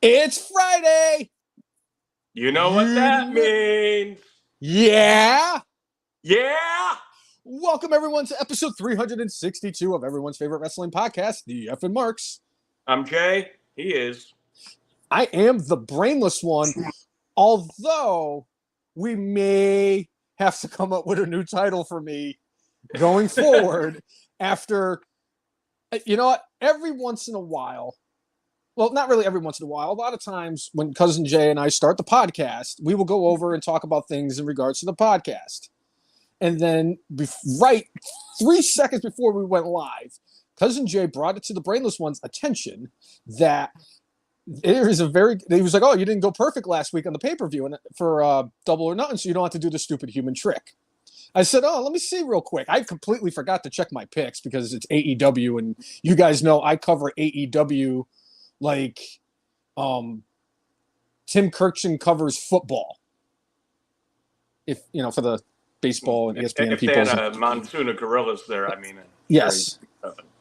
It's Friday. You know what that means. Yeah. Yeah. Welcome, everyone, to episode 362 of everyone's favorite wrestling podcast, the F and Marks. I'm Jay. He is. I am the brainless one, although we may have to come up with a new title for me going forward after, you know what, every once in a while, well, not really every once in a while, a lot of times when Cousin Jay and I start the podcast, we will go over and talk about things in regards to the podcast. And then right 3 seconds before we went live, Cousin Jay brought it to the brainless one's attention that there is he was like, oh, you didn't go perfect last week on the pay-per-view and for Double or Nothing, so you don't have to do the stupid human trick. I said, oh, let me see real quick. I completely forgot to check my picks because it's AEW, and you guys know I cover AEW like Tim Kirkchin covers football. If, you know, for the baseball and ESPN if people. If they had a monsoon of gorillas there, I mean, yes.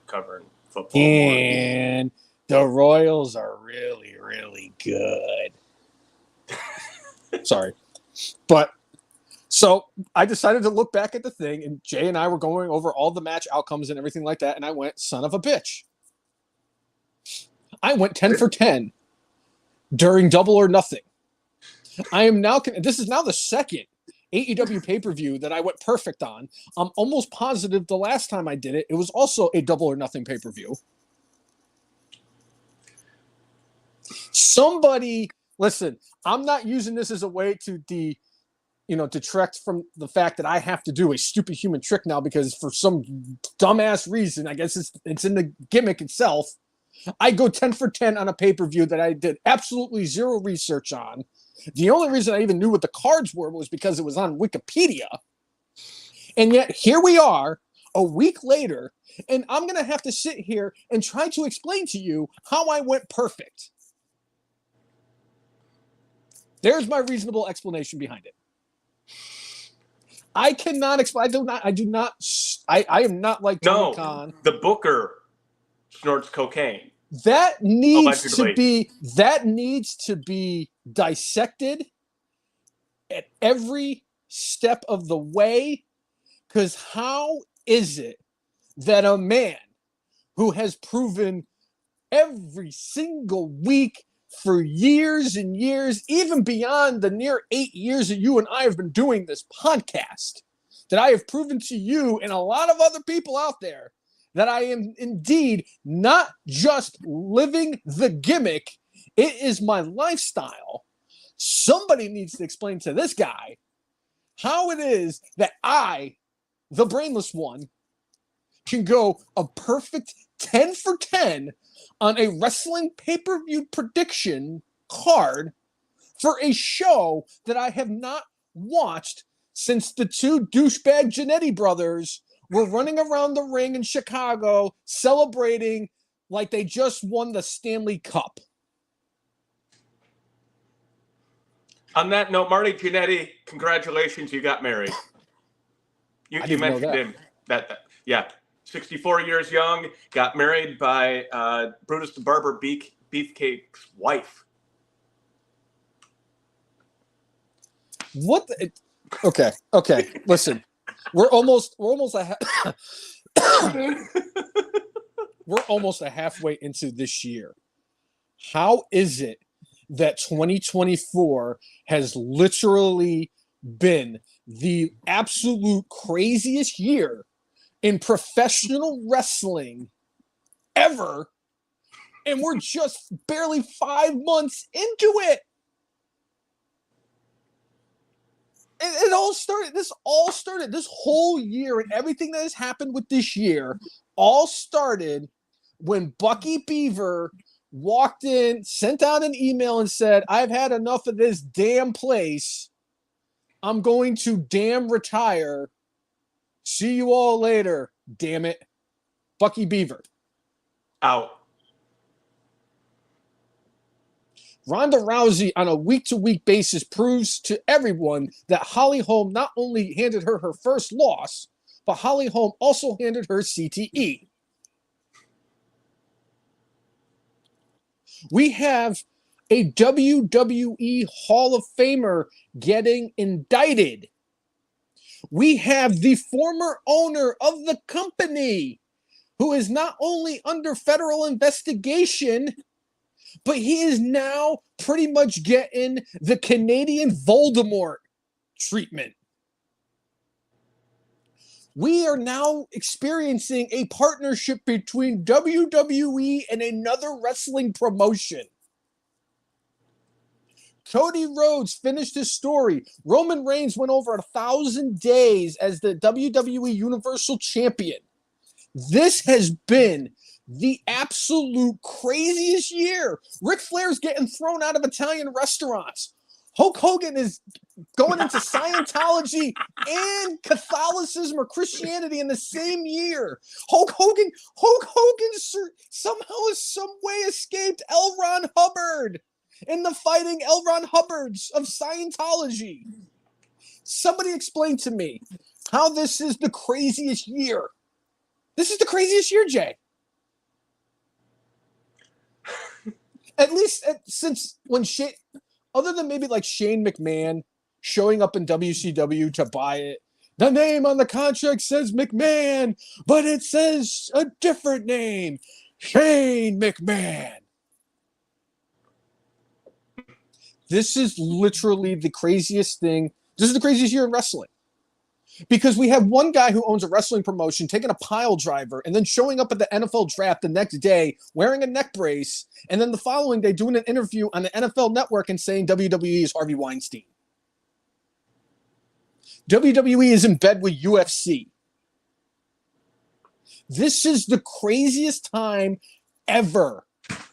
Covering football. And the Royals are really, really good. Sorry. But so I decided to look back at the thing, and Jay and I were going over all the match outcomes and everything like that, and I went, son of a bitch. I went 10 for 10 during Double or Nothing. I am now, this is now the second AEW pay-per-view that I went perfect on. I'm almost positive the last time I did it, it was also a Double or Nothing pay-per-view. Somebody, listen, I'm not using this as a way to detract from the fact that I have to do a stupid human trick now because for some dumbass reason, I guess it's in the gimmick itself, I go 10 for 10 on a pay-per-view that I did absolutely zero research on. The only reason I even knew what the cards were was because it was on Wikipedia. And yet here we are a week later, and I'm going to have to sit here and try to explain to you how I went perfect. There's my reasonable explanation behind it. I cannot explain. I am not like Tony Khan. The Booker snorts cocaine. That needs to be dissected at every step of the way, because how is it that a man who has proven every single week for years and years, even beyond the near 8 years that you and I have been doing this podcast, that I have proven to you and a lot of other people out there that I am indeed not just living the gimmick, it is my lifestyle. Somebody needs to explain to this guy how it is that I, the brainless one, can go a perfect 10 for 10 on a wrestling pay-per-view prediction card for a show that I have not watched since the two douchebag Jannetty brothers were running around the ring in Chicago celebrating like they just won the Stanley Cup. On that note, Marty Jannetty, congratulations, you got married. You mentioned him. Yeah. 64 years young, got married by Brutus the Barber Beefcake's wife. What? Okay. Listen, we're almost a halfway into this year. How is it that 2024 has literally been the absolute craziest year in professional wrestling ever, and we're just barely 5 months into it? This whole year and everything that has happened with this year all started when Bucky Beaver walked in, sent out an email and said, I've had enough of this damn place. I'm going to damn retire. See you all later, damn it. Bucky Beaver. Out. Ronda Rousey on a week-to-week basis proves to everyone that Holly Holm not only handed her first loss, but Holly Holm also handed her CTE. We have a WWE Hall of Famer getting indicted. We have the former owner of the company who is not only under federal investigation, but he is now pretty much getting the Canadian Voldemort treatment. We are now experiencing a partnership between WWE and another wrestling promotion. Cody Rhodes finished his story. Roman Reigns went over 1,000 days as the WWE Universal Champion. This has been the absolute craziest year. Ric Flair's getting thrown out of Italian restaurants. Hulk Hogan is going into Scientology and Catholicism or Christianity in the same year. Hulk Hogan somehow, some way escaped L. Ron Hubbard in the Fighting L. Ron Hubbards of Scientology. Somebody explain to me how this is the craziest year. This is the craziest year, Jay. At least since when Shane, other than maybe like Shane McMahon showing up in WCW to buy it. The name on the contract says McMahon, but it says a different name, Shane McMahon. This is literally the craziest thing. This is the craziest year in wrestling. Because we have one guy who owns a wrestling promotion taking a pile driver and then showing up at the NFL draft the next day wearing a neck brace, and then the following day doing an interview on the NFL Network and saying WWE is Harvey Weinstein. WWE is in bed with UFC. This is the craziest time ever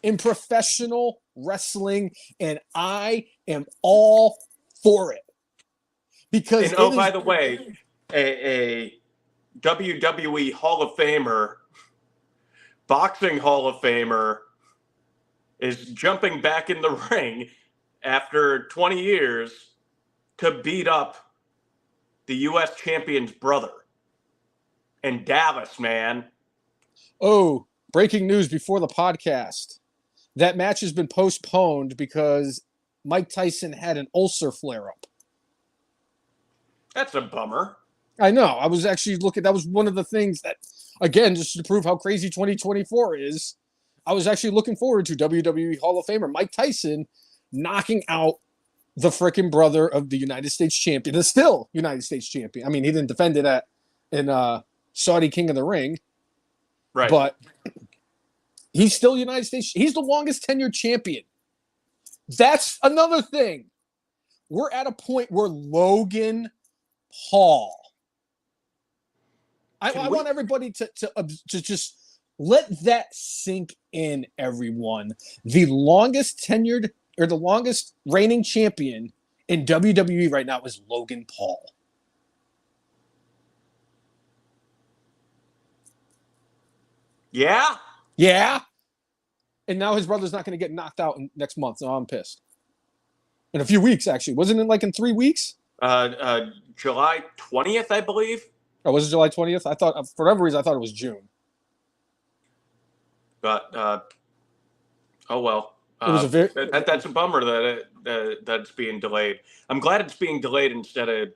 in professional wrestling, and I am all for it. Because and by the way, a WWE Hall of Famer, boxing Hall of Famer, is jumping back in the ring after 20 years to beat up the U.S. champion's brother in Dallas, man. Oh, breaking news before the podcast. That match has been postponed because Mike Tyson had an ulcer flare-up. That's a bummer. I know. I was actually looking. That was one of the things that, again, just to prove how crazy 2024 is, I was actually looking forward to WWE Hall of Famer Mike Tyson knocking out the freaking brother of the United States champion, the still United States champion. I mean, he didn't defend it in Saudi King of the Ring. Right. But he's still United States. He's the longest tenured champion. That's another thing. We're at a point where Logan Paul. I want everybody to just let that sink in, everyone. The longest tenured or the longest reigning champion in WWE right now is Logan Paul. Yeah? Yeah. And now his brother's not going to get knocked out next month. So I'm pissed. In a few weeks, actually. Wasn't it like in 3 weeks? July 20th, I believe. Oh, was it July 20th? I thought, for whatever reason, I thought it was June. But, oh well. It was that's a bummer that it's being delayed. I'm glad it's being delayed instead of,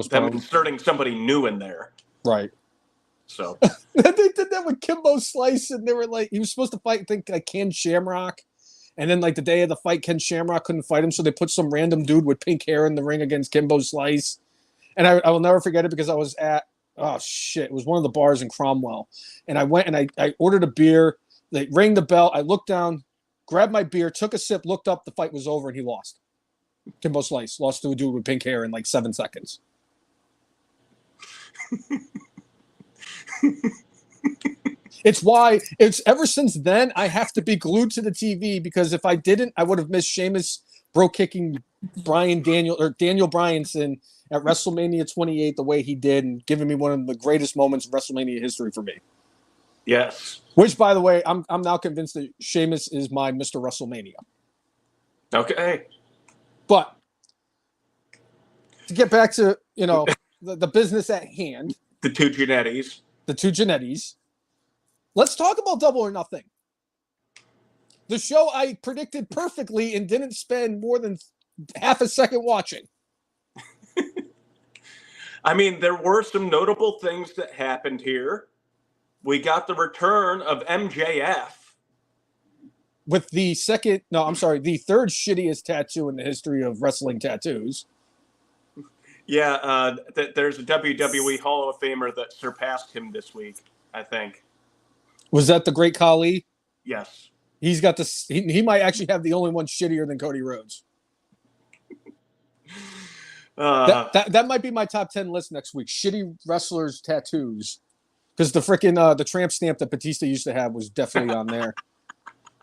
them inserting somebody new in there. Right. So. They did that with Kimbo Slice, and they were like, he was supposed to fight, I think, like Ken Shamrock. And then, like, the day of the fight, Ken Shamrock couldn't fight him, so they put some random dude with pink hair in the ring against Kimbo Slice. And I will never forget it because I was at, it was one of the bars in Cromwell. And I went and I ordered a beer. They rang the bell. I looked down, grabbed my beer, took a sip, looked up. The fight was over, and he lost. Kimbo Slice lost to a dude with pink hair in, like, 7 seconds. It's ever since then, I have to be glued to the TV because if I didn't, I would have missed Sheamus bro kicking Daniel Bryanson at WrestleMania 28 the way he did and giving me one of the greatest moments of WrestleMania history for me. Yes. Which, by the way, I'm now convinced that Sheamus is my Mr. WrestleMania. Okay. But to get back to, the business at hand. The two Genettis. Let's talk about Double or Nothing. The show I predicted perfectly and didn't spend more than half a second watching. I mean, there were some notable things that happened here. We got the return of MJF. With the third shittiest tattoo in the history of wrestling tattoos. Yeah, there's a WWE Hall of Famer that surpassed him this week, I think. Was that the Great Khali? Yes. He's got this. He might actually have the only one shittier than Cody Rhodes. That might be my top 10 list next week. Shitty wrestlers' tattoos. Because the freaking the tramp stamp that Batista used to have was definitely on there.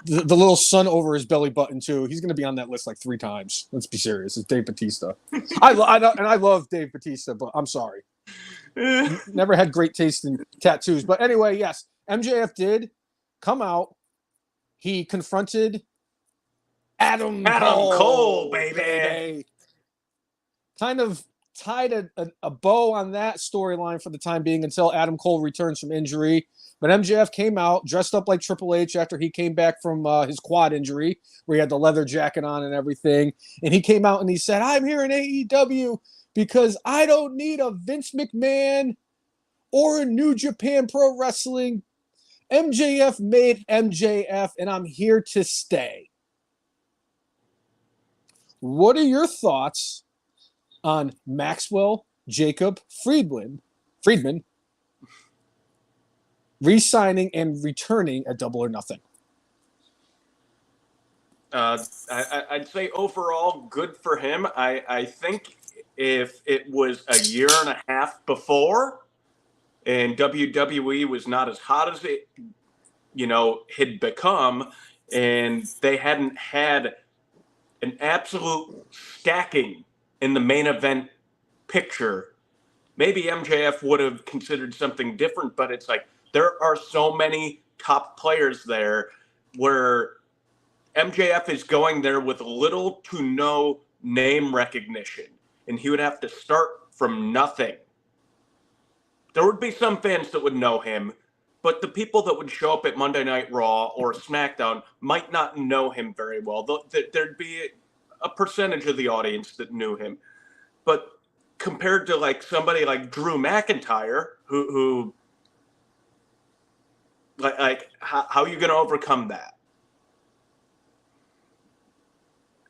The little sun over his belly button too. He's going to be on that list like 3 times. Let's be serious. It's Dave Batista. I love Dave Batista, but I'm sorry. Never had great taste in tattoos. But anyway, yes, MJF did come out. He confronted Adam Cole, baby. Kind of tied a bow on that storyline for the time being until Adam Cole returns from injury. But MJF came out dressed up like Triple H after he came back from his quad injury, where he had the leather jacket on and everything. And he came out and he said, "I'm here in AEW because I don't need a Vince McMahon or a New Japan Pro Wrestling. MJF made MJF, and I'm here to stay." What are your thoughts on Maxwell Jacob Friedman re-signing and returning at Double or Nothing? I'd say overall good for him. I think if it was a year and a half before and WWE was not as hot as it, had become, and they hadn't had an absolute stacking in the main event picture, maybe MJF would have considered something different, but it's like there are so many top players there where MJF is going there with little to no name recognition, and he would have to start from nothing. There would be some fans that would know him, but the people that would show up at Monday Night Raw or SmackDown might not know him very well. There'd be a percentage of the audience that knew him. But compared to like somebody like Drew McIntyre, who how are you going to overcome that?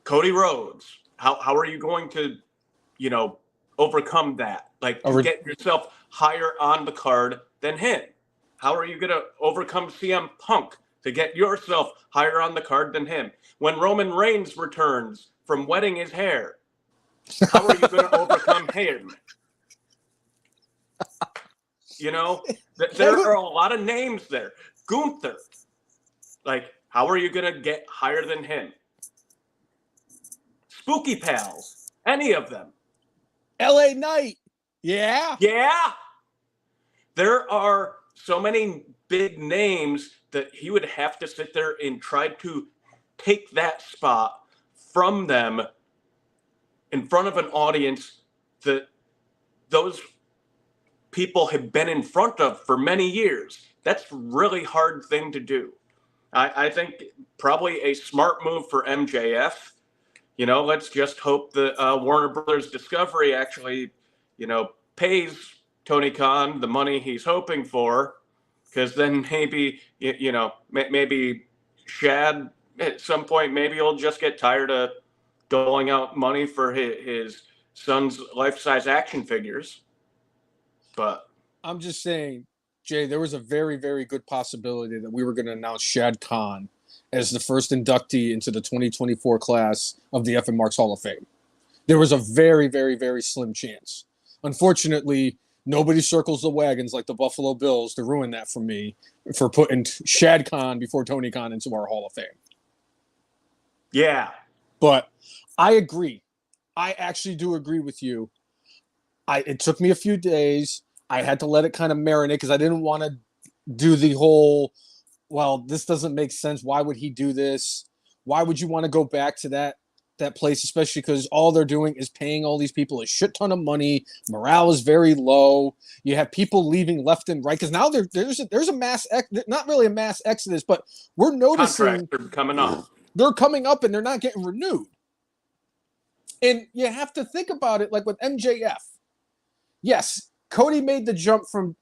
Cody Rhodes, how are you going to, overcome that? Like, to get yourself higher on the card than him. How are you going to overcome CM Punk to get yourself higher on the card than him? When Roman Reigns returns from wetting his hair, how are you going to overcome him? There are a lot of names there. Gunther, like, how are you going to get higher than him? Spooky Pals, any of them. LA Knight, yeah. Yeah. There are so many big names that he would have to sit there and try to take that spot from them in front of an audience that those people have been in front of for many years. That's a really hard thing to do. I think probably a smart move for MJF. Let's just hope that Warner Brothers Discovery actually, pays Tony Khan the money he's hoping for, because then maybe, maybe Shad at some point, maybe he'll just get tired of doling out money for his son's life-size action figures. But I'm just saying, Jay, there was a very, very good possibility that we were going to announce Shad Khan as the first inductee into the 2024 class of the F and Marks Hall of Fame. There was a very, very, very slim chance. Unfortunately, nobody circles the wagons like the Buffalo Bills to ruin that for me for putting Shad Khan before Tony Khan into our Hall of Fame. Yeah. But I agree. I actually do agree with you. It took me a few days. I had to let it kind of marinate because I didn't want to do the whole, well, this doesn't make sense. Why would he do this? Why would you want to go back to that place, especially because all they're doing is paying all these people a shit ton of money. Morale is very low. You have people leaving left and right because now there's a mass not really a mass exodus, but we're noticing contracts are coming up. They're coming up and they're not getting renewed. And you have to think about it like with MJF. Yes, Cody made the jump from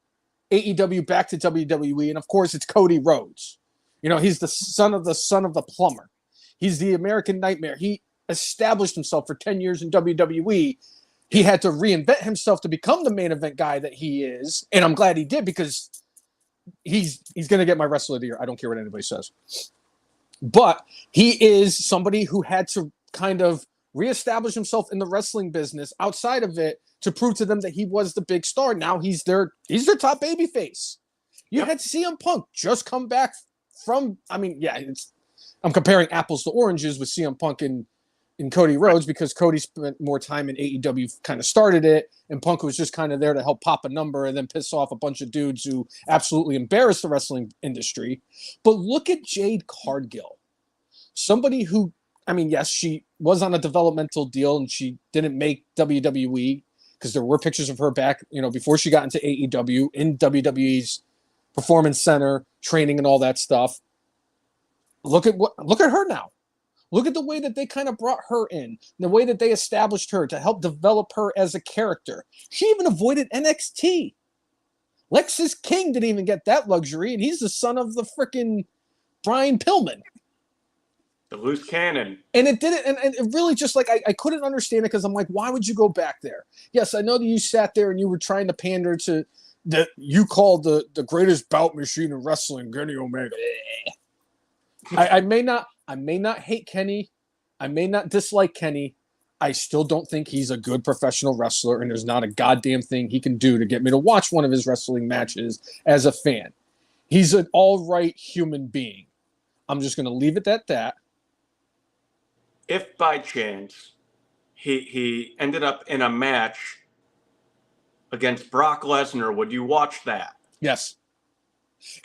AEW back to WWE, and of course it's Cody Rhodes. He's the son of the plumber. He's the American Nightmare. He established himself for 10 years in WWE. He had to reinvent himself to become the main event guy that he is, and I'm glad he did because he's going to get my Wrestler of the Year. I don't care what anybody says. But he is somebody who had to kind of reestablish himself in the wrestling business outside of it to prove to them that he was the big star. Now he's their top babyface. You had CM Punk just come back from, I'm comparing apples to oranges with CM Punk and Cody Rhodes because Cody spent more time in AEW, kind of started it, and Punk was just kind of there to help pop a number and then piss off a bunch of dudes who absolutely embarrassed the wrestling industry. But look at Jade Cargill, somebody who, yes, she was on a developmental deal and she didn't make WWE because there were pictures of her back, before she got into AEW in WWE's Performance Center, training and all that stuff. Look at her now. Look at the way that they kind of brought her in, the way that they established her to help develop her as a character. She even avoided NXT. Lexis King didn't even get that luxury, and he's the son of the frickin' Brian Pillman. The loose cannon. And it didn't, and it really just like, I couldn't understand it because I'm like, why would you go back there? Yes, I know that you sat there and you were trying to pander to that you called the greatest bout machine in wrestling, Kenny Omega. I may not hate Kenny. I may not dislike Kenny. I still don't think he's a good professional wrestler, and there's not a goddamn thing he can do to get me to watch one of his wrestling matches as a fan. He's an all right human being. I'm just going to leave it at that. If by chance he ended up in a match against Brock Lesnar, would you watch that? Yes.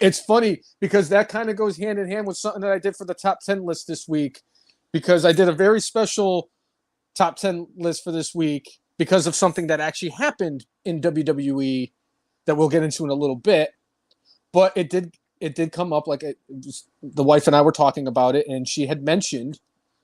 It's funny because that kind of goes hand in hand with something that I did for the top 10 list this week, because I did a very special top 10 list for this week because of something that actually happened in WWE that we'll get into in a little bit. But it did come up, like the wife and I were talking about it, and she had mentioned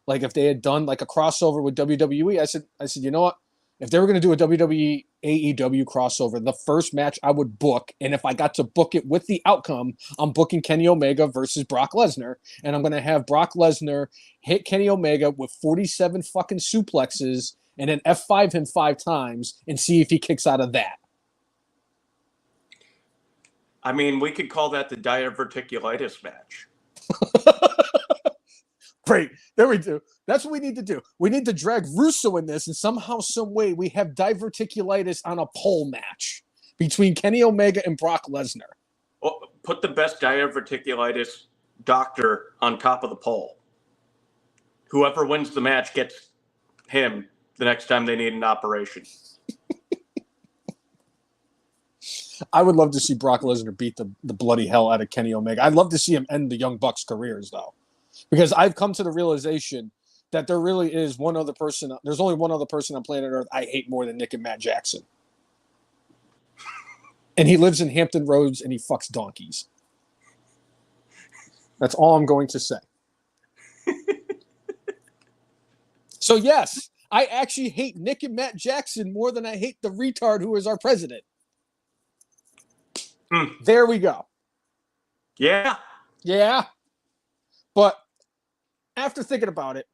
like if they had done like a crossover with WWE. I said, you know what? If they were going to do a WWE AEW crossover, the first match I would book, and if I got to book it with the outcome, I'm booking Kenny Omega versus Brock Lesnar, and I'm going to have Brock Lesnar hit Kenny Omega with 47 fucking suplexes and then F5 him 5 times and see if he kicks out of that. We could call that the diverticulitis match. Great. There we do. That's what we need to do. We need to drag Russo in this, and somehow, some way, we have diverticulitis on a pole match between Kenny Omega and Brock Lesnar. Well, put the best diverticulitis doctor on top of the pole. Whoever wins the match gets him the next time they need an operation. I would love to see Brock Lesnar beat the bloody hell out of Kenny Omega. I'd love to see him end the Young Bucks' careers, though. Because I've come to the realization that there really is one other person. There's only one other person on planet Earth I hate more than Nick and Matt Jackson. And he lives in Hampton Roads and he fucks donkeys. That's all I'm going to say. So yes, I actually hate Nick and Matt Jackson more than I hate the retard who is our president. There we go. Yeah. Yeah. But after thinking about it,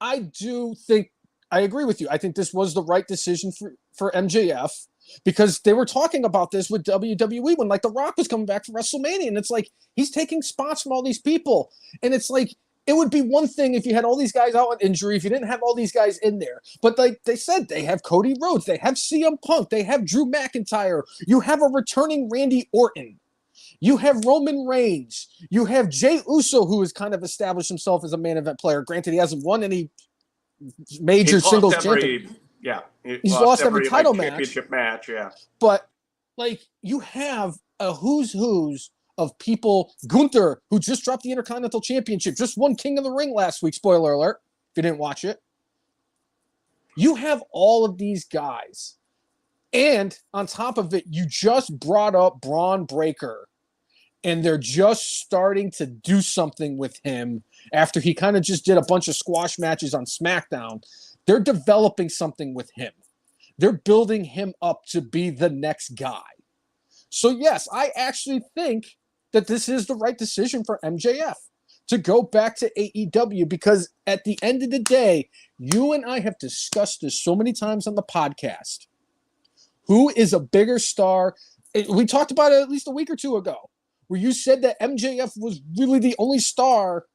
I do think I agree with you. I think this was the right decision for MJF because they were talking about this with WWE when like The Rock was coming back for WrestleMania, and it's like he's taking spots from all these people, and it's like it would be one thing if you had all these guys out on injury, if you didn't have all these guys in there. But like they said, they have Cody Rhodes, they have CM Punk, they have Drew McIntyre, you have a returning Randy Orton. You have Roman Reigns. You have Jey Uso, who has kind of established himself as a main event player. Granted, he hasn't won any major singles championship. Yeah. He's lost every title match. Championship match, yeah. But, like, you have a who's of people. Gunther, who just dropped the Intercontinental Championship, just won King of the Ring last week. Spoiler alert, if you didn't watch it. You have all of these guys. And on top of it, you just brought up Braun Breaker. And they're just starting to do something with him after he kind of just did a bunch of squash matches on SmackDown. They're developing something with him. They're building him up to be the next guy. So, yes, I actually think that this is the right decision for MJF to go back to AEW, because at the end of the day, you and I have discussed this so many times on the podcast. Who is a bigger star? We talked about it at least a week or two ago, where you said that MJF was really the only star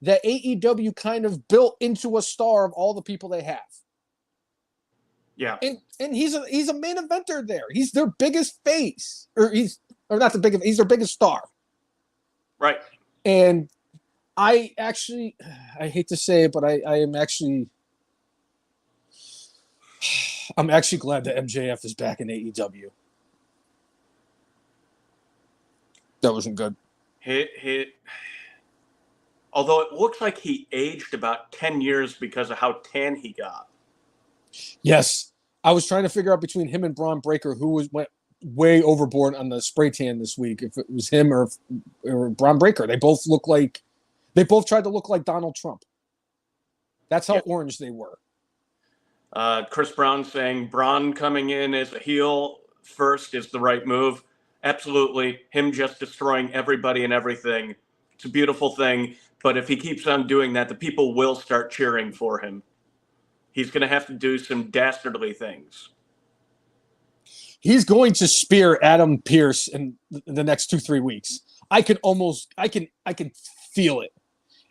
that AEW kind of built into a star of all the people they have. Yeah. And he's a main eventer there. He's their biggest face. He's their biggest star. Right. And I hate to say it, but I'm actually glad that MJF is back in AEW. That wasn't good. Although it looks like he aged about 10 years because of how tan he got. Yes. I was trying to figure out between him and Braun Breaker who went way overboard on the spray tan this week, if it was him or Braun Breaker. They both tried to look like Donald Trump. That's how orange they were. Chris Brown saying Braun coming in as a heel first is the right move. Absolutely. Him just destroying everybody and everything. It's a beautiful thing. But if he keeps on doing that, the people will start cheering for him. He's going to have to do some dastardly things. He's going to spear Adam Pearce in the next 2-3 weeks. I can feel it.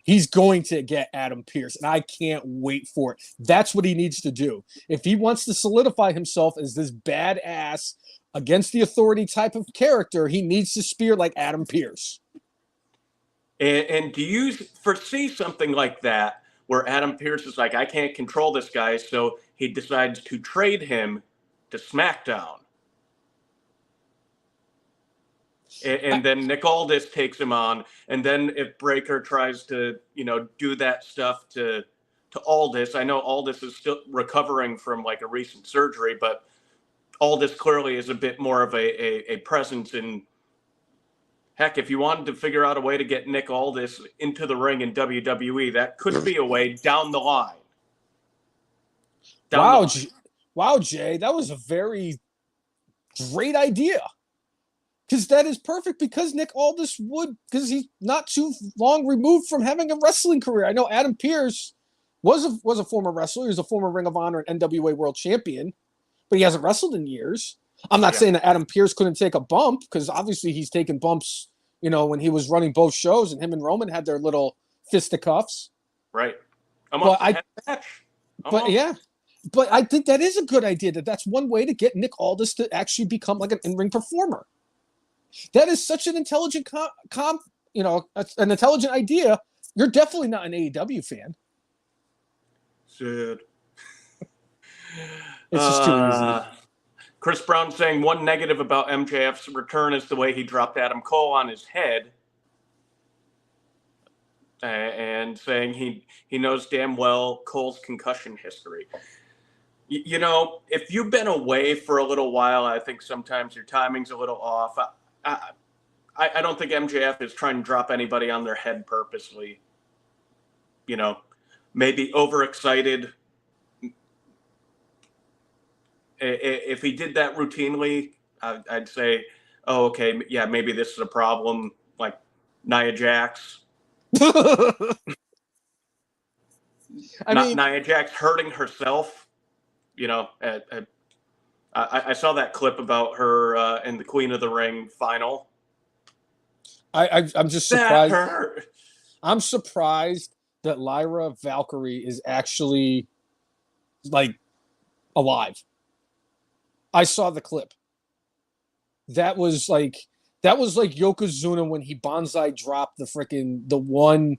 He's going to get Adam Pearce, and I can't wait for it. That's what he needs to do. If he wants to solidify himself as this badass against the authority type of character, he needs to spear like Adam Pearce. And do you foresee something like that where Adam Pearce is like, I can't control this guy, so he decides to trade him to SmackDown? And then Nick Aldis takes him on. And then if Breaker tries to, do that stuff to Aldis, I know Aldis is still recovering from like a recent surgery, but Aldis clearly is a bit more of a presence in. Heck, if you wanted to figure out a way to get Nick Aldis into the ring in WWE, that could be a way down the line. Wow, Jay, that was a very great idea. Because that is perfect, because Nick Aldis because he's not too long removed from having a wrestling career. I know Adam Pearce was a former wrestler. He was a former Ring of Honor and NWA World Champion, but he hasn't wrestled in years. I'm not saying that Adam Pearce couldn't take a bump, because obviously he's taken bumps, when he was running both shows, and him and Roman had their little fisticuffs. Right. But I think that is a good idea. That's one way to get Nick Aldis to actually become like an in-ring performer. That is such an intelligent an intelligent idea. You're definitely not an AEW fan. Sad. It's just too easy. Chris Brown saying one negative about MJF's return is the way he dropped Adam Cole on his head. And saying he knows damn well Cole's concussion history. If you've been away for a little while, I think sometimes your timing's a little off. I don't think MJF is trying to drop anybody on their head purposely. Maybe overexcited. If he did that routinely, I'd say, oh, okay, yeah, maybe this is a problem, like Nia Jax. Nia Jax hurting herself. I saw that clip about her in the Queen of the Ring final. I'm just surprised. I'm surprised that Lyra Valkyrie is actually like alive. I saw the clip. That was like Yokozuna when he bonsai dropped the one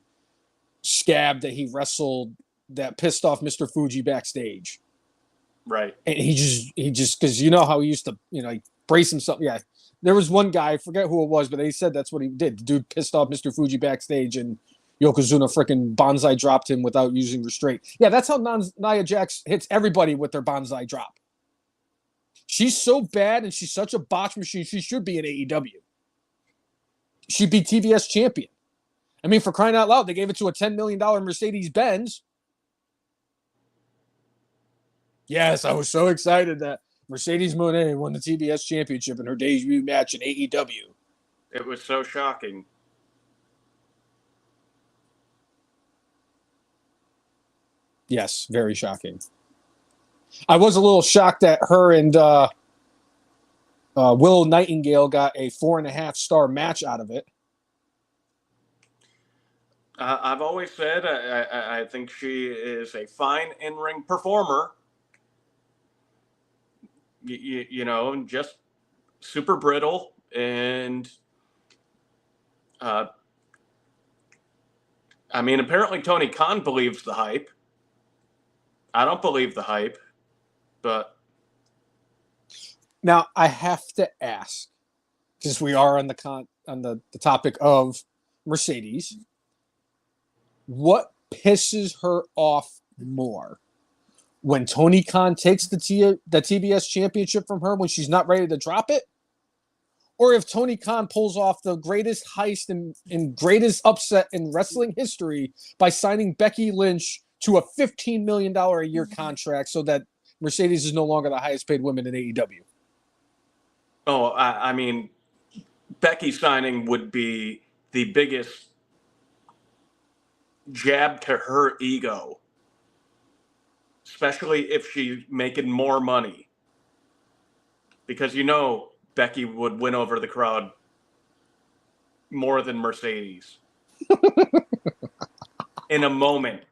scab that he wrestled that pissed off Mr. Fuji backstage. Right. And he just because how he used to, brace himself. Yeah. There was one guy, I forget who it was, but he said that's what he did. The dude pissed off Mr. Fuji backstage, and Yokozuna freaking bonsai dropped him without using restraint. Yeah, that's how Nia Jax hits everybody with their bonsai drop. She's so bad and she's such a botch machine. She should be in AEW. She'd be TBS champion. I mean, for crying out loud, they gave it to a $10 million Mercedes-Benz. Yes, I was so excited that Mercedes Moné won the TBS championship in her debut match in AEW. It was so shocking. Yes, very shocking. I was a little shocked that her and Willow Nightingale got a 4.5-star match out of it. I've always said I think she is a fine in-ring performer. You know, just super brittle and I mean, apparently Tony Khan believes the hype. I don't believe the hype, but now I have to ask, because we are on the topic of Mercedes, what pisses her off more? When Tony Khan takes the TBS championship from her when she's not ready to drop it? Or if Tony Khan pulls off the greatest heist and greatest upset in wrestling history by signing Becky Lynch to a $15 million a year contract so that Mercedes is no longer the highest paid woman in AEW? Oh, I mean, Becky signing would be the biggest jab to her ego, especially if she's making more money. Because you know Becky would win over the crowd more than Mercedes in a moment.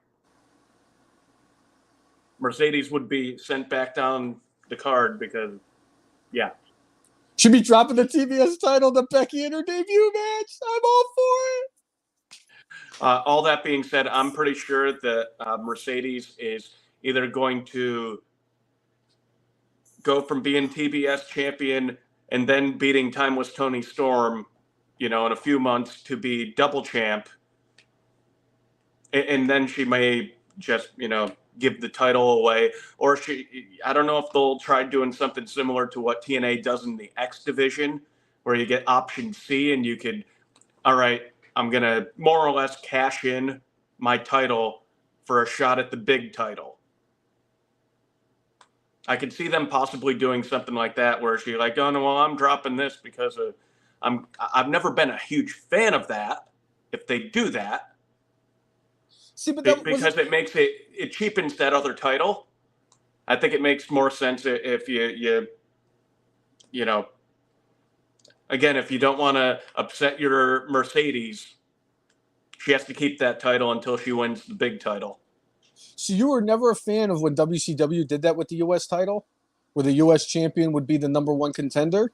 Mercedes would be sent back down the card because, yeah. She'd be dropping the TBS title to Becky in her debut match. I'm all for it. All that being said, I'm pretty sure that Mercedes is either going to go from being TBS champion and then beating Timeless Tony Storm, you know, in a few months to be double champ. And then she may just, you know, give the title away. Or I don't know if they'll try doing something similar to what TNA does in the X division, where you get option C and you could, all right, I'm going to more or less cash in my title for a shot at the big title. I could see them possibly doing something like that where she's like, oh, no, well, I'm dropping this because I've never been a huge fan of that. If they do that, see, but because it makes it cheapens that other title. I think it makes more sense if you know, again, if you don't want to upset your Mercedes, she has to keep that title until she wins the big title. So you were never a fan of when WCW did that with the U.S. title, where the U.S. champion would be the number one contender?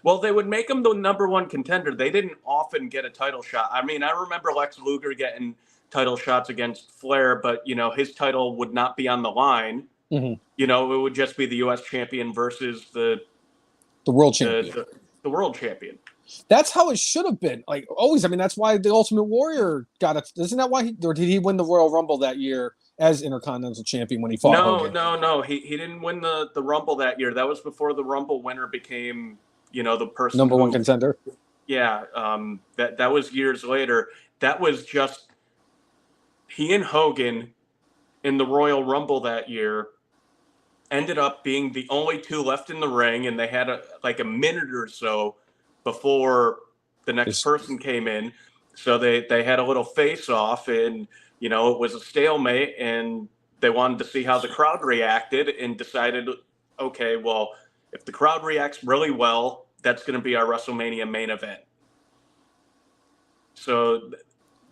Well, they would make him the number one contender. They didn't often get a title shot. I mean, I remember Lex Luger getting title shots against Flair, but, you know, his title would not be on the line. Mm-hmm. You know, it would just be the U.S. champion versus the world champion. The world champion. That's how it should have been. Like, always. I mean, that's why the Ultimate Warrior got it. Isn't that why or did he win the Royal Rumble that year as Intercontinental Champion when he fought Hogan? No. He didn't win the Rumble that year. That was before the Rumble winner became, you know, the person number one contender. Yeah. That was years later. That was just he and Hogan in the Royal Rumble that year ended up being the only two left in the ring, and they had like a minute or so before the next person came in. So they had a little face-off, and, you know, it was a stalemate, and they wanted to see how the crowd reacted and decided, okay, well, if the crowd reacts really well, that's going to be our WrestleMania main event. So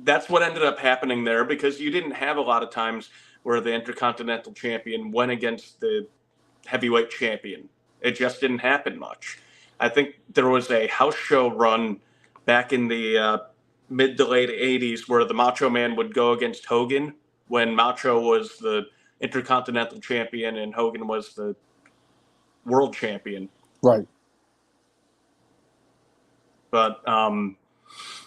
that's what ended up happening there, because you didn't have a lot of times where the Intercontinental Champion went against the heavyweight champion. It just didn't happen much. I think there was a house show run back in the mid to late 80s where the Macho Man would go against Hogan when Macho was the Intercontinental Champion and Hogan was the world champion. Right. But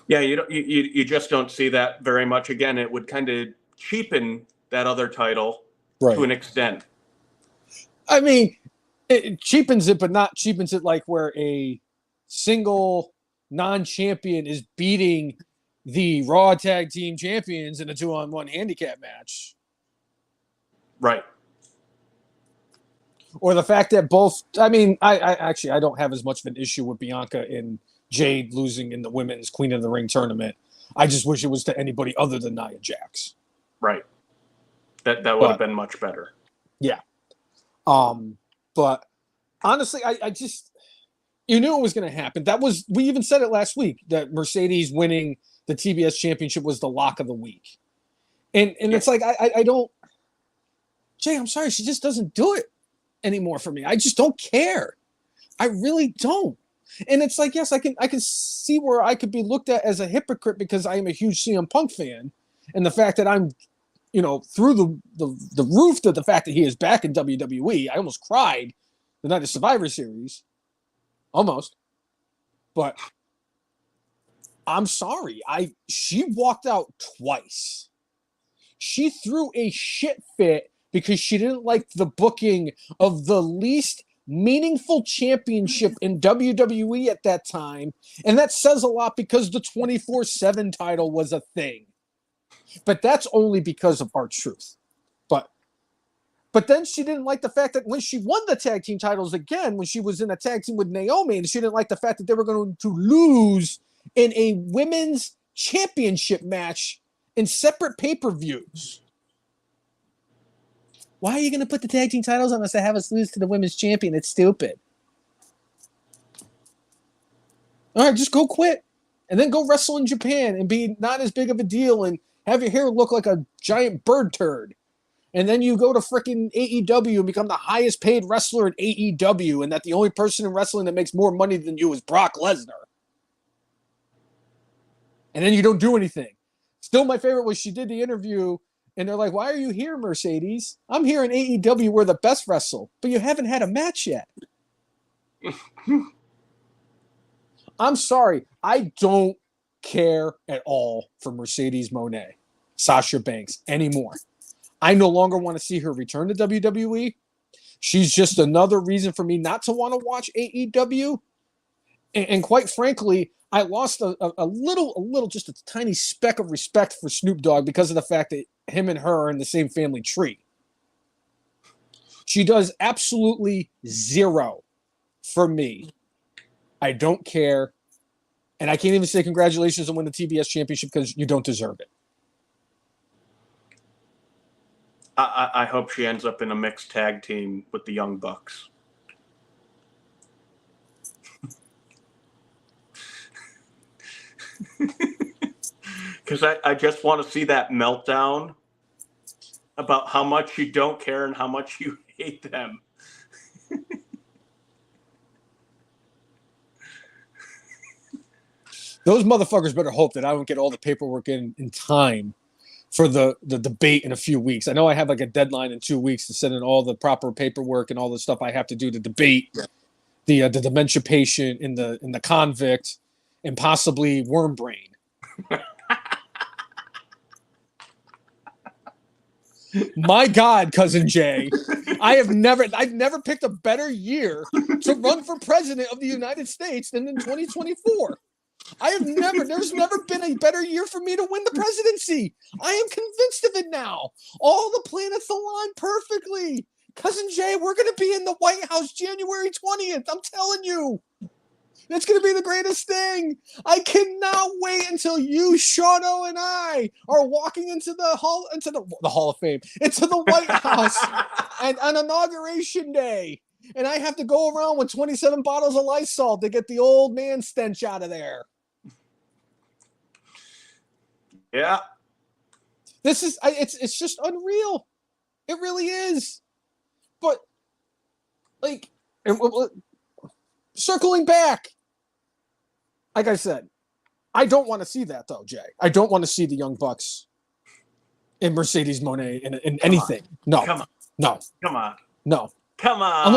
Yeah, you just don't see that very much. Again, it would kind of cheapen that other title to an extent. I mean, it cheapens it, but not cheapens it like where a single non-champion is beating the Raw Tag Team Champions in a 2-on-1 handicap match. Right. Or the fact that both, I mean, I don't have as much of an issue with Bianca and Jade losing in the women's Queen of the Ring tournament. I just wish it was to anybody other than Nia Jax. Right. That would have been much better. Yeah. But honestly, I just, you knew it was going to happen. We even said it last week that Mercedes winning the TBS championship was the lock of the week. And it's like, I don't, Jay, I'm sorry. She just doesn't do it anymore for me. I just don't care. I really don't. And it's like, yes, I can see where I could be looked at as a hypocrite because I am a huge CM Punk fan. And the fact that I'm, through the roof to the fact that he is back in WWE, I almost cried the night of Survivor Series. Almost. But I'm sorry. She walked out twice. She threw a shit fit because she didn't like the booking of the least meaningful championship in WWE at that time. And that says a lot because the 24/7 title was a thing. But that's only because of R-Truth. But then she didn't like the fact that when she won the tag team titles again, when she was in a tag team with Naomi, and she didn't like the fact that they were going to lose in a women's championship match in separate pay-per-views. Why are you going to put the tag team titles on us to have us lose to the women's champion? It's stupid. All right, just go quit. And then go wrestle in Japan and be not as big of a deal and have your hair look like a giant bird turd. And then you go to freaking AEW and become the highest paid wrestler in AEW, and that the only person in wrestling that makes more money than you is Brock Lesnar. And then you don't do anything. Still, my favorite was she did the interview, and they're like, "Why are you here, Mercedes? I'm here in AEW where the best wrestle, but you haven't had a match yet." I'm sorry. I don't care at all for Mercedes Moné, Sasha Banks anymore. I no longer want to see her return to WWE. She's just another reason for me not to want to watch AEW. And quite frankly, I lost a little, just a tiny speck of respect for Snoop Dogg because of the fact that him and her are in the same family tree. She does absolutely zero for me. I don't care. And I can't even say congratulations on winning the TBS championship because you don't deserve it. I hope she ends up in a mixed tag team with the Young Bucks. Because I just want to see that meltdown about how much you don't care and how much you hate them. Those motherfuckers better hope that I don't get all the paperwork in time for the debate in a few weeks. I know I have like a deadline in 2 weeks to send in all the proper paperwork and all the stuff I have to do to debate the dementia patient in the convict and possibly worm brain. My God, Cousin Jay, I've never picked a better year to run for president of the United States than in 2024. There's never been a better year for me to win the presidency. I am convinced of it now. All the planets align perfectly. Cousin Jay, we're going to be in the White House January 20th. I'm telling you. It's going to be the greatest thing. I cannot wait until you, Shawno, and I are walking into the Hall of Fame, into the White House and on Inauguration Day. And I have to go around with 27 bottles of Lysol to get the old man stench out of there. Yeah. This is, it's just unreal. It really is. But, like, circling back, like I said, I don't want to see that, though, Jay. I don't want to see the Young Bucks in Mercedes Moné in anything. No. Come on. No. Come on. No. Come on.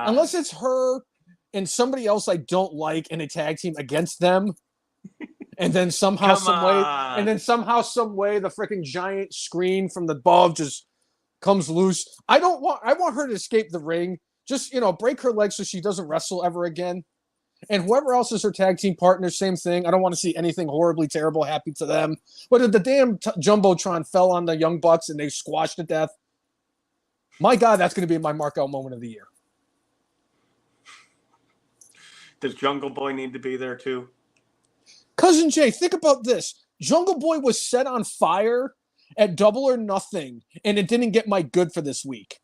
Unless it's her and somebody else I don't like in a tag team against them, And then somehow, some way, the freaking giant screen from the above just comes loose. I want her to escape the ring. Just, break her leg so she doesn't wrestle ever again. And whoever else is her tag team partner, same thing. I don't want to see anything horribly terrible happen to them. But if the damn Jumbotron fell on the Young Bucks and they squashed to death, my God, that's going to be my mark-out moment of the year. Does Jungle Boy need to be there too? Cousin Jay, think about this. Jungle Boy was set on fire at Double or Nothing, and it didn't get my good for this week.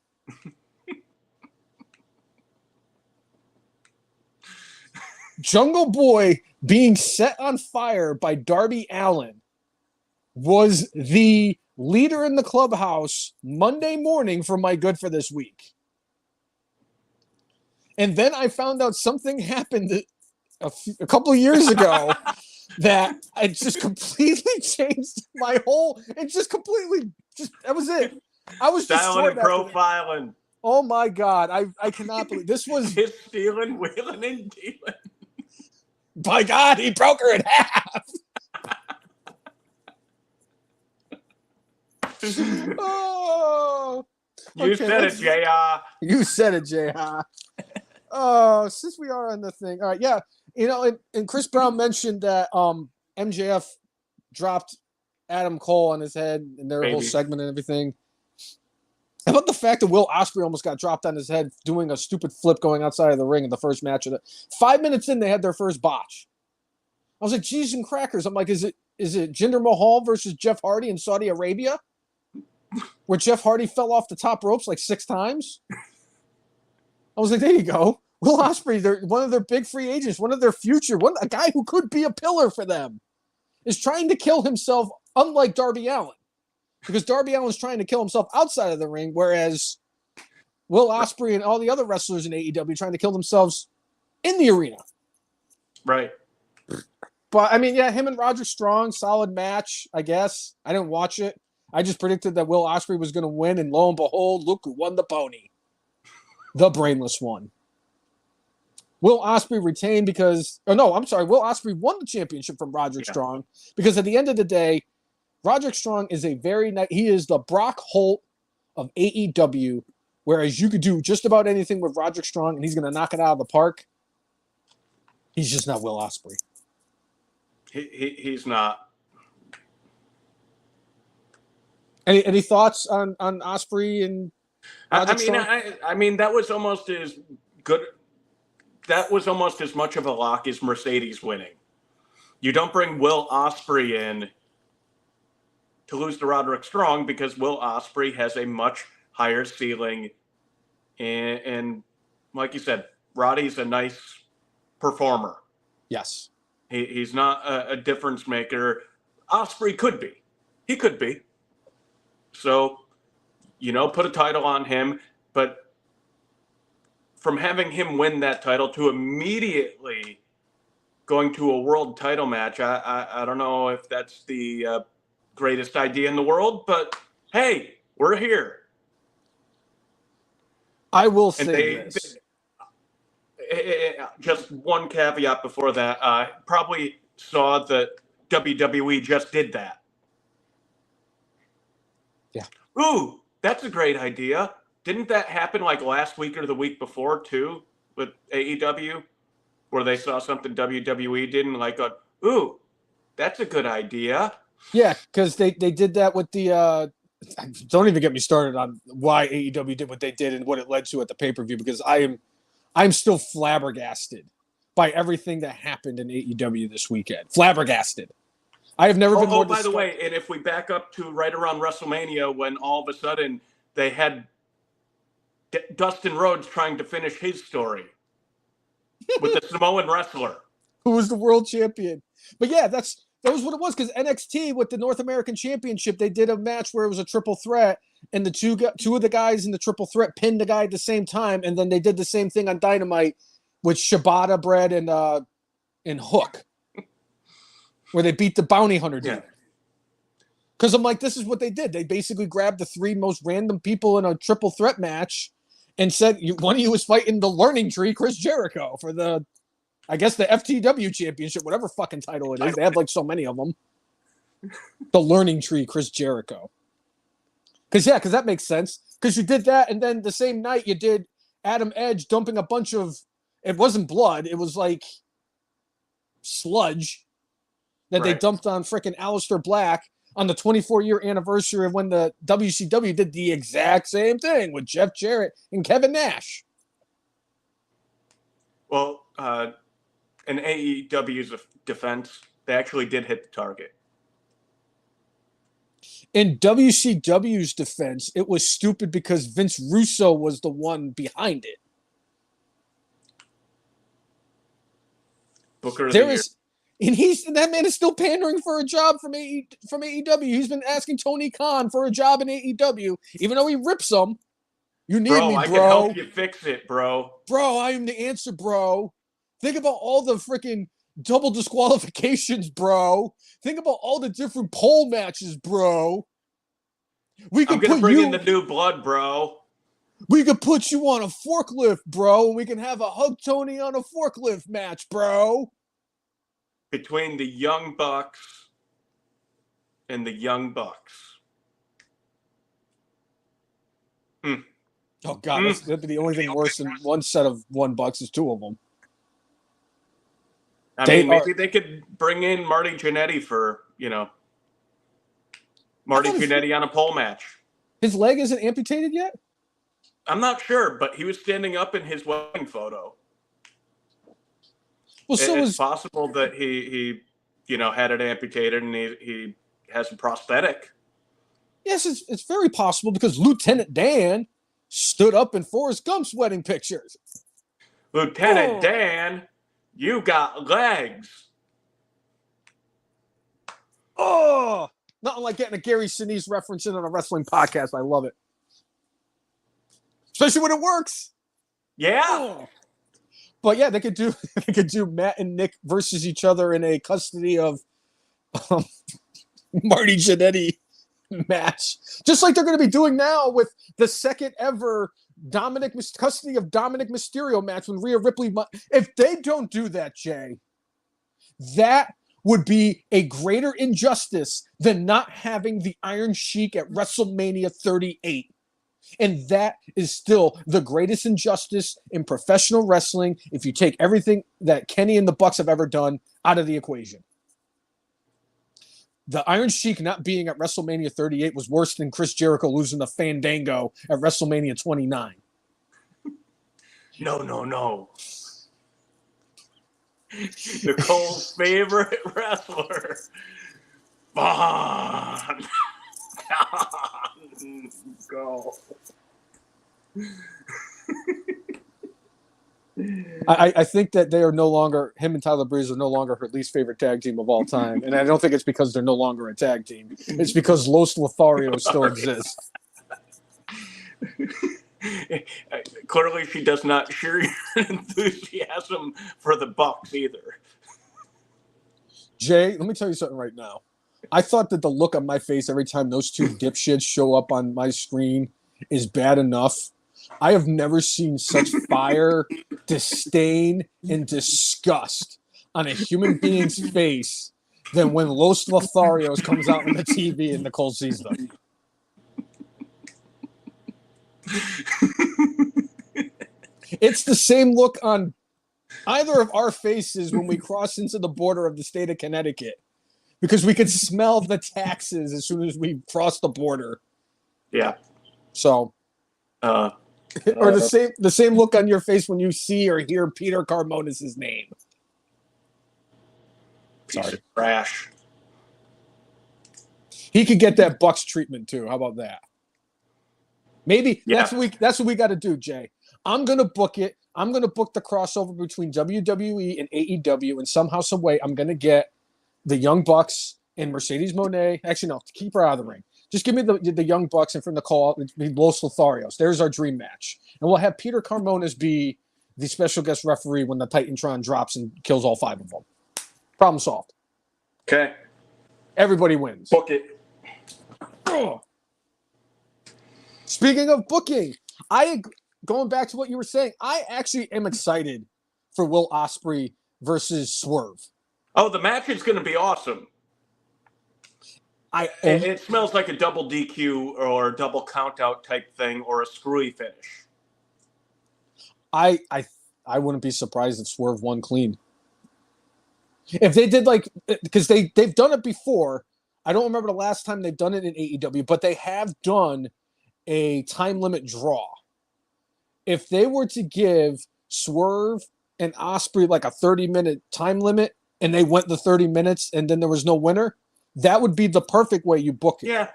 Jungle Boy being set on fire by Darby Allin was the leader in the clubhouse Monday morning for my good for this week. And then I found out something happened a couple of years ago that it just completely changed my whole. It just completely, that was it. I was styling and profiling. Oh my God. I cannot believe this was. His stealing, wheeling, and dealing. By God, he broke her in half. Oh. You said it, JR. You said it, JR. Oh, since we are on the thing. All right, yeah. And Chris Brown mentioned that MJF dropped Adam Cole on his head in their whole segment and everything. How about the fact that Will Ospreay almost got dropped on his head doing a stupid flip going outside of the ring in the first match of it? 5 minutes in, they had their first botch. I was like, Jesus and crackers. I'm like, is it Jinder Mahal versus Jeff Hardy in Saudi Arabia? Where Jeff Hardy fell off the top ropes like 6 times? I was like, there you go. Will Ospreay, they're one of their big free agents, one of their future, a guy who could be a pillar for them, is trying to kill himself, unlike Darby Allin. Because Darby Allin's trying to kill himself outside of the ring, whereas Will Ospreay and all the other wrestlers in AEW trying to kill themselves in the arena. Right. But, I mean, yeah, him and Roderick Strong, solid match, I guess. I didn't watch it. I just predicted that Will Ospreay was going to win, and lo and behold, look who won the pony. The Brainless one. Will Ospreay retained because... Oh, no, I'm sorry. Will Ospreay won the championship from Roderick Strong because at the end of the day, Roderick Strong is he is the Brock Holt of AEW, whereas you could do just about anything with Roderick Strong and he's going to knock it out of the park. He's just not Will Ospreay. He's not. Any thoughts on Ospreay and Roderick Strong? I mean, that was almost as good. That was almost as much of a lock as Mercedes winning. You don't bring Will Ospreay in to lose to Roderick Strong because Will Ospreay has a much higher ceiling. And like you said, Roddy's a nice performer. Yes. He's not a difference maker. Ospreay could be. He could be. So, put a title on him. But from having him win that title to immediately going to a world title match, I don't know if that's the greatest idea in the world, but hey, we're here. I will say this. Just one caveat before that. Probably saw that WWE just did that. Yeah. Ooh, that's a great idea. Didn't that happen like last week or the week before too with AEW, where they saw something WWE did and like, ooh, that's a good idea. Yeah, because they did that with the. Don't even get me started on why AEW did what they did and what it led to at the pay-per-view, because I'm still flabbergasted by everything that happened in AEW this weekend. Flabbergasted. I have never been more. By the way, and if we back up to right around WrestleMania, when all of a sudden they had Dustin Rhodes trying to finish his story with the Samoan wrestler who was the world champion. But yeah, that was what it was, because NXT with the North American Championship, they did a match where it was a triple threat, and the two of the guys in the triple threat pinned the guy at the same time, and then they did the same thing on Dynamite with Shibata Bread and Hook, where they beat the Bounty Hunter dude. Because I'm like, this is what they did. They basically grabbed the 3 most random people in a triple threat match and said one of you was fighting the Learning Tree, Chris Jericho, for the I guess the FTW championship, whatever fucking title it is. They have like so many of them. The Learning Tree, Chris Jericho. Because that makes sense. Because you did that, and then the same night you did Adam Edge dumping a bunch of, it wasn't blood, it was like sludge that they dumped on freaking Aleister Black on the 24-year anniversary of when the WCW did the exact same thing with Jeff Jarrett and Kevin Nash. Well, in AEW's defense, they actually did hit the target. In WCW's defense, it was stupid because Vince Russo was the one behind it. Booker of the Year. And that man is still pandering for a job from AEW. He's been asking Tony Khan for a job in AEW, even though he rips them. You need me, bro. I can help you fix it, bro. Bro, I am the answer, bro. Think about all the freaking double disqualifications, bro. Think about all the different pole matches, bro. I'm gonna bring in the new blood, bro. We could put you on a forklift, bro, and we can have a Hug Tony on a forklift match, bro. Between the Young Bucks and the Young Bucks. Oh, God, that'd be the only thing worse than one set of One Bucks is two of them. Maybe they could bring in Marty Jannetty for, Marty Jannetty on a pole match. His leg isn't amputated yet? I'm not sure, but he was standing up in his wedding photo. Well, it's possible that he had it amputated and he has a prosthetic. Yes, it's very possible because Lieutenant Dan stood up in Forrest Gump's wedding pictures. Lieutenant Dan, you got legs. Oh, nothing like getting a Gary Sinise reference in on a wrestling podcast. I love it. Especially when it works. Yeah. Oh. But yeah, they could do Matt and Nick versus each other in a custody of Marty Jannetty match, just like they're going to be doing now with the second ever custody of Dominic Mysterio match with Rhea Ripley. If they don't do that, Jay, that would be a greater injustice than not having the Iron Sheik at WrestleMania 38. And that is still the greatest injustice in professional wrestling if you take everything that Kenny and the Bucks have ever done out of the equation. The Iron Sheik not being at WrestleMania 38 was worse than Chris Jericho losing the Fandango at WrestleMania 29. No. Nicole's favorite wrestler. Vaughn. Go. I think that they are no longer, him and Tyler Breeze are no longer her least favorite tag team of all time. And I don't think it's because they're no longer a tag team. It's because Los Lotharios still exists. Clearly, she does not share your enthusiasm for the Bucks either. Jay, let me tell you something right now. I thought that the look on my face every time those two dipshits show up on my screen is bad enough. I have never seen such fire, disdain, and disgust on a human being's face than when Los Lotharios comes out on the TV and Nicole sees them. It's the same look on either of our faces when we cross into the border of the state of Connecticut. Because we could smell the taxes as soon as we cross the border. Yeah. So, or the same look on your face when you see or hear Peter Carmonis' name. Piece of trash. He could get that Bucks treatment too. How about that? Maybe that's what we got to do, Jay. I'm gonna book it. I'm gonna book the crossover between WWE and AEW, and somehow, some way, I'm gonna get the Young Bucks and Mercedes Moné. Actually, no, keep her out of the ring. Just give me the Young Bucks and from the call, Los Lotharios. There's our dream match. And we'll have Peter Carmonis be the special guest referee when the Titantron drops and kills all five of them. Problem solved. Okay. Everybody wins. Book it. Oh. Speaking of booking, going back to what you were saying, I actually am excited for Will Ospreay versus Swerve. Oh, the match is going to be awesome. It smells like a double DQ or double countout type thing or a screwy finish. I wouldn't be surprised if Swerve won clean. If they did because they've done it before. I don't remember the last time they've done it in AEW, but they have done a time limit draw. If they were to give Swerve and Ospreay like a 30-minute time limit and they went the 30 minutes and then there was no winner, that would be the perfect way you book it. Yeah.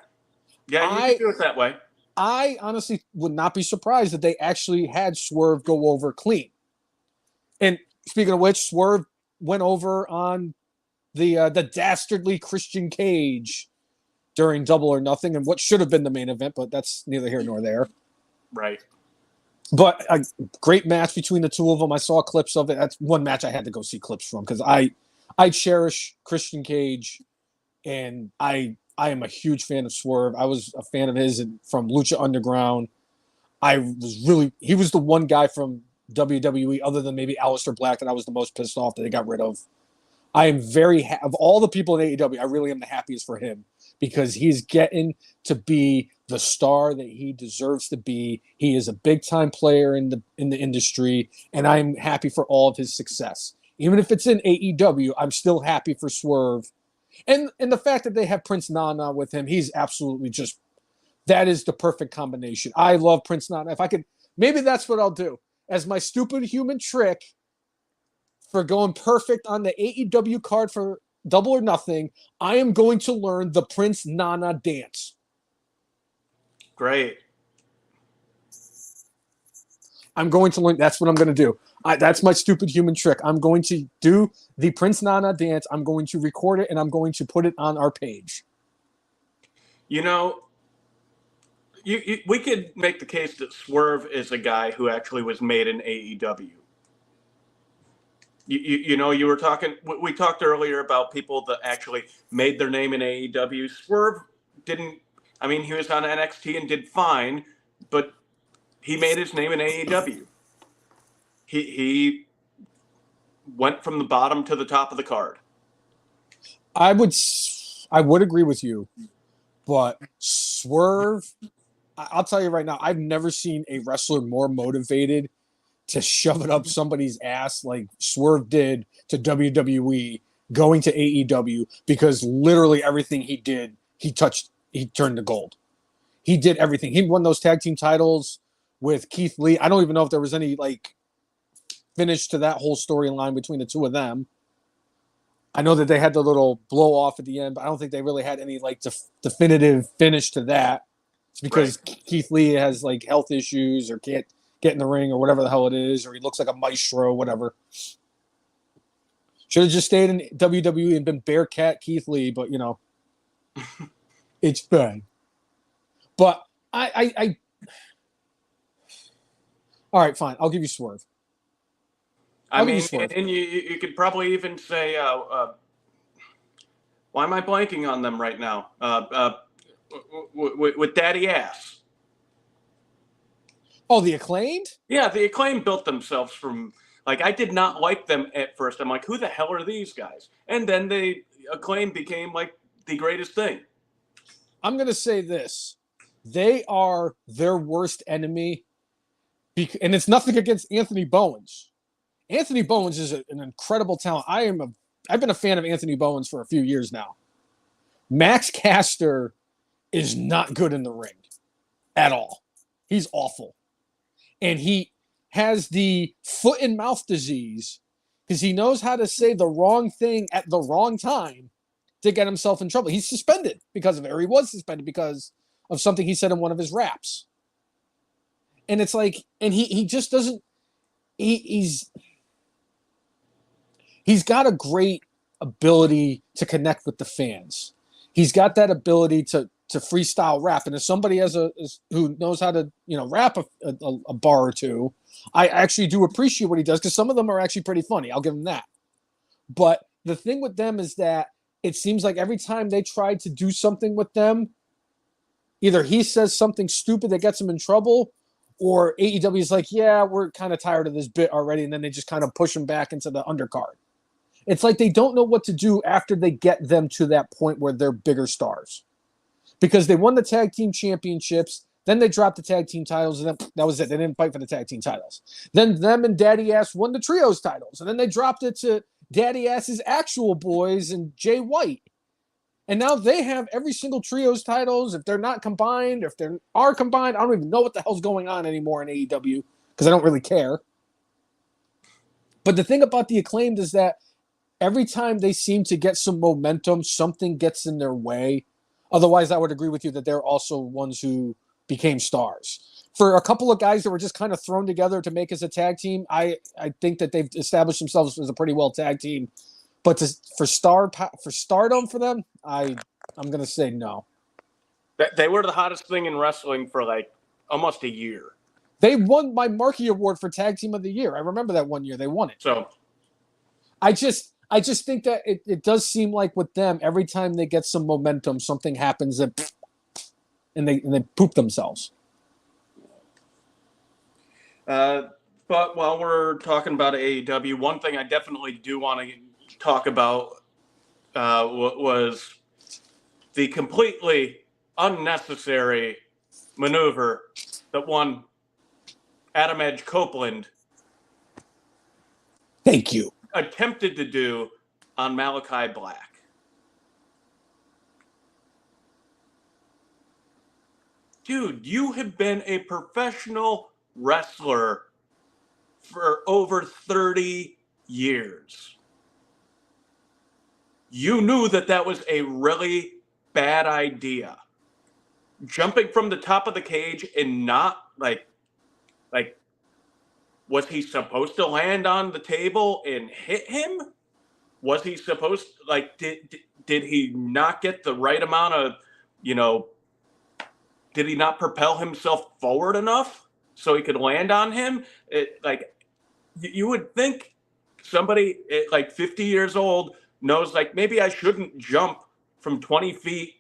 Yeah, you can do it that way. I honestly would not be surprised if they actually had Swerve go over clean. And speaking of which, Swerve went over on the dastardly Christian Cage during Double or Nothing and what should have been the main event, but that's neither here nor there. Right. But a great match between the two of them. I saw clips of it. That's one match I had to go see clips from because I cherish Christian Cage, and I am a huge fan of Swerve. I was a fan of his from Lucha Underground. He was the one guy from WWE other than maybe Aleister Black that I was the most pissed off that they got rid of. I am of all the people in AEW, I really am the happiest for him because he's getting to be the star that he deserves to be. He is a big-time player in the industry, and I'm happy for all of his success. Even if it's in AEW, I'm still happy for Swerve. And the fact that they have Prince Nana with him, he's absolutely that is the perfect combination. I love Prince Nana. If I could, maybe that's what I'll do. As my stupid human trick for going perfect on the AEW card for Double or Nothing, I am going to learn the Prince Nana dance. Great. I'm going to learn. That's what I'm going to do. That's my stupid human trick. I'm going to do the Prince Nana dance. I'm going to record it, and I'm going to put it on our page. You know, we could make the case that Swerve is a guy who actually was made in AEW. You know, you were talking. We talked earlier about people that actually made their name in AEW. Swerve didn't. I mean, he was on NXT and did fine, but he made his name in AEW. He went from the bottom to the top of the card. I would agree with you, but Swerve, I'll tell you right now, I've never seen a wrestler more motivated to shove it up somebody's ass like Swerve did to WWE going to AEW, because literally everything he did, he turned to gold. He did everything. He won those tag team titles with Keith Lee. I don't even know if there was any finish to that whole storyline between the two of them. I know that they had the little blow off at the end, but I don't think they really had any definitive finish to that. It's because Keith Lee has health issues or can't get in the ring or whatever the hell it is, or he looks like a maestro, whatever. Should have just stayed in WWE and been Bearcat Keith Lee, but it's fine. But I all right, fine. I'll give you Swerve. I mean, and you could probably even say, why am I blanking on them right now? With Daddy Ass. Oh, the Acclaimed? Yeah, the Acclaimed built themselves from, I did not like them at first. I'm like, who the hell are these guys? And then the Acclaimed became, the greatest thing. I'm going to say this. They are their worst enemy, and it's nothing against Anthony Bowens. Anthony Bowens is an incredible talent. I've been a fan of Anthony Bowens for a few years now. Max Caster is not good in the ring at all. He's awful. And he has the foot and mouth disease because he knows how to say the wrong thing at the wrong time to get himself in trouble. He's suspended because of it, or he was suspended because of something he said in one of his raps. And it's and he just doesn't, he's got a great ability to connect with the fans. He's got that ability to freestyle rap. And as somebody who knows how to, rap a bar or two, I actually do appreciate what he does because some of them are actually pretty funny. I'll give him that. But the thing with them is that it seems like every time they try to do something with them, either he says something stupid that gets him in trouble, or AEW is yeah, we're kind of tired of this bit already. And then they just kind of push him back into the undercard. It's like they don't know what to do after they get them to that point where they're bigger stars. Because they won the tag team championships, then they dropped the tag team titles, and then that was it. They didn't fight for the tag team titles. Then them and Daddy Ass won the trios titles, and then they dropped it to Daddy Ass's actual boys and Jay White. And now they have every single trios titles. If they're not combined, if they are combined, I don't even know what the hell's going on anymore in AEW because I don't really care. But the thing about the Acclaimed is that every time they seem to get some momentum, something gets in their way. Otherwise, I would agree with you that they're also ones who became stars. For a couple of guys that were just kind of thrown together to make us a tag team, I think that they've established themselves as a pretty well tag team. But for stardom for them, I'm going to say no. They were the hottest thing in wrestling for like almost a year. They won my Marquee Award for Tag Team of the Year. I remember that one year they won it. So I just think that it does seem like with them, every time they get some momentum, something happens and they poop themselves. But while we're talking about AEW, one thing I definitely do want to talk about was the completely unnecessary maneuver that one Adam Edge Copeland thank you attempted to do on Malachi Black. Dude, you have been a professional wrestler for over 30 years. You knew that was a really bad idea. Jumping from the top of the cage and not like was he supposed to land on the table and hit him? Was he supposed did he not get the right amount of, did he not propel himself forward enough so he could land on him? You would think somebody at 50 years old knows maybe I shouldn't jump from 20 feet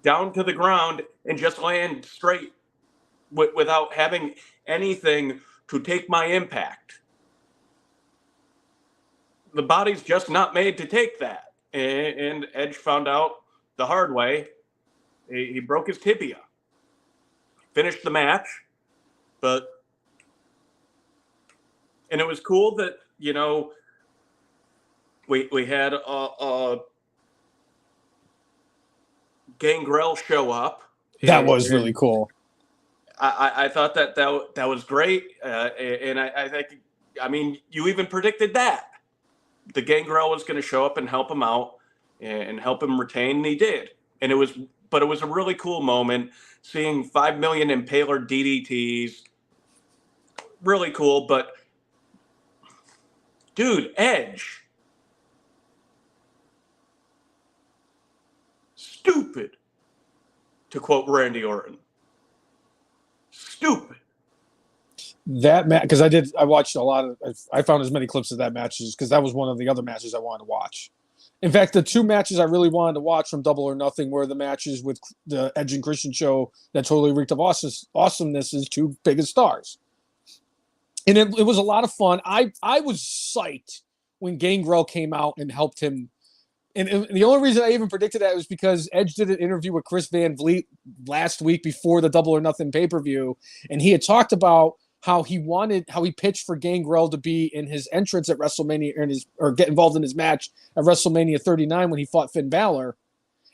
down to the ground and just land straight without having anything to take my impact. The body's just not made to take that. And Edge found out the hard way. He broke his tibia. Finished the match, and it was cool that, we had Gangrel show up. That was really cool. I thought that was great, and I think, you even predicted that the Gangrel was going to show up and help him out and help him retain, and he did. And it was a really cool moment seeing 5 million Impaler DDTs. Really cool, but dude, Edge, stupid, to quote Randy Orton. Stupid. That match, because I watched a lot of, I found as many clips of that match because that was one of the other matches I wanted to watch. In fact, the two matches I really wanted to watch from Double or Nothing were the matches with the Edge and Christian show that totally reeked of awesomeness as two biggest stars. And it was a lot of fun. I was psyched when Gangrel came out and helped him. And the only reason I even predicted that was because Edge did an interview with Chris Van Vliet last week before the Double or Nothing pay-per-view, and he had talked about how he pitched for Gangrel to be in his entrance at WrestleMania or get involved in his match at WrestleMania 39 when he fought Finn Balor,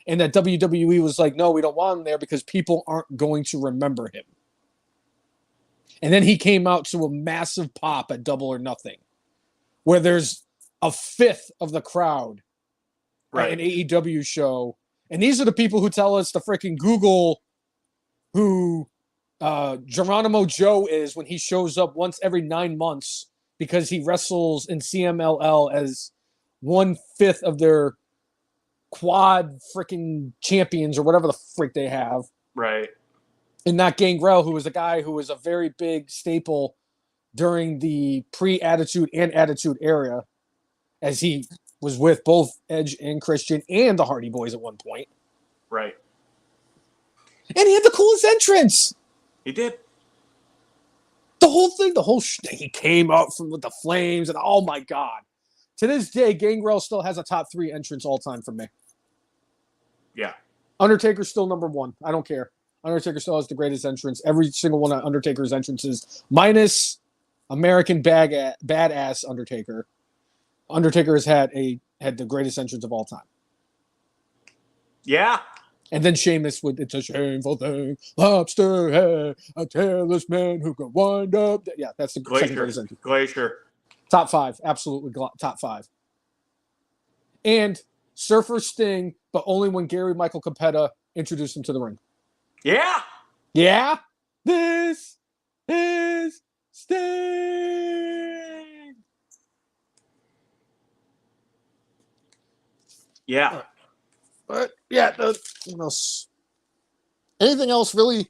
and that WWE was like, no, we don't want him there because people aren't going to remember him. And then he came out to a massive pop at Double or Nothing, where there's a fifth of the crowd at an AEW show. And these are the people who tell us to freaking Google who Geronimo Joe is when he shows up once every 9 months because he wrestles in CMLL as 1/5 of their quad freaking champions or whatever the freak they have. Right. And not Gangrel, who was a guy who was a very big staple during the pre-Attitude and Attitude era, as he was with both Edge and Christian and the Hardy Boys at one point. Right. And he had the coolest entrance. He did. The whole thing, he came up with the flames, and oh my God. To this day, Gangrel still has a top 3 entrance all time for me. Yeah. Undertaker's still number 1. I don't care. Undertaker still has the greatest entrance. Every single one of Undertaker's entrances, minus American Badass Undertaker. Undertaker has had the greatest entrance of all time. Yeah. And then Sheamus with "It's a Shameful Thing, Lobster Head, a Tailless Man Who Can Wind Up." Yeah, that's the second greatest entrance. Glacier. Top 5, absolutely top 5. And Surfer Sting, but only when Gary Michael Capetta introduced him to the ring. Yeah. Yeah. This is Sting. Yeah. But yeah, anything else really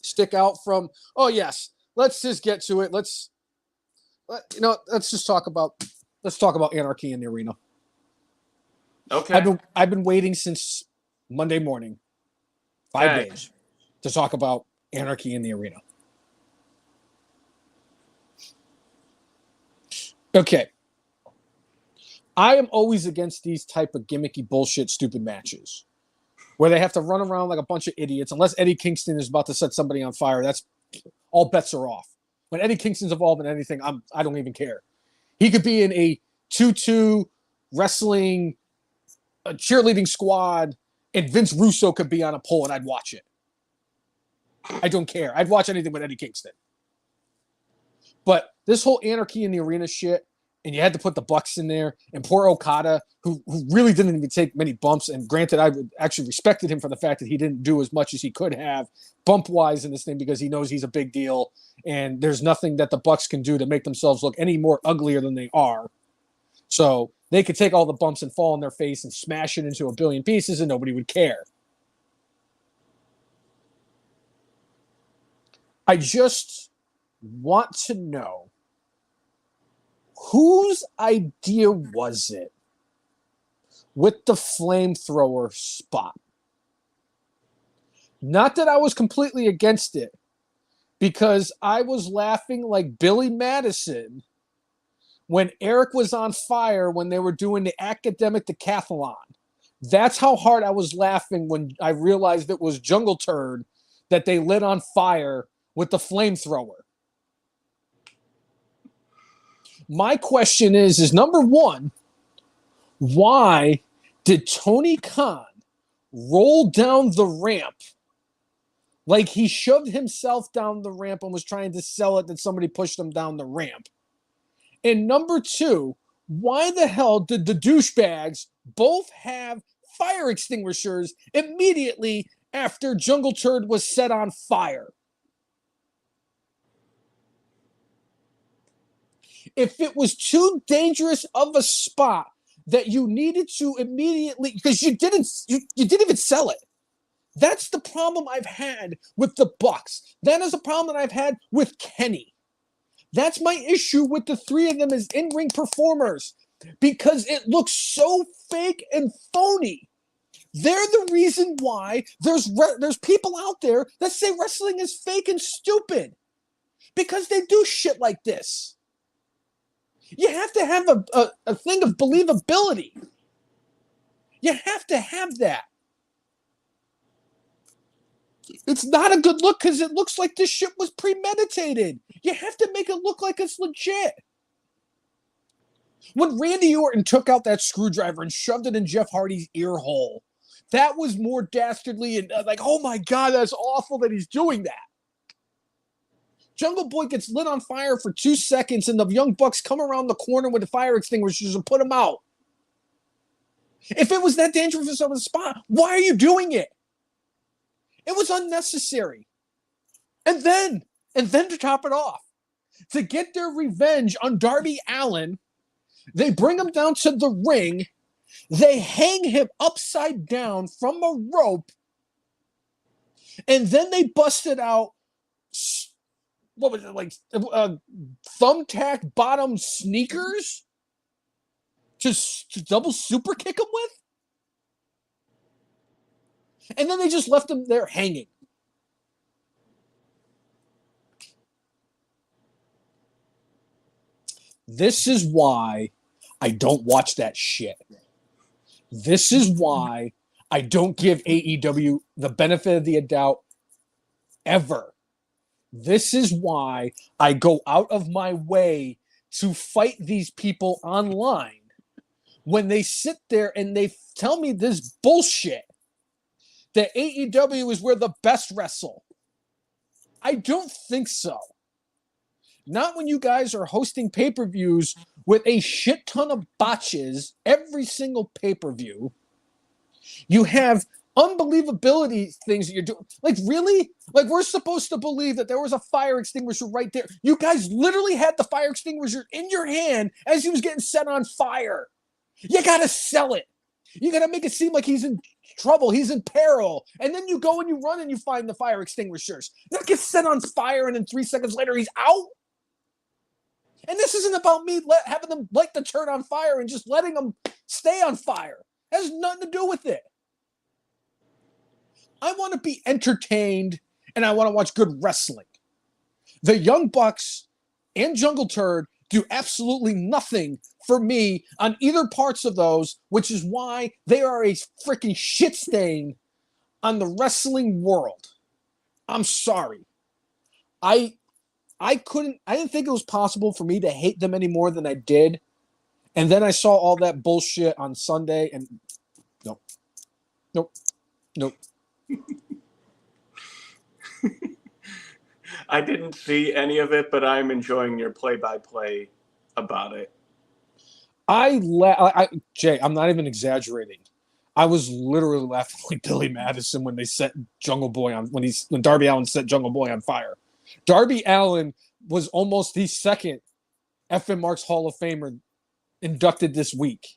stick out from? Oh yes, let's just get to it. Let's talk about Anarchy in the Arena. Okay. I've been waiting since Monday morning, 5 days, to talk about Anarchy in the Arena. Okay. I am always against these type of gimmicky bullshit stupid matches where they have to run around like a bunch of idiots. Unless Eddie Kingston is about to set somebody on fire, that's all bets are off. When Eddie Kingston's involved in anything, I don't even care. He could be in a 2-2 wrestling cheerleading squad, and Vince Russo could be on a pole, and I'd watch it. I don't care. I'd watch anything with Eddie Kingston. But this whole Anarchy in the Arena shit, and you had to put the Bucks in there, and poor Okada, who really didn't even take many bumps, and granted, I would actually respected him for the fact that he didn't do as much as he could have bump-wise in this thing because he knows he's a big deal, and there's nothing that the Bucks can do to make themselves look any more uglier than they are. So they could take all the bumps and fall on their face and smash it into a billion pieces, and nobody would care. I just want to know, whose idea was it with the flamethrower spot? Not that I was completely against it, because I was laughing like Billy Madison when Eric was on fire when they were doing the academic decathlon. That's how hard I was laughing when I realized it was Jungle Turd that they lit on fire with the flamethrower. My question is number one, why did Tony Khan roll down the ramp like he shoved himself down the ramp and was trying to sell it that somebody pushed him down the ramp? And number two, why the hell did the douchebags both have fire extinguishers immediately after Jungle Turd was set on fire? If it was too dangerous of a spot that you needed to immediately, because you didn't even sell it. That's the problem I've had with the Bucks. That is a problem that I've had with Kenny. That's my issue with the three of them as in-ring performers, because it looks so fake and phony. They're the reason why there's people out there that say wrestling is fake and stupid, because they do shit like this. You have to have a thing of believability. You have to have that. It's not a good look because it looks like this shit was premeditated. You have to make it look like it's legit. When Randy Orton took out that screwdriver and shoved it in Jeff Hardy's ear hole, that was more dastardly and like, oh my God, that's awful that he's doing that. Jungle Boy gets lit on fire for 2 seconds and the Young Bucks come around the corner with the fire extinguishers and put him out. If it was that dangerous of a spot, why are you doing it? It was unnecessary. And then to top it off, to get their revenge on Darby Allin, they bring him down to the ring, they hang him upside down from a rope, and then they busted out, what was it, like thumbtack bottom sneakers to double super kick him with? And then they just left him there hanging. This is why I don't watch that shit. This is why I don't give AEW the benefit of the doubt ever. This is why I go out of my way to fight these people online when they sit there and they tell me this bullshit that AEW is where the best wrestle. I don't think so. Not when you guys are hosting pay-per-views with a shit ton of botches every single pay-per-view. You have unbelievability things that you're doing. Like, really? Like, we're supposed to believe that there was a fire extinguisher right there. You guys literally had the fire extinguisher in your hand as he was getting set on fire. You gotta sell it. You gotta make it seem like he's in trouble, he's in peril. And then you go and you run and you find the fire extinguishers. That gets set on fire and then 3 seconds later he's out. And this isn't about me having them light the turn on fire and just letting them stay on fire. It has nothing to do with it. I want to be entertained and I want to watch good wrestling. The Young Bucks and Jungle Turd do absolutely nothing for me on either parts of those, which is why they are a freaking shit stain on the wrestling world. I'm sorry. I didn't think it was possible for me to hate them any more than I did. And then I saw all that bullshit on Sunday and nope. I didn't see any of it, but I'm enjoying your play-by-play about it. Jay, I'm not even exaggerating. I was literally laughing like Billy Madison when they set Jungle Boy on when Darby Allin set Jungle Boy on fire. Darby Allin was almost the second FM Marks Hall of Famer inducted this week.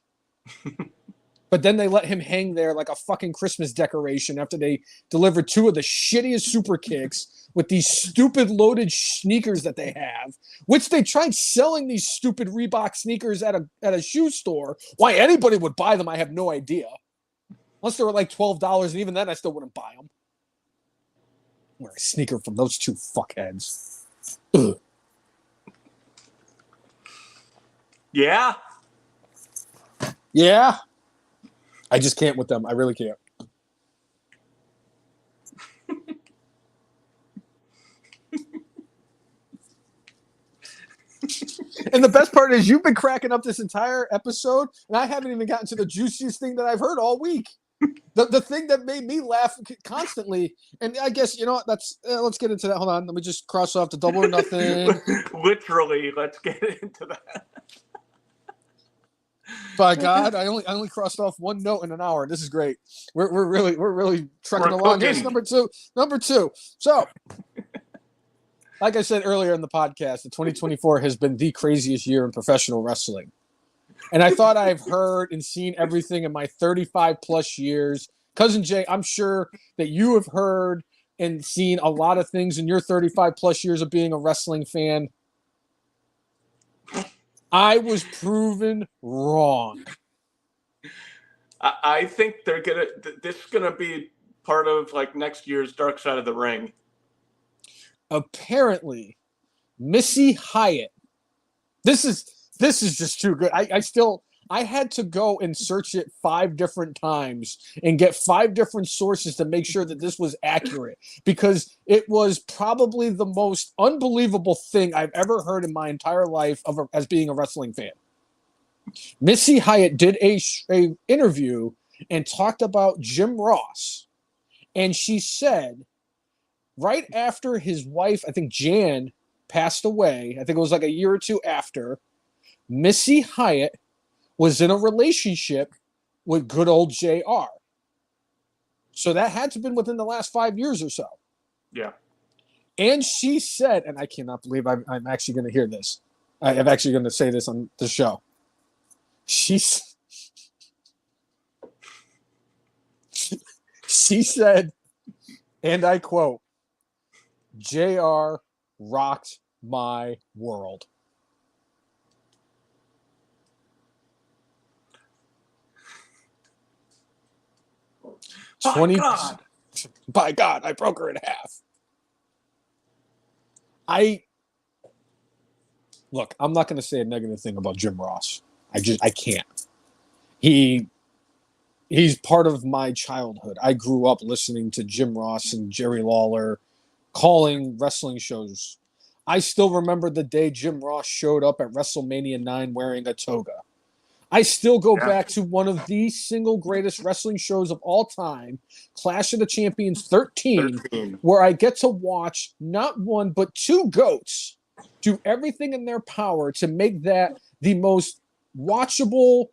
But then they let him hang there like a fucking Christmas decoration after they delivered 2 of the shittiest super kicks with these stupid loaded sneakers that they have, which they tried selling these stupid Reebok sneakers at a shoe store. Why anybody would buy them, I have no idea. Unless they were like $12, and even then I still wouldn't buy them. Wear a sneaker from those 2 fuckheads. Ugh. Yeah. Yeah. I just can't with them. I really can't. And the best part is you've been cracking up this entire episode, and I haven't even gotten to the juiciest thing that I've heard all week. The thing that made me laugh constantly, and I guess, you know what, let's get into that. Hold on. Let me just cross off the Double or Nothing. Literally, let's get into that. By God, I only crossed off 1 note in an hour. This is great. We're really trucking along. Here's number two. So, like I said earlier in the podcast, the 2024 has been the craziest year in professional wrestling. And I thought I've heard and seen everything in my 35 plus years. Cousin Jay, I'm sure that you have heard and seen a lot of things in your 35 plus years of being a wrestling fan. I was proven wrong. I think this is gonna be part of like next year's Dark Side of the Ring. Apparently, Missy Hyatt. This is just too good. I had to go and search it 5 different times and get 5 different sources to make sure that this was accurate, because it was probably the most unbelievable thing I've ever heard in my entire life as being a wrestling fan. Missy Hyatt did a interview and talked about Jim Ross. And she said, right after his wife, I think Jan, passed away, I think it was like a year or 2 after, Missy Hyatt was in a relationship with good old JR. So that had to have been within the last 5 years or so. Yeah. And she said, and I cannot believe I'm actually going to hear this. I'm actually going to say this on the show. She said, and I quote, JR rocked my world. By God, I broke her in half. Look, I'm not going to say a negative thing about Jim Ross. I can't. He's part of my childhood. I grew up listening to Jim Ross and Jerry Lawler calling wrestling shows. I still remember the day Jim Ross showed up at WrestleMania 9 wearing a toga. I still go back to one of the single greatest wrestling shows of all time, Clash of the Champions 13, where I get to watch not one but two GOATs do everything in their power to make that the most watchable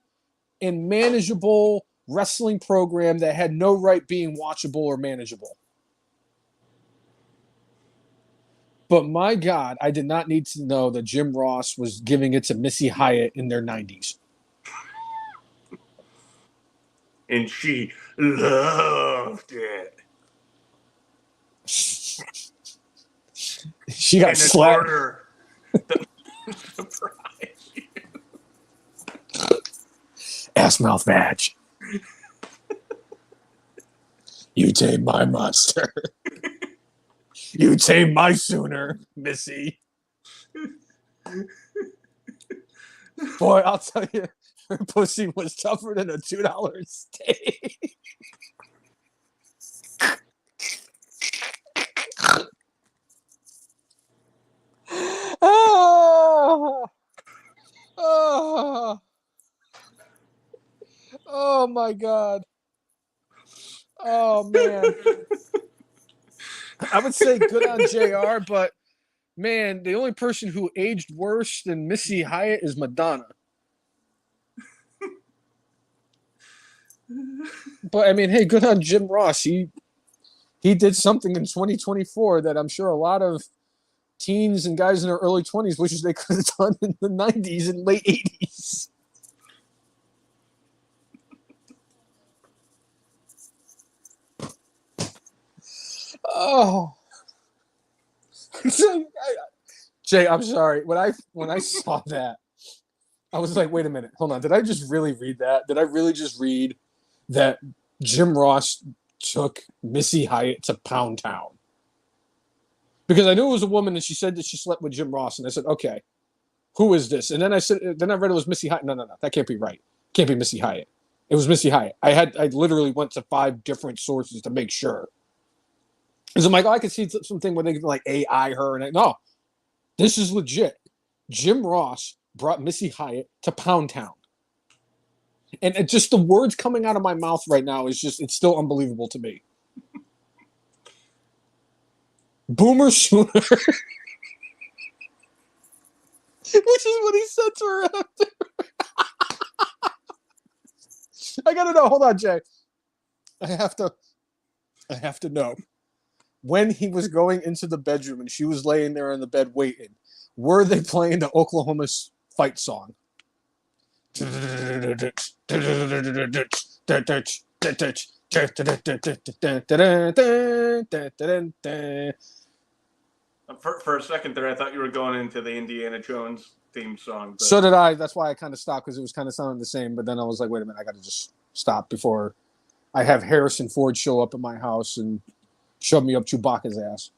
and manageable wrestling program that had no right being watchable or manageable. But my God, I did not need to know that Jim Ross was giving it to Missy Hyatt in their 90s. And she loved it. She got slapped. Surprise you. Ass mouth badge. You tame my monster. You tame my sooner, Missy. Boy, I'll tell you, her pussy was tougher than a $2 steak. Oh my God. Oh man. I would say good on JR, but man, the only person who aged worse than Missy Hyatt is Madonna. But I mean, hey, good on Jim Ross. He did something in 2024 that I'm sure a lot of teens and guys in their early 20s wishes they could have done in the 90s and late 80s. Oh. Jay, I'm sorry. When I saw that, I was like, wait a minute, hold on. Did I just really read that? Did I really just read that Jim Ross took Missy Hyatt to Pound Town? Because I knew it was a woman and she said that she slept with Jim Ross, and I said, okay, who is this? And then I read it was Missy Hyatt. No, that can't be right. Can't be Missy Hyatt. It was Missy Hyatt. I literally went to 5 different sources to make sure. Because I'm like, I could see something where they could like AI her, and no, this is legit. Jim Ross brought Missy Hyatt to Pound Town. And it just the words coming out of my mouth right now is just, it's still unbelievable to me. Boomer Sooner. Which is what he said to her after. I gotta know. Hold on, Jay. I have to know. When he was going into the bedroom and she was laying there in the bed waiting, were they playing the Oklahoma fight song? For a second there, I thought you were going into the Indiana Jones theme song. But... So did I. That's why I kind of stopped, because it was kind of sounding the same. But then I was like, wait a minute, I got to just stop before I have Harrison Ford show up at my house and shove me up Chewbacca's ass.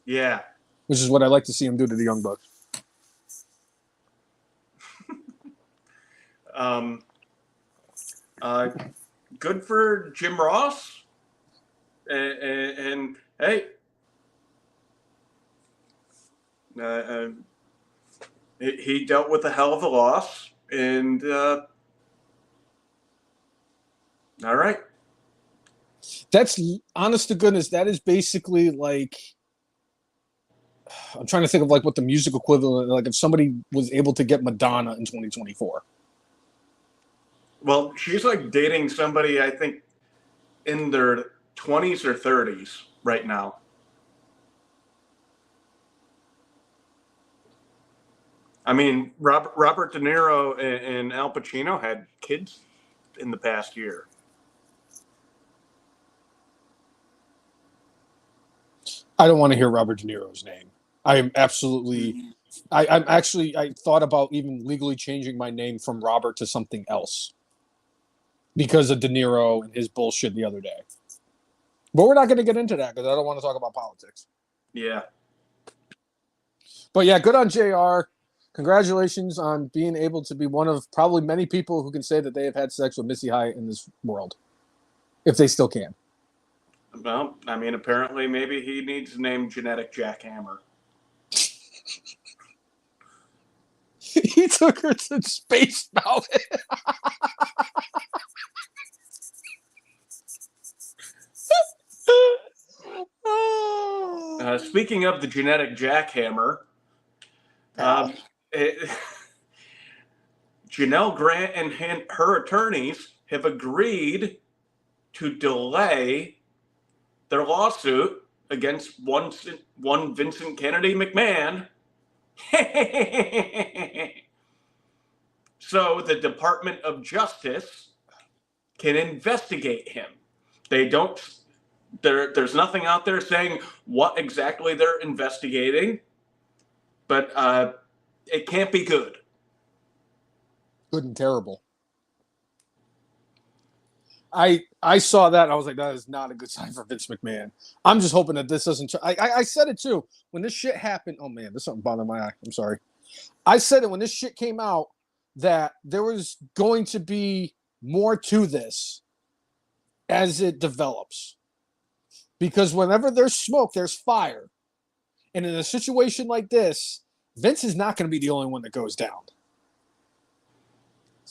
Yeah. Which is what I like to see him do to the Young Bucks. Good for Jim Ross. And hey, he dealt with a hell of a loss. And all right. That's, honest to goodness, that is basically like, I'm trying to think of like what the music equivalent, like if somebody was able to get Madonna in 2024. Well, she's like dating somebody, I think, in their 20s or 30s right now. I mean, Robert De Niro and Al Pacino had kids in the past year. I don't want to hear Robert De Niro's name. I am absolutely... I thought about even legally changing my name from Robert to something else because of De Niro and his bullshit the other day. But we're not going to get into that because I don't want to talk about politics. Yeah. But yeah, good on JR. Congratulations on being able to be one of probably many people who can say that they have had sex with Missy Hyatt in this world, if they still can. Well, I mean, apparently maybe he needs to name genetic jackhammer. He took her to Space Mountain. Speaking of the genetic jackhammer, Janelle Grant and her attorneys have agreed to delay their lawsuit against one Vincent Kennedy McMahon. So the Department of Justice can investigate him. They don't. There's nothing out there saying what exactly they're investigating, but it can't be good. Good and terrible. I saw that and I was like, that is not a good sign for Vince McMahon. I'm just hoping that this doesn't. I said it too when this shit happened. Oh man, there's something bothering my eye. I'm sorry. I said it when this shit came out that there was going to be more to this as it develops. Because whenever there's smoke, there's fire. And in a situation like this, Vince is not going to be the only one that goes down.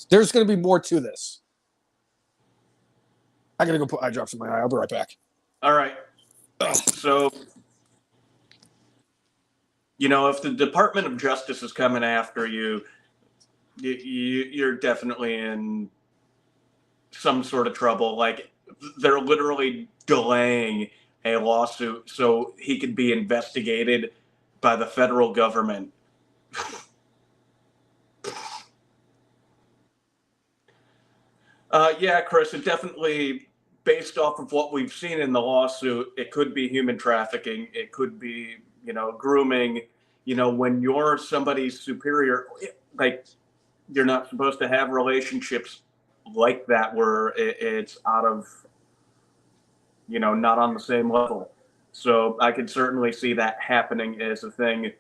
There's going to be more to this. I got to go put eye drops in my eye. I'll be right back. All right. So, if the Department of Justice is coming after you, you're definitely in some sort of trouble. Like, they're literally delaying a lawsuit so he could be investigated by the federal government. Yeah, Chris, it definitely, based off of what we've seen in the lawsuit, it could be human trafficking. It could be, grooming. When you're somebody's superior, like, you're not supposed to have relationships like that where it's out of, not on the same level. So I could certainly see that happening as a thing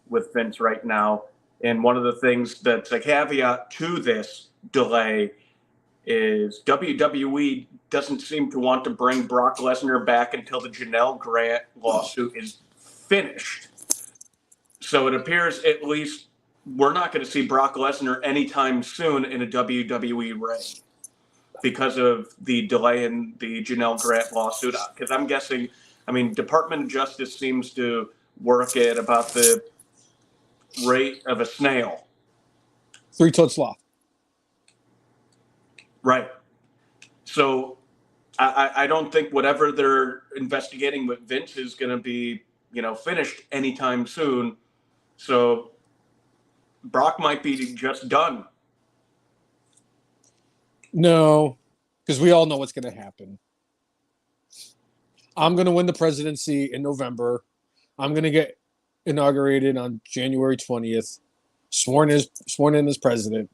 with Vince right now. And one of the things that's a caveat to this delay is WWE doesn't seem to want to bring Brock Lesnar back until the Janelle Grant lawsuit is finished. So it appears at least we're not going to see Brock Lesnar anytime soon in a WWE ring because of the delay in the Janelle Grant lawsuit. Because I'm guessing, Department of Justice seems to work at about the rate of a snail. 3-toed sloth. Right. So I don't think whatever they're investigating with Vince is going to be, finished anytime soon. So Brock might be just done. No, because we all know what's going to happen. I'm going to win the presidency in November. I'm going to get inaugurated on January 20th, sworn in as president.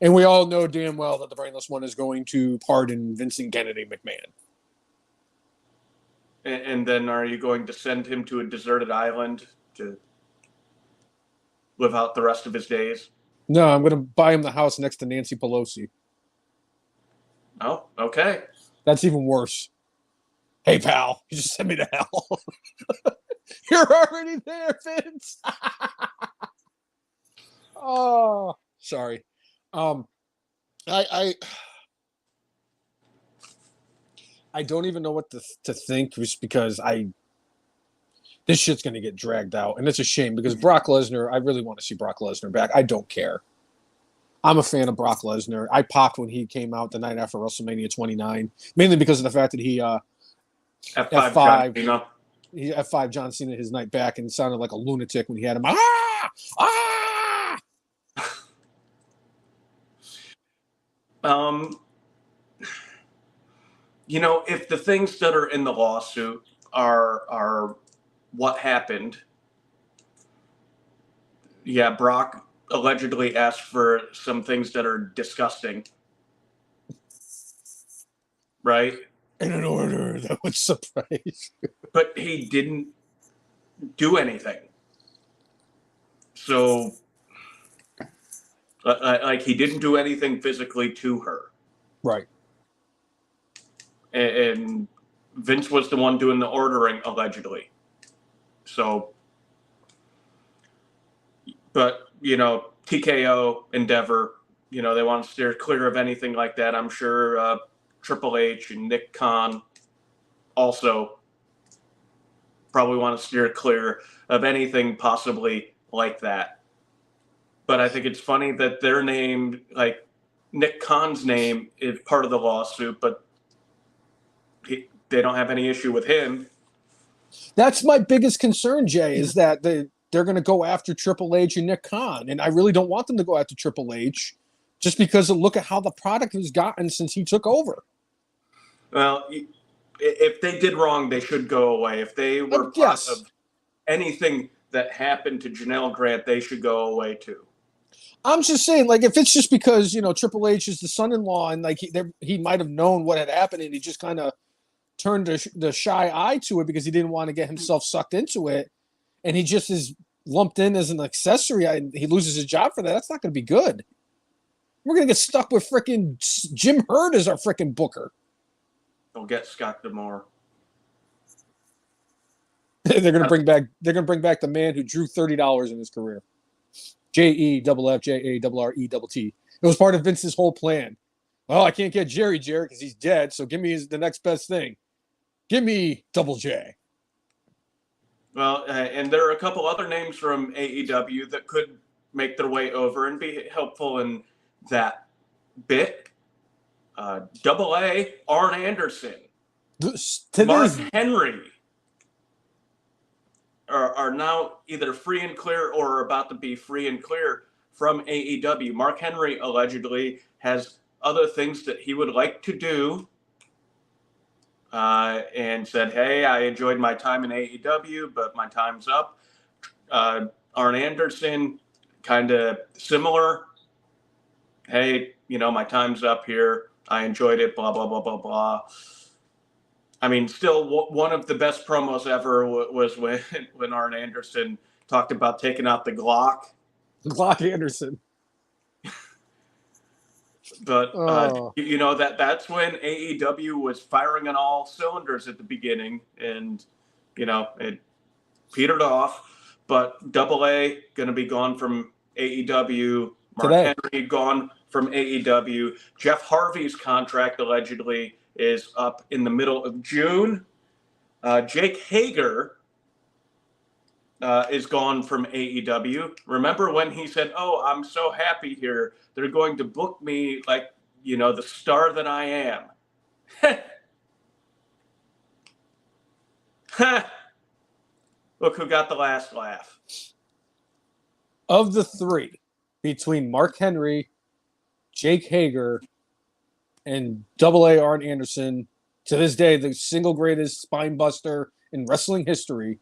And we all know damn well that the Brainless One is going to pardon Vincent Kennedy McMahon. And then are you going to send him to a deserted island to live out the rest of his days? No, I'm going to buy him the house next to Nancy Pelosi. Oh, okay. That's even worse. Hey, pal, you just sent me to hell. You're already there, Vince. Oh, sorry. I don't even know what to think, just because this shit's gonna get dragged out, and it's a shame because Brock Lesnar. I really want to see Brock Lesnar back. I don't care. I'm a fan of Brock Lesnar. I popped when he came out the night after WrestleMania 29, mainly because of the fact that he F5 John Cena his night back and sounded like a lunatic when he had him. If the things that are in the lawsuit are what happened, yeah, Brock allegedly asked for some things that are disgusting, right? In an order that would surprise you. But he didn't do anything. So Like he didn't do anything physically to her. Right. And Vince was the one doing the ordering, allegedly. So, but, TKO, Endeavor, they want to steer clear of anything like that. I'm sure Triple H and Nick Khan also probably want to steer clear of anything possibly like that. But I think it's funny that their name, like Nick Khan's name, is part of the lawsuit, but they don't have any issue with him. That's my biggest concern, Jay, is that they're going to go after Triple H and Nick Khan. And I really don't want them to go after Triple H just because of look at how the product has gotten since he took over. Well, if they did wrong, they should go away. If they were part of anything that happened to Janelle Grant, they should go away too. I'm just saying, like, if it's just because, Triple H is the son-in-law and, like, he might have known what had happened and he just kind of turned the shy eye to it because he didn't want to get himself sucked into it, and he just is lumped in as an accessory, he loses his job for that. That's not going to be good. We're going to get stuck with freaking Jim Herd as our freaking booker. They'll get Scott D'Amore. They're going to bring back the man who drew $30 in his career. JEFFJARRETT. It was part of Vince's whole plan. Oh, I can't get Jerry because he's dead, so give me the next best thing. Give me Double J. Well, and there are a couple other names from AEW that could make their way over and be helpful in that bit. Double A, Arn Anderson, Mark Henry are now either free and clear or about to be free and clear from AEW. Mark Henry allegedly has other things that he would like to do, and said, hey, I enjoyed my time in AEW, but my time's up. Arn Anderson, kind of similar. Hey, my time's up here. I enjoyed it, blah, blah, blah, blah, blah. I mean, still one of the best promos ever was when Arn Anderson talked about taking out the Glock. Glock Anderson. But, that's when AEW was firing on all cylinders at the beginning, and, it petered off. But Double A going to be gone from AEW. Mark Henry gone from AEW. Jeff Harvey's contract allegedly is up in the middle of June. Jake Hager is gone from AEW. Remember when he said, oh, I'm so happy here. They're going to book me like, the star that I am. Look who got the last laugh. Of the three, between Mark Henry, Jake Hager, and Double A Arn Anderson, to this day, the single greatest spine buster in wrestling history,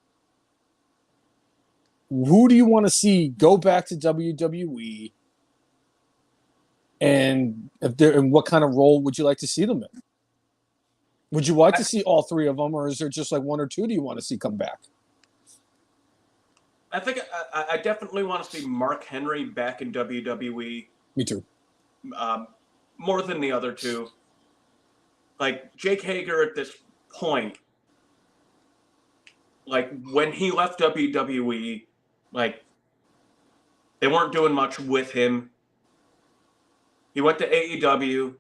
who do you want to see go back to WWE? And what kind of role would you like to see them in? Would you like to see all three of them, or is there just like one or two do you want to see come back? I think I definitely want to see Mark Henry back in WWE. Me too. More than the other two. Like Jake Hager at this point, like when he left WWE, like they weren't doing much with him. He went to AEW.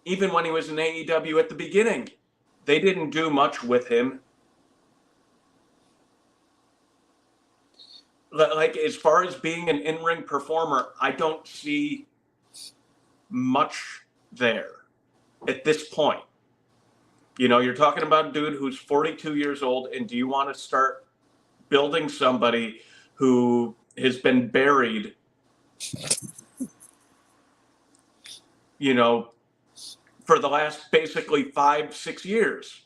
Even when he was in AEW at the beginning, they didn't do much with him. Like, as far as being an in-ring performer, I don't see much there at this point. You're talking about a dude who's 42 years old, and do you want to start building somebody who has been buried, for the last basically 5-6 years?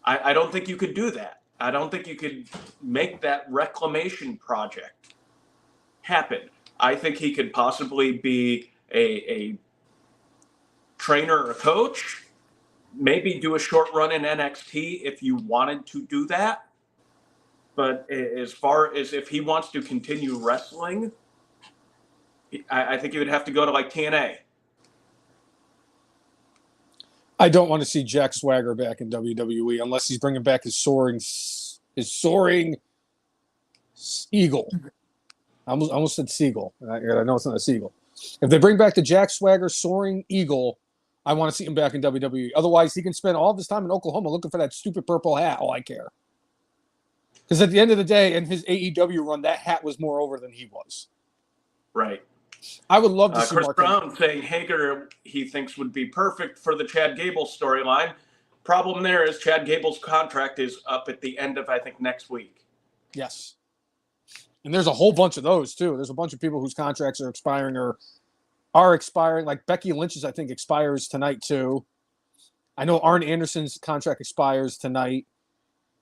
I don't think you could do that. I don't think you could make that reclamation project happen. I think he could possibly be a trainer or a coach, maybe do a short run in NXT if you wanted to do that. But as far as if he wants to continue wrestling, I think he would have to go to like TNA. I don't want to see Jack Swagger back in WWE unless he's bringing back his soaring eagle. I almost said seagull. I know it's not a seagull. If they bring back the Jack Swagger soaring eagle, I want to see him back in WWE. Otherwise, he can spend all of his time in Oklahoma looking for that stupid purple hat. All I care. Because at the end of the day, in his AEW run, that hat was more over than he was. Right. I would love to see Chris Brown saying Hager he thinks would be perfect for the Chad Gable storyline. Problem there is Chad Gable's contract is up at the end of, I think, next week. Yes. And there's a whole bunch of those, too. There's a bunch of people whose contracts are expiring or are expiring. Like Becky Lynch's, I think, expires tonight, too. I know Arn Anderson's contract expires tonight.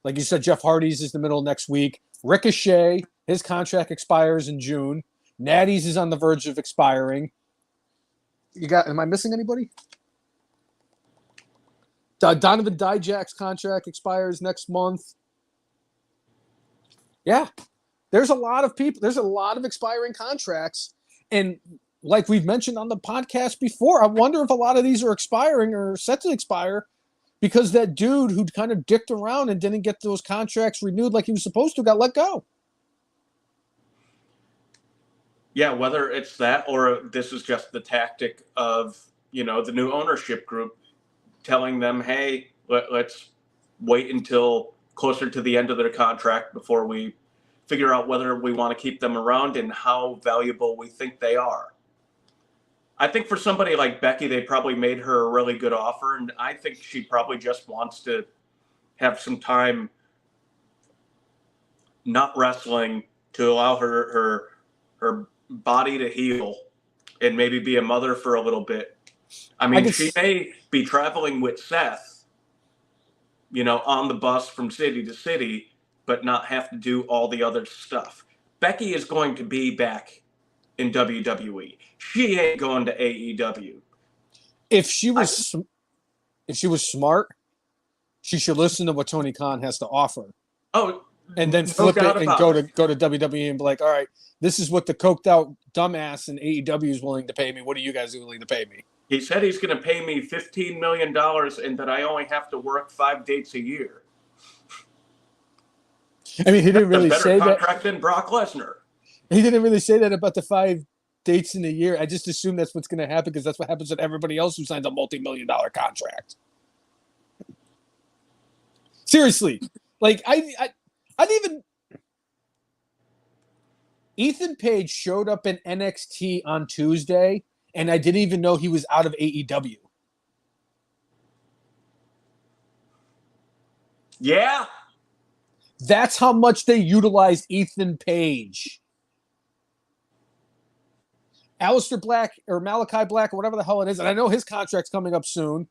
Like you said, Jeff Hardy's is the middle of next week. Ricochet, his contract expires in June. Natty's is on the verge of expiring. Am I missing anybody? Donovan Dijak's contract expires next month. Yeah. There's a lot of people. There's a lot of expiring contracts. And like we've mentioned on the podcast before, I wonder if a lot of these are expiring or set to expire because that dude who kind of dicked around and didn't get those contracts renewed like he was supposed to got let go. Yeah, whether it's that or this is just the tactic of, the new ownership group telling them, hey, let's wait until closer to the end of their contract before we figure out whether we want to keep them around and how valuable we think they are. I think for somebody like Becky, they probably made her a really good offer, and I think she probably just wants to have some time not wrestling to allow her body to heal and maybe be a mother for a little bit. I mean, she may be traveling with Seth, on the bus from city to city, but not have to do all the other stuff. Becky is going to be back in WWE. She ain't going to AEW. If she was smart, she should listen to what Tony Khan has to offer. Oh, and then flip it and go to WWE and be like, all right, this is what the coked out dumbass in AEW is willing to pay me. What are you guys willing to pay me? He said he's going to pay me $15 million and that I only have to work 5 dates a year. I mean, he didn't really say that. Better contract than Brock Lesnar. He didn't really say that about the 5 dates in a year. I just assume that's what's going to happen because that's what happens with everybody else who signs a multi-million-dollar contract. Seriously, like Ethan Page showed up in NXT on Tuesday, and I didn't even know he was out of AEW. Yeah. That's how much they utilized Ethan Page. Aleister Black or Malachi Black or whatever the hell it is, and I know his contract's coming up soon.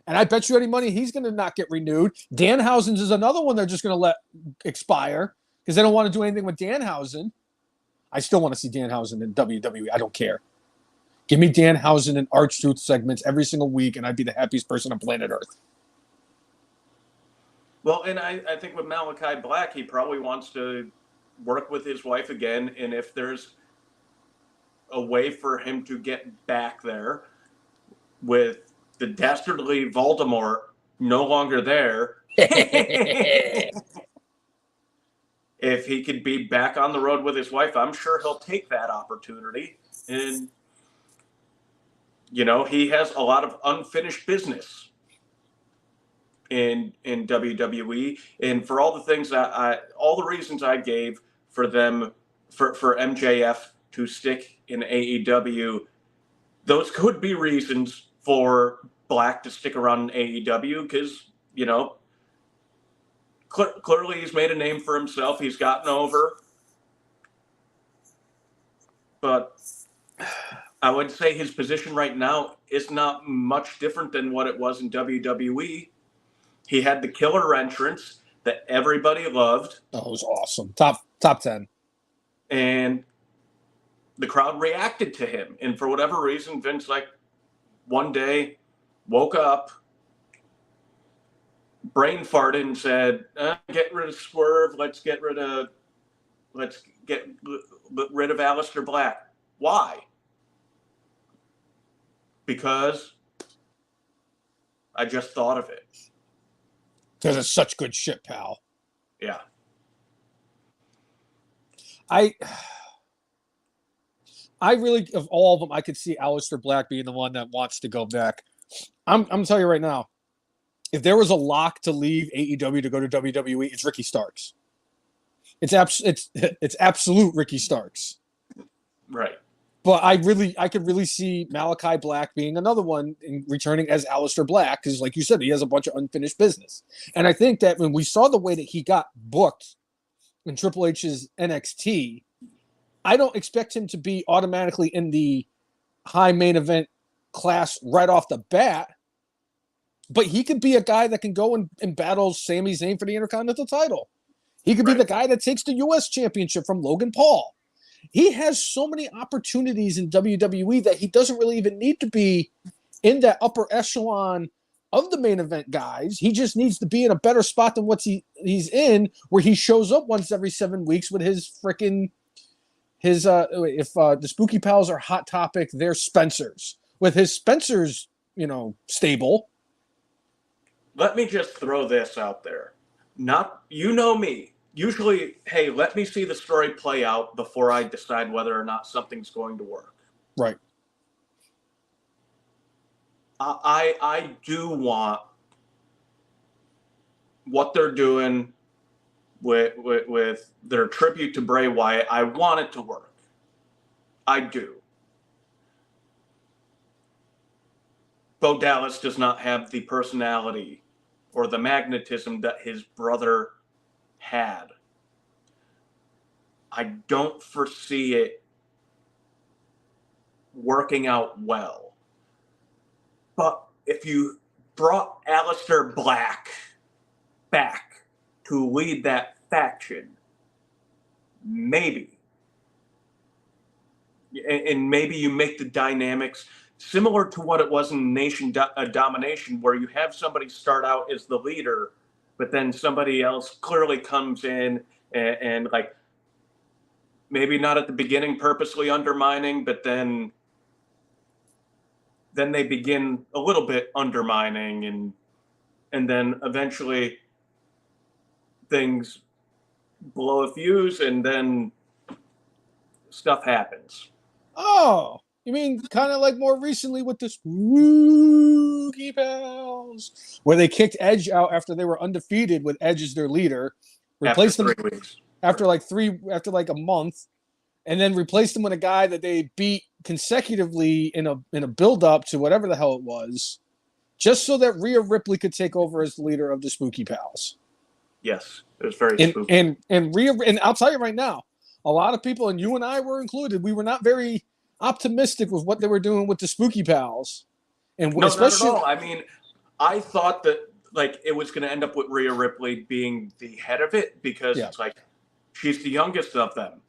And I bet you any money he's going to not get renewed. Danhausen's is another one they're just going to let expire because they don't want to do anything with Danhausen. I still want to see Danhausen in WWE. I don't care. Give me Danhausen in R-Truth segments every single week, and I'd be the happiest person on planet Earth. Well, and I think with Malachi Black, he probably wants to work with his wife again. And if there's a way for him to get back there with the dastardly Voldemort no longer there, if he could be back on the road with his wife, I'm sure he'll take that opportunity. And, he has a lot of unfinished business in WWE. And for all the things all the reasons I gave for them, for MJF to stick in AEW, those could be reasons for Black to stick around in AEW because, clearly he's made a name for himself. He's gotten over. But I would say his position right now is not much different than what it was in WWE. He had the killer entrance that everybody loved. Oh, it was awesome. Top 10. And the crowd reacted to him. And for whatever reason, Vince, one day woke up, brain farted and said, get rid of Swerve. Let's get rid of Aleister Black. Why? Because I just thought of it. Because it's such good shit, pal. Yeah. I really, of all of them, I could see Aleister Black being the one that wants to go back. I'm telling you right now, if there was a lock to leave AEW to go to WWE, it's Ricky Starks. It's absolute Ricky Starks. Right. But I could really see Malachi Black being another one and returning as Aleister Black, because like you said, he has a bunch of unfinished business. And I think that when we saw the way that he got booked in Triple H's NXT, I don't expect him to be automatically in the high main event class right off the bat. But he could be a guy that can go and battle Sami Zayn for the Intercontinental title. He could be the guy that takes the U.S. Championship from Logan Paul. He has so many opportunities in WWE that he doesn't really even need to be in that upper echelon of the main event guys. He just needs to be in a better spot than what he's in, where he shows up once every 7 weeks with his freaking if the Spooky Pals are Hot Topic, they're Spencer's. With his Spencer's, stable. Let me just throw this out there. You know me. Usually, hey, let me see the story play out before I decide whether or not something's going to work. Right. I do want what they're doing with their tribute to Bray Wyatt. I want it to work. I do. Bo Dallas does not have the personality or the magnetism that his brother had. I don't foresee it working out well. But if you brought Aleister Black back to lead that faction, maybe. And maybe you make the dynamics similar to what it was in Nation Domination, where you have somebody start out as the leader, but then somebody else clearly comes in and like, maybe not at the beginning purposely undermining, but then they begin a little bit undermining, and then eventually things blow a fuse, and then stuff happens. Oh, you mean kind of like more recently with the Spooky Pals, where they kicked Edge out after they were undefeated with Edge as their leader, replaced after them 3 weeks. after like a month, and then replaced him with a guy that they beat consecutively in a build up to whatever the hell it was, just so that Rhea Ripley could take over as the leader of the Spooky Pals. Yes, it was very spooky. And Rhea, and I'll tell you right now, a lot of people, and you and I were included, we were not very optimistic with what they were doing with the Spooky Pals. And no, especially, not at all. I mean, I thought that like it was going to end up with Rhea Ripley being the head of it, because it's like she's the youngest of them.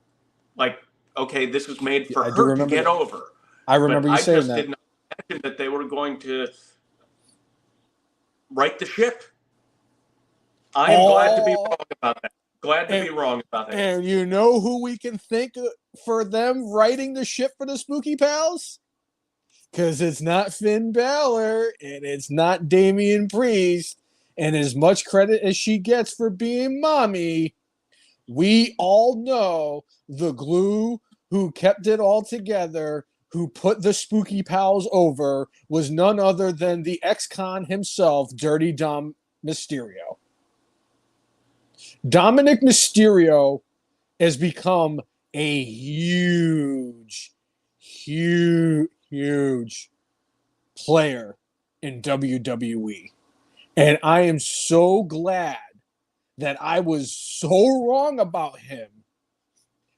Like, okay, this was made for her to get over. I remember you saying that. I just did not imagine that they were going to right the ship. I am glad to be wrong about that. Glad to be wrong about that. And you know who we can thank for them righting the ship for the Spooky Pals? Because it's not Finn Balor and it's not Damian Priest. And as much credit as she gets for being mommy, we all know the glue who kept it all together, who put the Spooky Pals over, was none other than the ex-con himself, Dirty Dom Mysterio. Dominic Mysterio has become a huge player in WWE. And I am so glad that I was so wrong about him,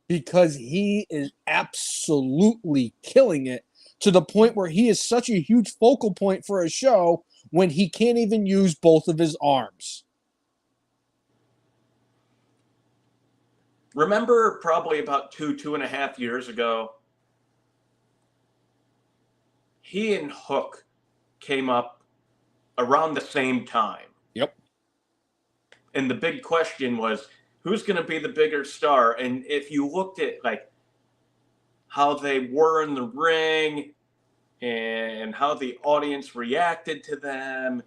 because he is absolutely killing it, to the point where he is such a huge focal point for a show when he can't even use both of his arms. Remember probably about 2.5 years ago, he and Hook came up around the same time. Yep. And the big question was, who's going to be the bigger star? And if you looked at like how they were in the ring and how the audience reacted to them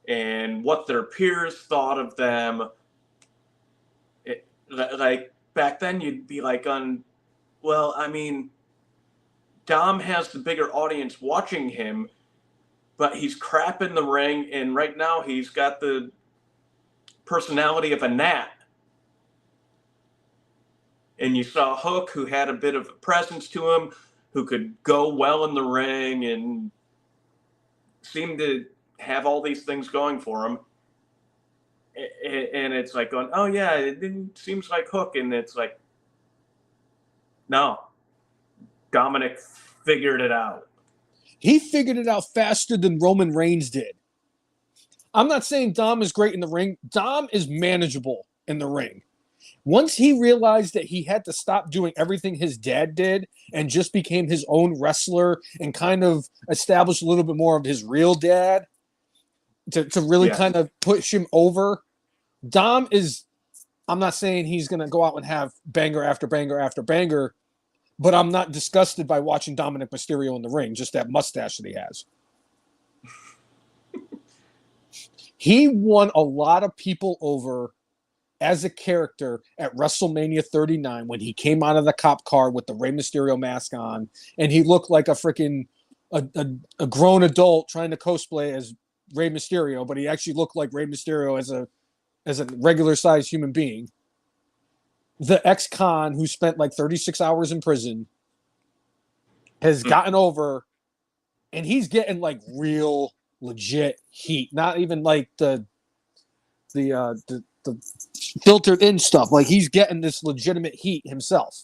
and what their peers thought of them. Like back then you'd be like well, I mean, Dom has the bigger audience watching him, but he's crap in the ring, and right now he's got the personality of a gnat. And you saw Hook, who had a bit of a presence to him, who could go well in the ring and seemed to have all these things going for him. And it's like going, oh yeah, it seems like Hook. And it's like, no, Dominic figured it out. He figured it out faster than Roman Reigns did. I'm not saying Dom is great in the ring. Dom is manageable in the ring. Once he realized that he had to stop doing everything his dad did and just became his own wrestler and kind of established a little bit more of his real dad to really kind of push him over, Dom is, I'm not saying he's going to go out and have banger after banger after banger, but I'm not disgusted by watching Dominic Mysterio in the ring, just that mustache that he has. He won a lot of people over as a character at WrestleMania 39 when he came out of the cop car with the Rey Mysterio mask on, and he looked like a freaking a grown adult trying to cosplay as Rey Mysterio, but he actually looked like Rey Mysterio as a regular sized human being. The ex-con who spent like 36 hours in prison has gotten over, and he's getting like real legit heat, not even like the filtered in stuff. Like he's getting this legitimate heat himself.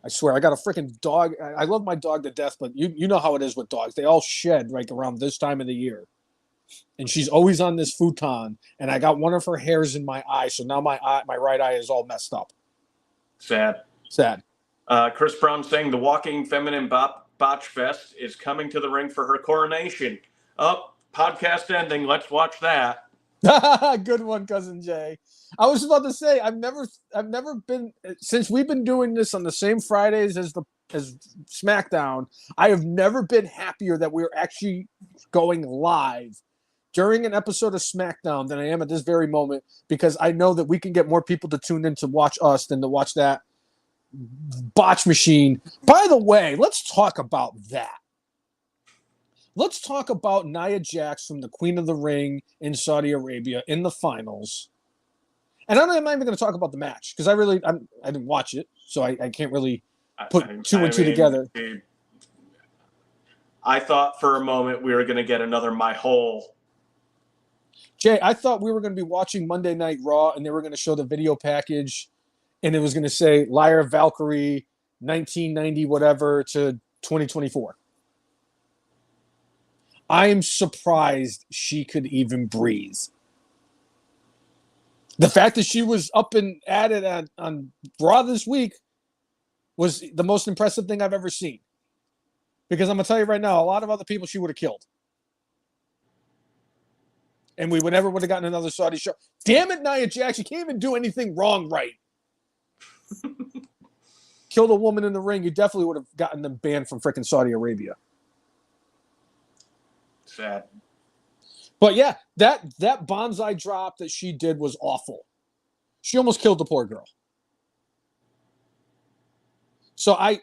I swear, I got a freaking dog. I love my dog to death, but you know how it is with dogs. They all shed right around this time of the year. And she's always on this futon, and I got one of her hairs in my eye, so now my right eye is all messed up. Sad. Chris Brown saying the Walking Feminine Botch Fest is coming to the ring for her coronation. Podcast ending. Let's watch that. Good one, Cousin Jay. I was about to say I've never been, since we've been doing this on the same Fridays as SmackDown. I have never been happier that we're actually going live during an episode of SmackDown than I am at this very moment, because I know that we can get more people to tune in to watch us than to watch that botch machine. By the way, let's talk about that. Let's talk about Nia Jax from the Queen of the Ring in Saudi Arabia in the finals. And I'm not even going to talk about the match because I didn't watch it, so I can't really put two and two together. I thought for a moment we were going to get another My Hole. Jay, I thought we were going to be watching Monday Night Raw and they were going to show the video package and it was going to say Lyra Valkyrie 1990 whatever to 2024. I am surprised she could even breathe. The fact that she was up and at it on Raw this week was the most impressive thing I've ever seen. Because I'm going to tell you right now, a lot of other people she would have killed. And we would never would have gotten another Saudi show. Damn it, Nia Jax, you can't even do anything wrong right. Killed a woman in the ring, you definitely would have gotten them banned from freaking Saudi Arabia. Sad. But yeah, that bonsai drop that she did was awful. She almost killed the poor girl. So I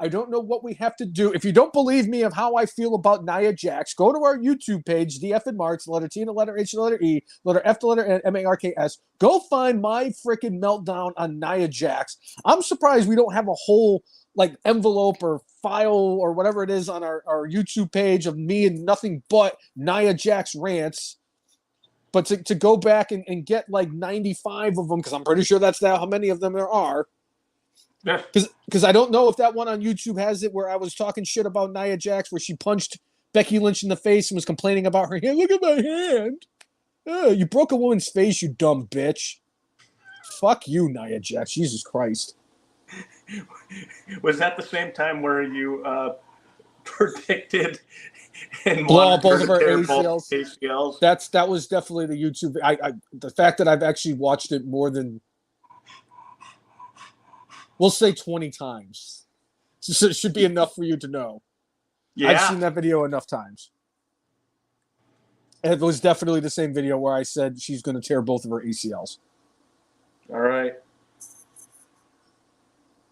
don't know what we have to do. If you don't believe me of how I feel about Nia Jax, go to our YouTube page, The F and Marks, the letter T, the letter H, the letter E, the letter F, the letter N, M-A-R-K-S. Go find my freaking meltdown on Nia Jax. I'm surprised we don't have a whole like envelope or file or whatever it is on our YouTube page of me and nothing but Nia Jax rants. But to go back and get like 95 of them, because I'm pretty sure that's how many of them there are. Yeah. Because I don't know if that one on YouTube has it where I was talking shit about Nia Jax where she punched Becky Lynch in the face and was complaining about her hand. Look at my hand. Oh, you broke a woman's face, you dumb bitch. Fuck you, Nia Jax. Jesus Christ. Was that the same time where you predicted and blow both of her ACLs? That was definitely the YouTube. The fact that I've actually watched it more than We'll say 20 times. So it should be enough for you to know. Yeah. I've seen that video enough times. It was definitely the same video where I said she's going to tear both of her ACLs. All right.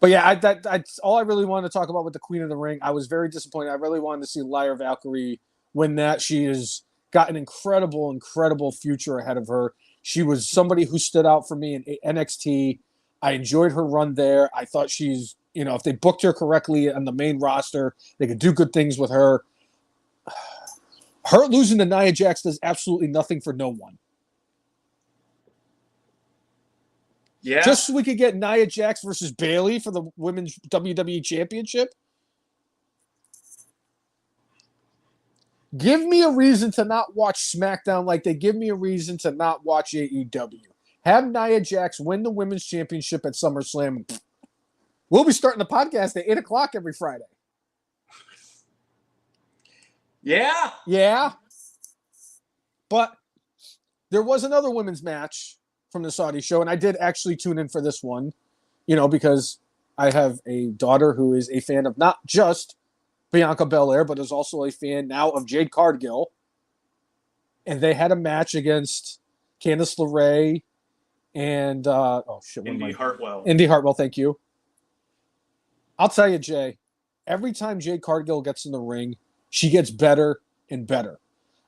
But yeah, that's all I really wanted to talk about with the Queen of the Ring. I was very disappointed. I really wanted to see Lyra Valkyrie win that. She has got an incredible, incredible future ahead of her. She was somebody who stood out for me in NXT. I enjoyed her run there. I thought she's, if they booked her correctly on the main roster, they could do good things with her. Her losing to Nia Jax does absolutely nothing for no one. Yeah. Just so we could get Nia Jax versus Bayley for the Women's WWE Championship. Give me a reason to not watch SmackDown like they give me a reason to not watch AEW. Have Nia Jax win the Women's Championship at SummerSlam. We'll be starting the podcast at 8 o'clock every Friday. Yeah. Yeah. But there was another women's match from the Saudi show, and I did actually tune in for this one, because I have a daughter who is a fan of not just Bianca Belair, but is also a fan now of Jade Cargill. And they had a match against Candice LeRae and Indy Hartwell. Indy Hartwell, thank you. I'll tell you, Jay, every time Jade Cargill gets in the ring, she gets better and better.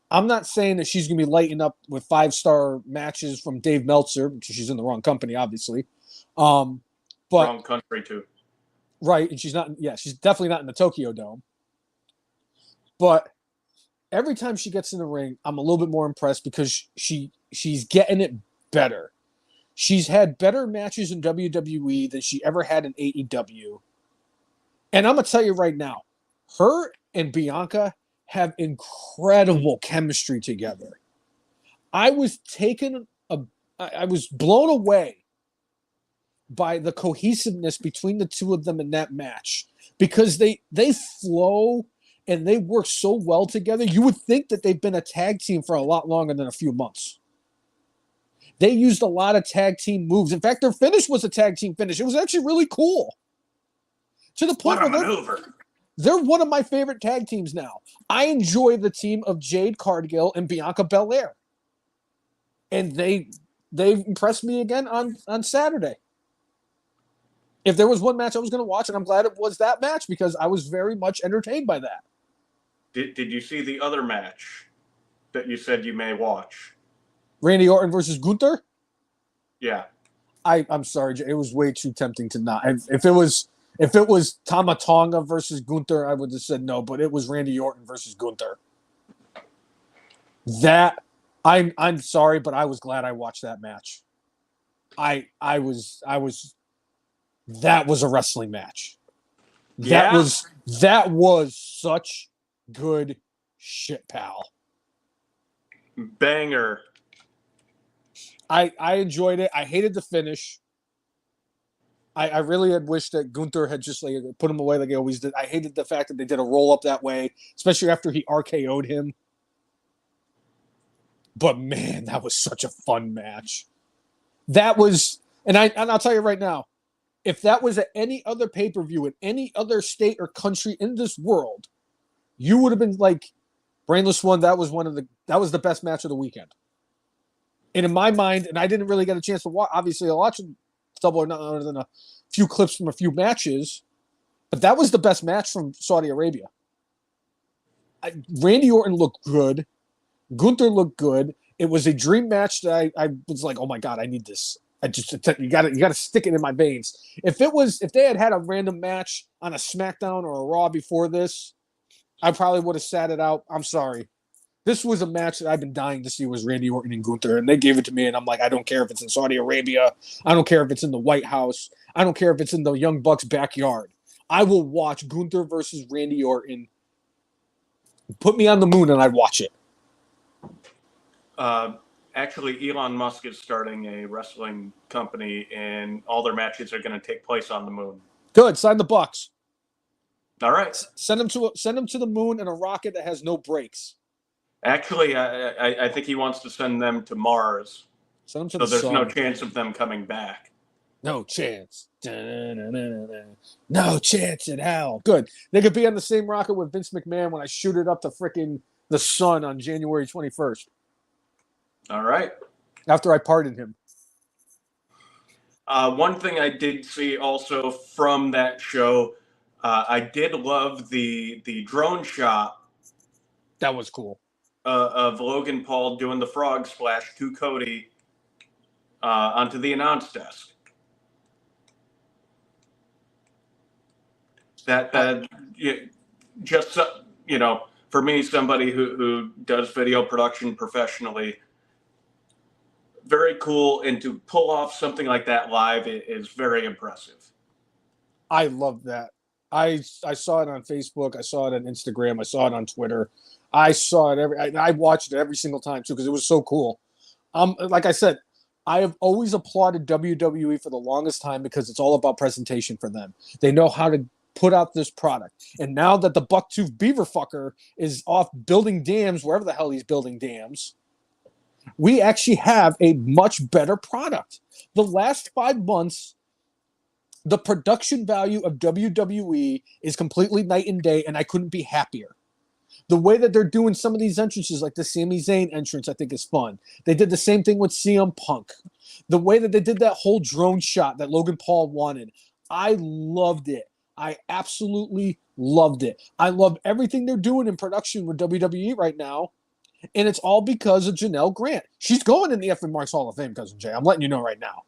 I'm not saying that she's going to be lighting up with 5-star matches from Dave Meltzer, because she's in the wrong company, obviously. But wrong country, too. Right, and she's definitely not in the Tokyo Dome. But every time she gets in the ring, I'm a little bit more impressed because she's getting it better. She's had better matches in WWE than she ever had in AEW. And I'm going to tell you right now, her and Bianca have incredible chemistry together. I was blown away by the cohesiveness between the two of them in that match because they flow and they work so well together. You would think that they've been a tag team for a lot longer than a few months. They used a lot of tag team moves. In fact, their finish was a tag team finish. It was actually really cool. To the point where they're one of my favorite tag teams now. I enjoy the team of Jade Cargill and Bianca Belair. And they've impressed me again on Saturday. If there was one match I was going to watch, and I'm glad it was that match because I was very much entertained by that. Did you see the other match that you said you may watch? Randy Orton versus Gunther? Yeah. I'm sorry, it was way too tempting to not. If it was Tama Tonga versus Gunther, I would have said no, but it was Randy Orton versus Gunther. That I'm sorry, but I was glad I watched that match. I was that was a wrestling match. Yeah. That was such good shit, pal. Banger. I enjoyed it. I hated the finish. I really had wished that Gunther had just put him away like he always did. I hated the fact that they did a roll up that way, especially after he RKO'd him. But man, that was such a fun match. That was, and I'll tell you right now, if that was at any other pay-per-view in any other state or country in this world, you would have been like, Brainless won. That was the best match of the weekend. And in my mind, and I didn't really get a chance to watch. Obviously, I watched Double or Nothing other than a few clips from a few matches, but that was the best match from Saudi Arabia. Randy Orton looked good. Gunther looked good. It was a dream match that I was like, oh my god, I need this. You got to stick it in my veins. If they had a random match on a SmackDown or a Raw before this, I probably would have sat it out. I'm sorry. This was a match that I've been dying to see was Randy Orton and Gunther, and they gave it to me, and I'm like, I don't care if it's in Saudi Arabia. I don't care if it's in the White House. I don't care if it's in the Young Bucks' backyard. I will watch Gunther versus Randy Orton. Put me on the moon, and I'd watch it. Actually, Elon Musk is starting a wrestling company, and all their matches are going to take place on the moon. Good. Sign the Bucks. All right. Send them to the moon in a rocket that has no brakes. Actually, I think he wants to send them to Mars. Send them to the sun. So there's no sun. chance of them coming back. No chance. No chance in hell. Good. They could be on the same rocket with Vince McMahon when I shoot it up to freaking the sun on January 21st. All right. After I pardon him. One thing I did see also from that show, I did love the drone shot. That was cool. Of Logan Paul doing the frog splash to Cody onto the announce desk. Just for me, somebody who does video production professionally, very cool, and to pull off something like that live is very impressive. I love that. I saw it on Facebook. I saw it on Instagram. I saw it on Twitter. I saw it I watched it every single time too because it was so cool. Like I said, I have always applauded WWE for the longest time because it's all about presentation for them. They know how to put out this product. And now that the bucktooth beaver fucker is off building dams, wherever the hell he's building dams, we actually have a much better product. The last 5 months, the production value of WWE is completely night and day, and I couldn't be happier. The way that they're doing some of these entrances, like the Sami Zayn entrance, I think is fun. They did the same thing with CM Punk. The way that they did that whole drone shot that Logan Paul wanted, I loved it. I absolutely loved it. I love everything they're doing in production with WWE right now, and it's all because of Janelle Grant. She's going in the F and Marks Hall of Fame, Cousin Jay. I'm letting you know right now.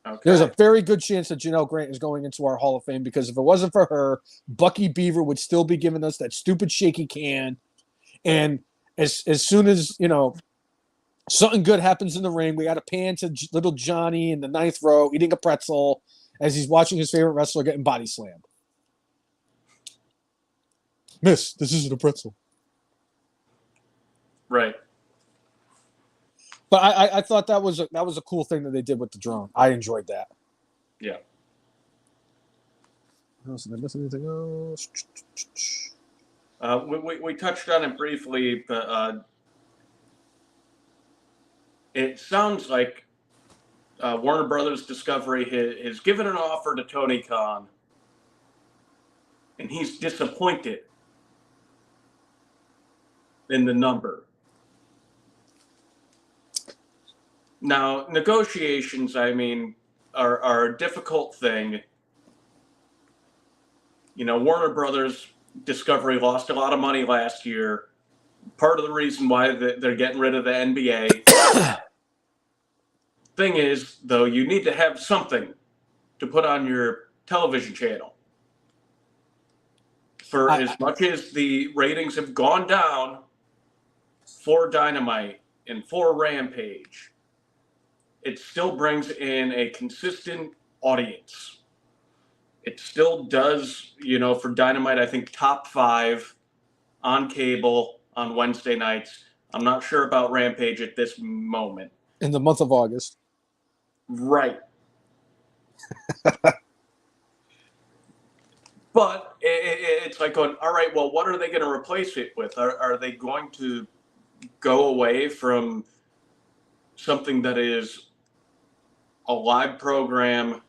Okay. There's a very good chance that Janelle Grant is going into our Hall of Fame because if it wasn't for her, Bucky Beaver would still be giving us that stupid shaky can. And as soon as, something good happens in the ring, we got to pan to little Johnny in the 9th row eating a pretzel as he's watching his favorite wrestler getting body slammed. Miss, this isn't a pretzel. Right. But I thought that was a cool thing that they did with the drone. I enjoyed that. Yeah. Did I miss anything else? We touched on it briefly, but it sounds like Warner Brothers Discovery has given an offer to Tony Khan, and he's disappointed in the number. Now, negotiations, are a difficult thing. Warner Brothers Discovery lost a lot of money last year. Part of the reason why they're getting rid of the NBA. Thing is, though, you need to have something to put on your television channel. For as much as the ratings have gone down for Dynamite and for Rampage, it still brings in a consistent audience. It still does, for Dynamite, I think top 5 on cable on Wednesday nights. I'm not sure about Rampage at this moment. In the month of August. Right. But it's like going, all right, well, what are they going to replace it with? Are they going to go away from something that is a live program,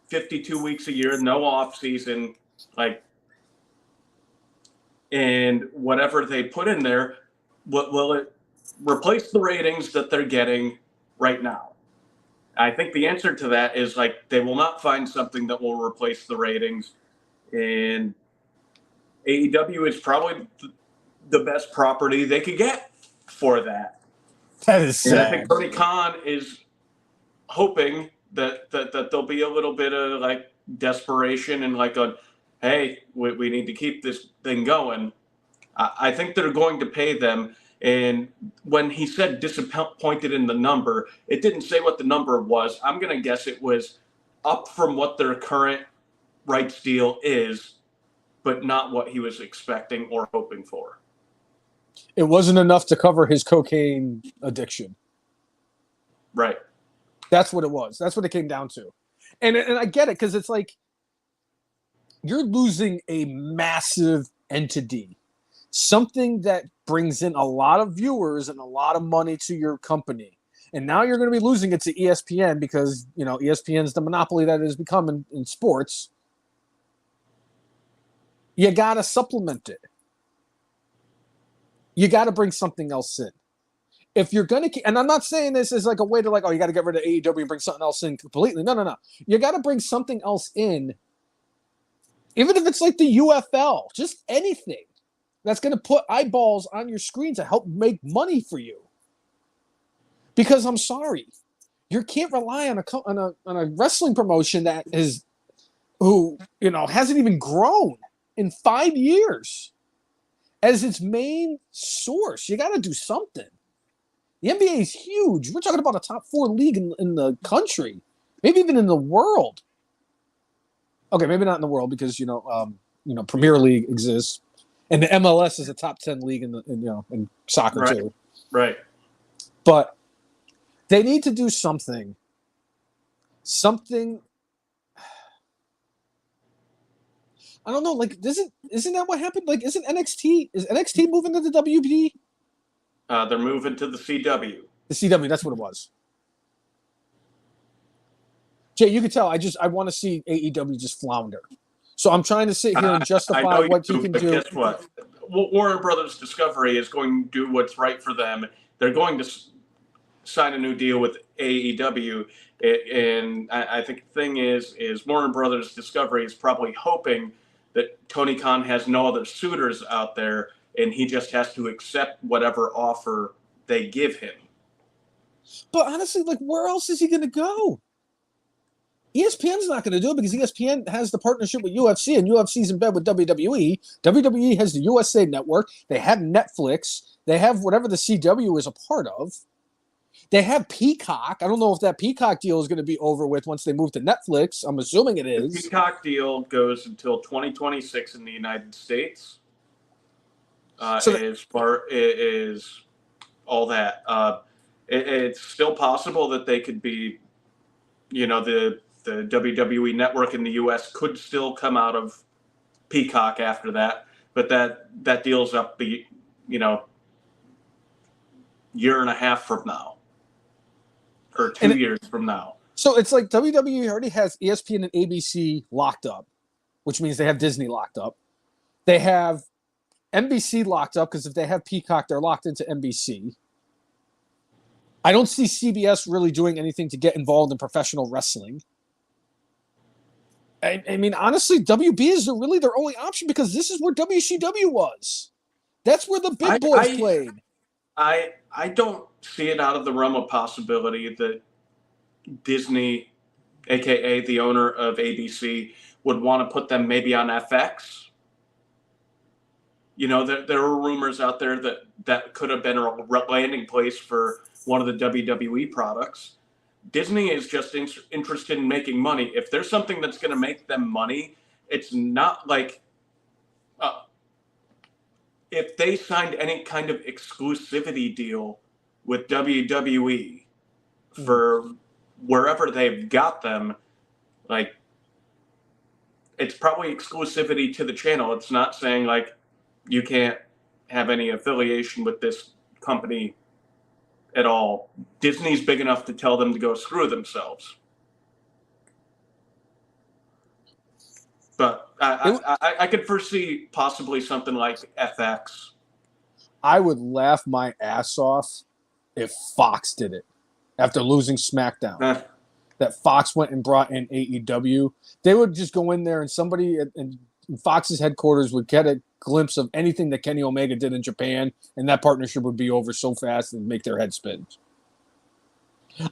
52 weeks a year, no off season, and whatever they put in there, will it replace the ratings that they're getting right now? I think the answer to that is they will not find something that will replace the ratings, and AEW is probably the best property they could get for that. That is sad. And I think Tony Khan is hoping that there'll be a little bit of desperation and hey, we need to keep this thing going. I think they're going to pay them. And when he said disappointed in the number, it didn't say what the number was. I'm going to guess it was up from what their current rights deal is, but not what he was expecting or hoping for. It wasn't enough to cover his cocaine addiction. Right. That's what it was. That's what it came down to. And I get it because it's you're losing a massive entity. Something that brings in a lot of viewers and a lot of money to your company. and now you're going to be losing it to ESPN because, ESPN's the monopoly that it has become in sports. You got to supplement it. You got to bring something else in. If you're going to, and I'm not saying this is like a way to you got to get rid of AEW and bring something else in completely. No. You got to bring something else in, even if it's like the UFL, just anything that's going to put eyeballs on your screen to help make money for you. Because I'm sorry, you can't rely on a wrestling promotion that hasn't even grown in 5 years as its main source. You got to do something. The NBA is huge. We're talking about a top 4 league in the country, maybe even in the world. Okay, maybe not in the world because Premier League exists, and the MLS is a top 10 league in soccer too. Right. But they need to do something. I don't know. Isn't that what happened? Is NXT moving to the WB? They're moving to the CW. The CW, that's what it was. Jay, you can tell I want to see AEW just flounder. So I'm trying to sit here and justify what you can do. Guess what? Warner Brothers Discovery is going to do what's right for them. They're going to sign a new deal with AEW. And I think the thing is Warner Brothers Discovery is probably hoping that Tony Khan has no other suitors out there, and he just has to accept whatever offer they give him. But honestly, where else is he going to go? ESPN's not going to do it because ESPN has the partnership with UFC, and UFC's in bed with WWE. WWE has the USA Network. They have Netflix. They have whatever the CW is a part of. They have Peacock. I don't know if that Peacock deal is going to be over with once they move to Netflix. I'm assuming it is. The Peacock deal goes until 2026 in the United States. As far as all that, it's still possible that they could be, the WWE network in the U.S. could still come out of Peacock after that, but that deal's up year and a half from now, or 2 years from now. So it's like WWE already has ESPN and ABC locked up, which means they have Disney locked up. They have NBC locked up because if they have Peacock, they're locked into NBC. I don't see CBS really doing anything to get involved in professional wrestling. I mean, honestly, WB is really their only option because this is where WCW was. That's where the big boys played. I don't see it out of the realm of possibility that Disney, a.k.a. the owner of ABC, would want to put them maybe on FX. There were rumors out there that could have been a landing place for one of the WWE products. Disney is just interested in making money. If there's something that's going to make them money, it's not like if they signed any kind of exclusivity deal with WWE for wherever they've got them, it's probably exclusivity to the channel. It's not saying you can't have any affiliation with this company at all. Disney's big enough to tell them to go screw themselves. But I could foresee possibly something like FX. I would laugh my ass off if Fox did it after losing SmackDown. That Fox went and brought in AEW. They would just go in there and somebody in Fox's headquarters would get a glimpse of anything that Kenny Omega did in Japan, and that partnership would be over so fast and make their head spin.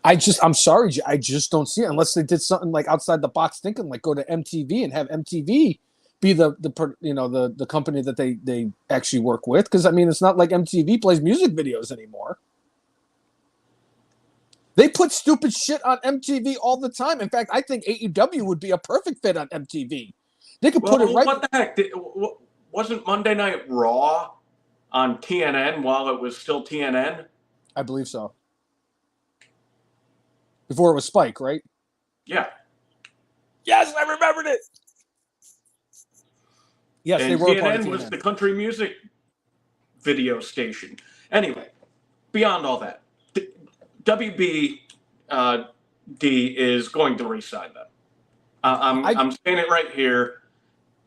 I'm sorry, I just don't see it unless they did something outside the box thinking, go to MTV and have MTV be the company that they actually work with. Because it's not like MTV plays music videos anymore. They put stupid shit on MTV all the time. In fact, I think AEW would be a perfect fit on MTV. They could put it right. What the heck? Wasn't Monday Night Raw on TNN while it was still TNN? I believe so. Before it was Spike, right? Yeah. Yes, I remembered it. Yes, and they were. TNN was the country music video station. Anyway, beyond all that, WB D is going to re-sign them. I'm saying it right here,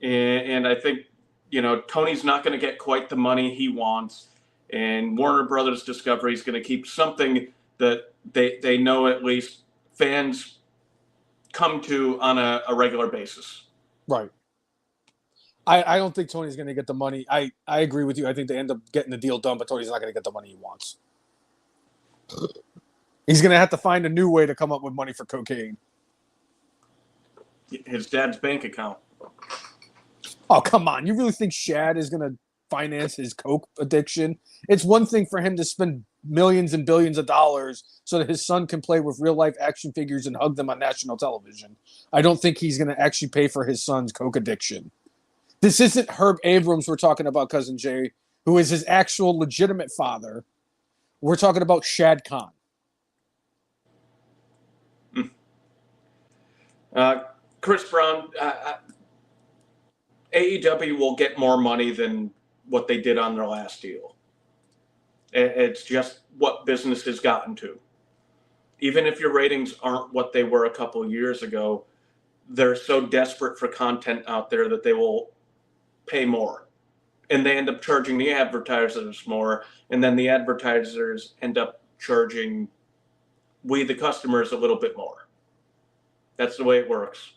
and I think Tony's not going to get quite the money he wants, and Warner Brothers Discovery is going to keep something that they know at least fans come to on a regular basis. Right. I don't think Tony's going to get the money. I agree with you. I think they end up getting the deal done, but Tony's not going to get the money he wants. He's going to have to find a new way to come up with money for cocaine. His dad's bank account. Oh, come on. You really think Shad is going to finance his coke addiction? It's one thing for him to spend millions and billions of dollars so that his son can play with real-life action figures and hug them on national television. I don't think he's going to actually pay for his son's coke addiction. This isn't Herb Abrams we're talking about, Cousin Jay, who is his actual legitimate father. We're talking about Shad Khan. Chris Brown, AEW will get more money than what they did on their last deal. It's just what business has gotten to. Even if your ratings aren't what they were a couple of years ago, they're so desperate for content out there that they will pay more. And they end up charging the advertisers more, and then the advertisers end up charging we, the customers, a little bit more. That's the way it works.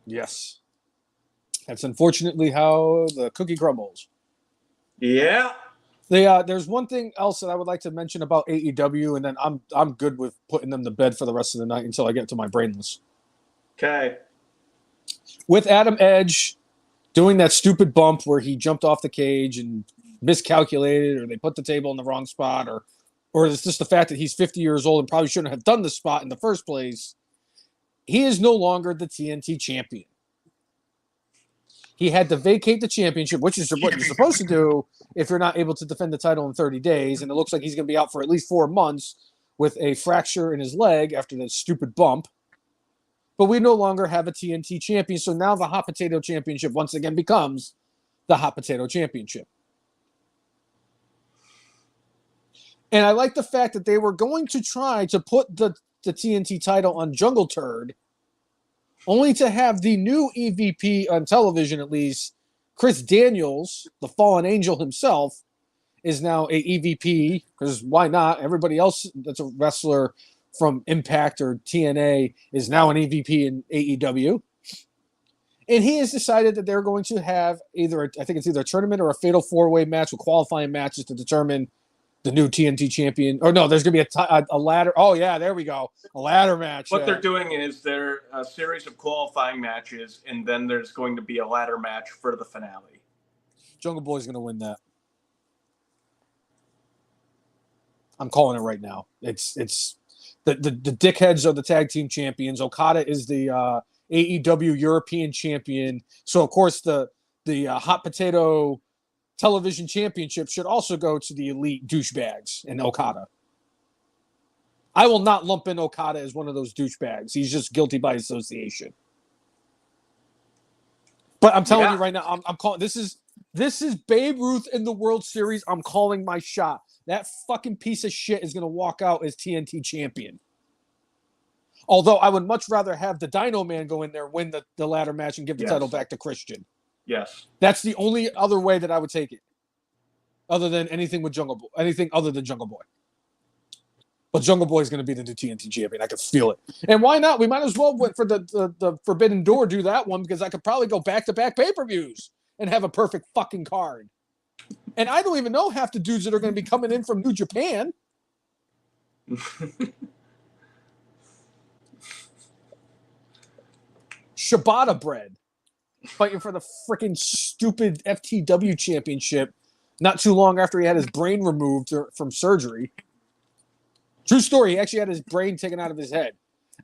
Yes. That's unfortunately how the cookie crumbles. Yeah. There's one thing else that I would like to mention about AEW, and then I'm good with putting them to bed for the rest of the night until I get to my Brainless. Okay. With Adam Edge doing that stupid bump where he jumped off the cage and miscalculated, or they put the table in the wrong spot, or it's just the fact that he's 50 years old and probably shouldn't have done the spot in the first place, he is no longer the TNT champion. He had to vacate the championship, which is what you're supposed to do if you're not able to defend the title in 30 days. And it looks like he's going to be out for at least 4 months with a fracture in his leg after that stupid bump. But we no longer have a TNT champion. So now the Hot Potato Championship once again becomes the Hot Potato Championship. And I like the fact that they were going to try to put the TNT title on Jungle Turd, only to have the new EVP on television, at least, Chris Daniels, the fallen angel himself, is now a EVP, because why not? Everybody else that's a wrestler from Impact or TNA is now an EVP in AEW. And he has decided that they're going to have either a tournament or a fatal 4-way match with qualifying matches to determine the new TNT champion. Or no, there's going to be a ladder. Oh, yeah, there we go. A ladder match. What they're doing is they're a series of qualifying matches, and then there's going to be a ladder match for the finale. Jungle Boy's going to win that. I'm calling it right now. It's the dickheads are the tag team champions. Okada is the AEW European champion. So, of course, the Hot Potato Television Championship should also go to the elite douchebags in Okada. I will not lump in Okada as one of those douchebags. He's just guilty by association. But I'm telling you right now, I'm calling this is Babe Ruth in the World Series. I'm calling my shot. That fucking piece of shit is going to walk out as TNT champion. Although I would much rather have the Dino Man go in there, win the ladder match, and give the title back to Christian. Yes. That's the only other way that I would take it. Other than anything other than Jungle Boy. But Jungle Boy is going to be the new TNT champion. I can feel it. And why not? We might as well wait for the Forbidden Door do that one, because I could probably go back-to-back pay-per-views and have a perfect fucking card. And I don't even know half the dudes that are going to be coming in from New Japan. Ciabatta Bread fighting for the freaking stupid FTW championship not too long after he had his brain removed from surgery. True story. He actually had his brain taken out of his head.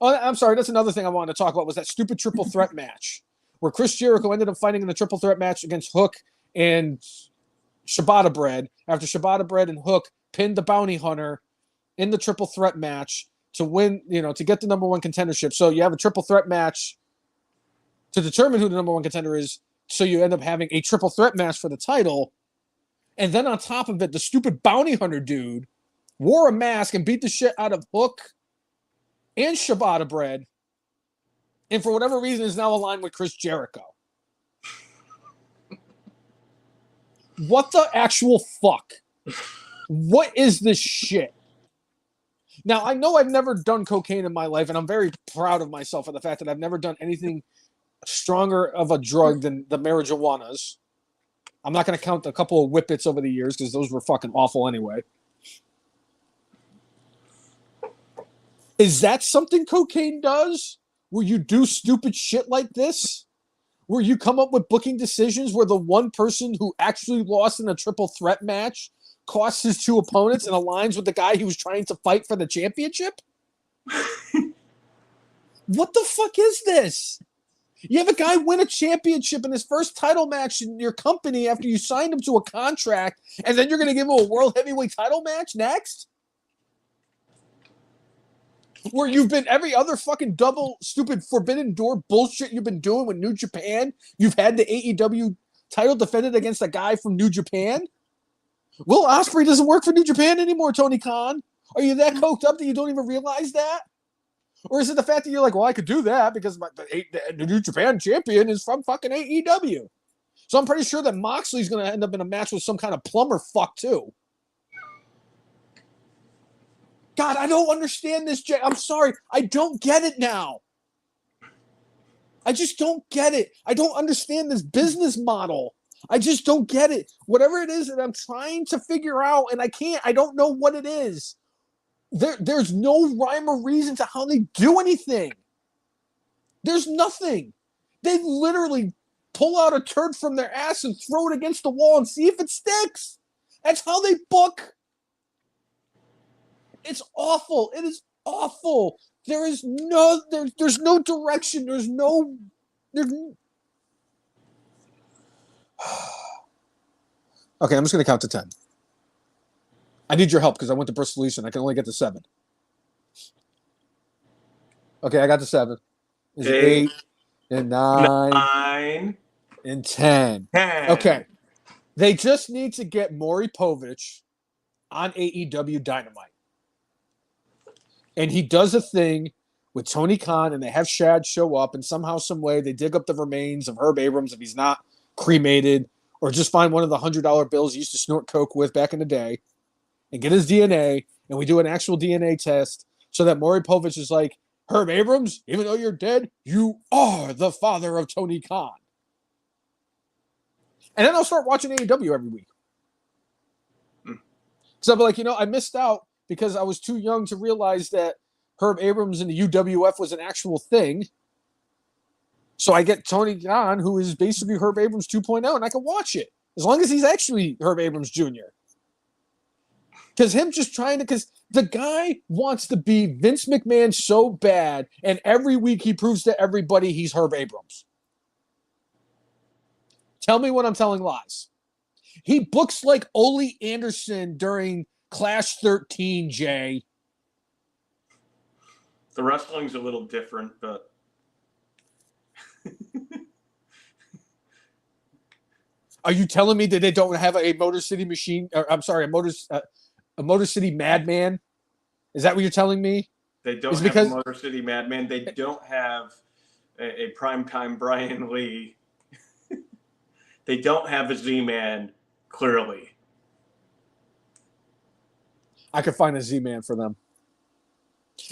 Oh, I'm sorry. That's another thing I wanted to talk about was that stupid triple threat match where Chris Jericho ended up fighting in the triple threat match against Hook and Ciabatta Bread after Ciabatta Bread and Hook pinned the Bounty Hunter in the triple threat match to win, to get the number one contendership. So you have a triple threat match to determine who the number one contender is. So you end up having a triple threat match for the title. And then on top of it, the stupid Bounty Hunter dude wore a mask and beat the shit out of Hook and Ciabatta Bread, and for whatever reason is now aligned with Chris Jericho. What the actual fuck? What is this shit? Now, I know I've never done cocaine in my life, and I'm very proud of myself for the fact that I've never done anything stronger of a drug than the marijuanas. I'm not going to count a couple of whippets over the years because those were fucking awful anyway. Is that something cocaine does? Where you do stupid shit like this? Where you come up with booking decisions where the one person who actually lost in a triple threat match costs his two opponents and aligns with the guy he was trying to fight for the championship? What the fuck is this? You have a guy win a championship in his first title match in your company after you signed him to a contract, and then you're going to give him a world heavyweight title match next? Where you've been every other fucking double stupid forbidden door bullshit you've been doing with New Japan. You've had the AEW title defended against a guy from New Japan. Will Ospreay doesn't work for New Japan anymore, Tony Khan. Are you that coked up that you don't even realize that? Or is it the fact that you're like, well, I could do that because the New Japan champion is from fucking AEW. So I'm pretty sure that Moxley's going to end up in a match with some kind of plumber fuck too. God, I don't understand this, Jay. I'm sorry. I don't get it now. I just don't get it. I don't understand this business model. I just don't get it. Whatever it is that I'm trying to figure out, and I can't. I don't know what it is. There's no rhyme or reason to how they do anything. There's nothing. They literally pull out a turd from their ass and throw it against the wall and see if it sticks. That's how they book. It's awful. It is awful. There's no direction. There's Okay, I'm just going to count to 10. I need your help because I went to Bristol East and I can only get to 7. Okay, I got to 7. Is it 8 and 9 and 10? Okay. They just need to get Maury Povich on AEW Dynamite. And he does a thing with Tony Khan, and they have Shad show up, and somehow, some way, they dig up the remains of Herb Abrams if he's not cremated, or just find one of the $100 bills he used to snort coke with back in the day, and get his DNA, and we do an actual DNA test so that Maury Povich is like, Herb Abrams, even though you're dead, you are the father of Tony Khan. And then I'll start watching AEW every week. Because I'll be like, I missed out because I was too young to realize that Herb Abrams in the UWF was an actual thing. So I get Tony Khan, who is basically Herb Abrams 2.0, and I can watch it. As long as he's actually Herb Abrams Jr. Because the guy wants to be Vince McMahon so bad, and every week he proves to everybody he's Herb Abrams. Tell me when I'm telling lies. He books like Ole Anderson during Clash 13, Jay. The wrestling's a little different, but are you telling me that they don't have a Motor City machine? Or, I'm sorry, a Motor City Madman? Is that what you're telling me? They don't have a Motor City Madman. They don't have a primetime Brian Lee. They don't have a Z-Man, clearly. I could find a Z-Man for them.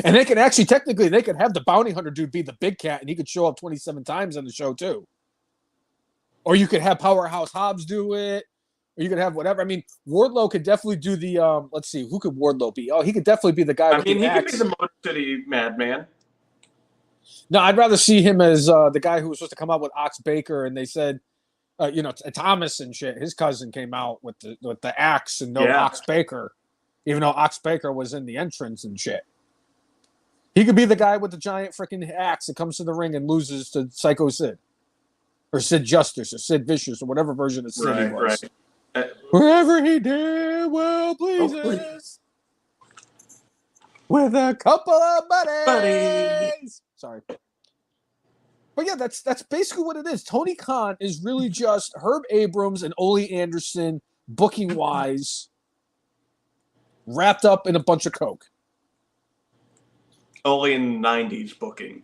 And they could actually, technically, they could have the bounty hunter dude be the big cat, and he could show up 27 times on the show, too. Or you could have Powerhouse Hobbs do it. Or you could have whatever. I mean, Wardlow could definitely do the, let's see, who could Wardlow be? Oh, he could definitely be the guy with the axe. He could be the Motor City Madman. No, I'd rather see him as the guy who was supposed to come out with Ox Baker, and they said, Thomas and shit. His cousin came out with the axe and Ox Baker, even though Ox Baker was in the entrance and shit. He could be the guy with the giant freaking axe that comes to the ring and loses to Psycho Sid, or Sid Justice, or Sid Vicious, or whatever version of Sid he was. Right. Wherever he did well pleases, with a couple of buddies. Sorry. But yeah, that's basically what it is. Tony Khan is really just Herb Abrams and Ole Anderson booking wise. wrapped up in a bunch of coke. Only in the 90s booking.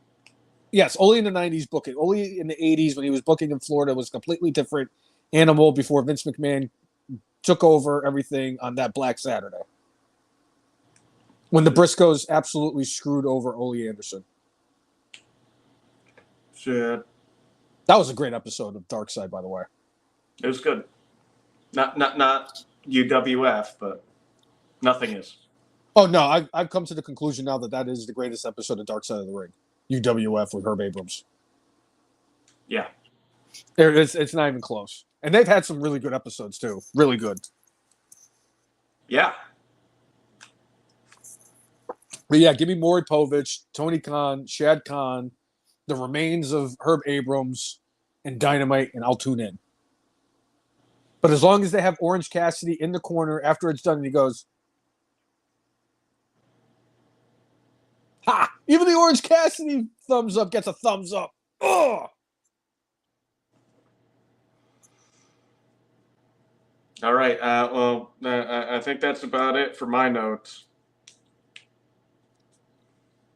Yes, only in the 90s booking. Only in the 80s when he was booking in Florida was a completely different animal before Vince McMahon took over everything on that Black Saturday. When the Briscoes absolutely screwed over Ole Anderson. Shit. That was a great episode of Dark Side, by the way. It was good. Not UWF, but nothing is. Oh, no, I've come to the conclusion now that is the greatest episode of Dark Side of the Ring. UWF with Herb Abrams. Yeah. It's not even close. And they've had some really good episodes, too. Really good. Yeah. But yeah, give me Maury Povich, Tony Khan, Shad Khan, the remains of Herb Abrams, and Dynamite, and I'll tune in. But as long as they have Orange Cassidy in the corner after it's done, and he goes, ha! Even the Orange Cassidy thumbs up gets a thumbs up. Ugh! All right. I think that's about it for my notes.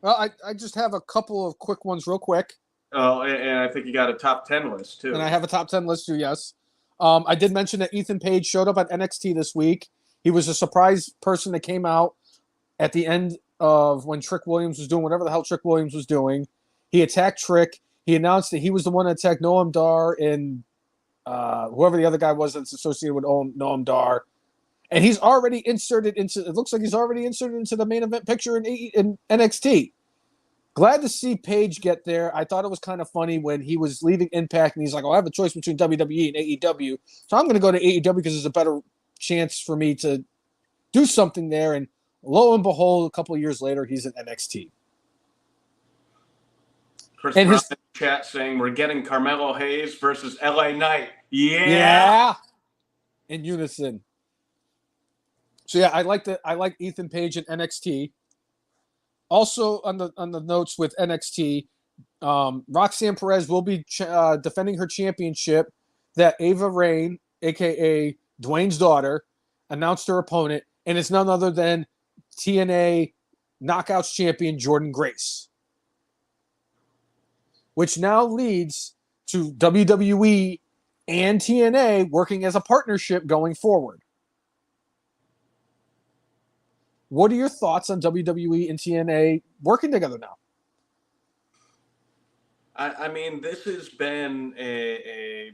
Well, I just have a couple of quick ones real quick. Oh, and I think you got a top 10 list, too. And I have a top 10 list, too, yes. I did mention that Ethan Page showed up at NXT this week. He was a surprise person that came out at the end of when Trick Williams was doing whatever the hell Trick Williams was doing. He attacked Trick. He announced that he was the one that attacked Noam Dar and whoever the other guy was that's associated with Noam Dar. And he's already inserted into, it looks like he's already inserted into the main event picture in NXT. Glad to see Page get there. I thought it was kind of funny when he was leaving Impact and he's like, oh, I have a choice between WWE and AEW. So I'm going to go to AEW because there's a better chance for me to do something there. And lo and behold, a couple of years later, he's in NXT. Chris Brown in the chat saying we're getting Carmelo Hayes versus LA Knight. Yeah. In unison. So yeah, I like Ethan Page in NXT. Also on the notes with NXT, Roxanne Perez will be defending her championship that Ava Raine, aka Dwayne's daughter, announced her opponent, and it's none other than TNA Knockouts champion Jordynne Grace. Which now leads to WWE and TNA working as a partnership going forward. What are your thoughts on WWE and TNA working together now? I mean, this has been a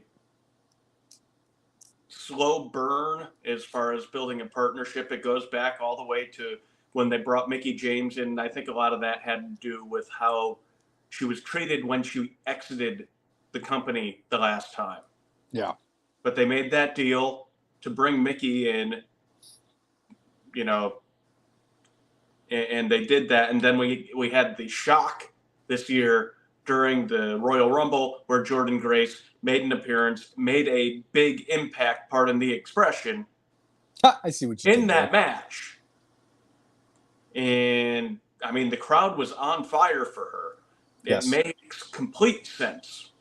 slow burn as far as building a partnership. It goes back all the way to when they brought Mickie James in. I think a lot of that had to do with how she was treated when she exited the company the last time. Yeah. But they made that deal to bring Mickie in, you know, and they did that. And then we had the shock this year during the Royal Rumble where Jordynne Grace made an appearance, made a big impact, pardon the expression, I see what you in that match. And, I mean, the crowd was on fire for her. It makes complete sense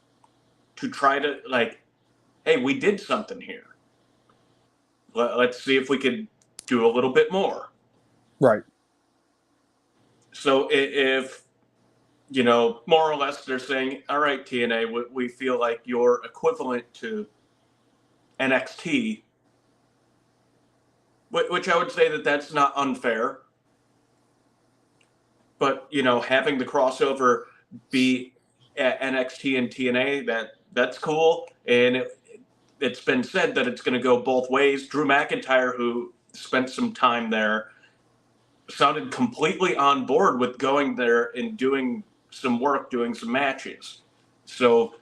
to try to, like, hey, we did something here. Let's see if we could do a little bit more. Right. So if, you know, more or less they're saying, all right, TNA, we feel like you're equivalent to NXT, which I would say that that's not unfair. But, you know, having the crossover be at NXT and TNA, that's cool. And it's been said that it's going to go both ways. Drew McIntyre, who spent some time there, sounded completely on board with going there and doing some work, doing some matches. So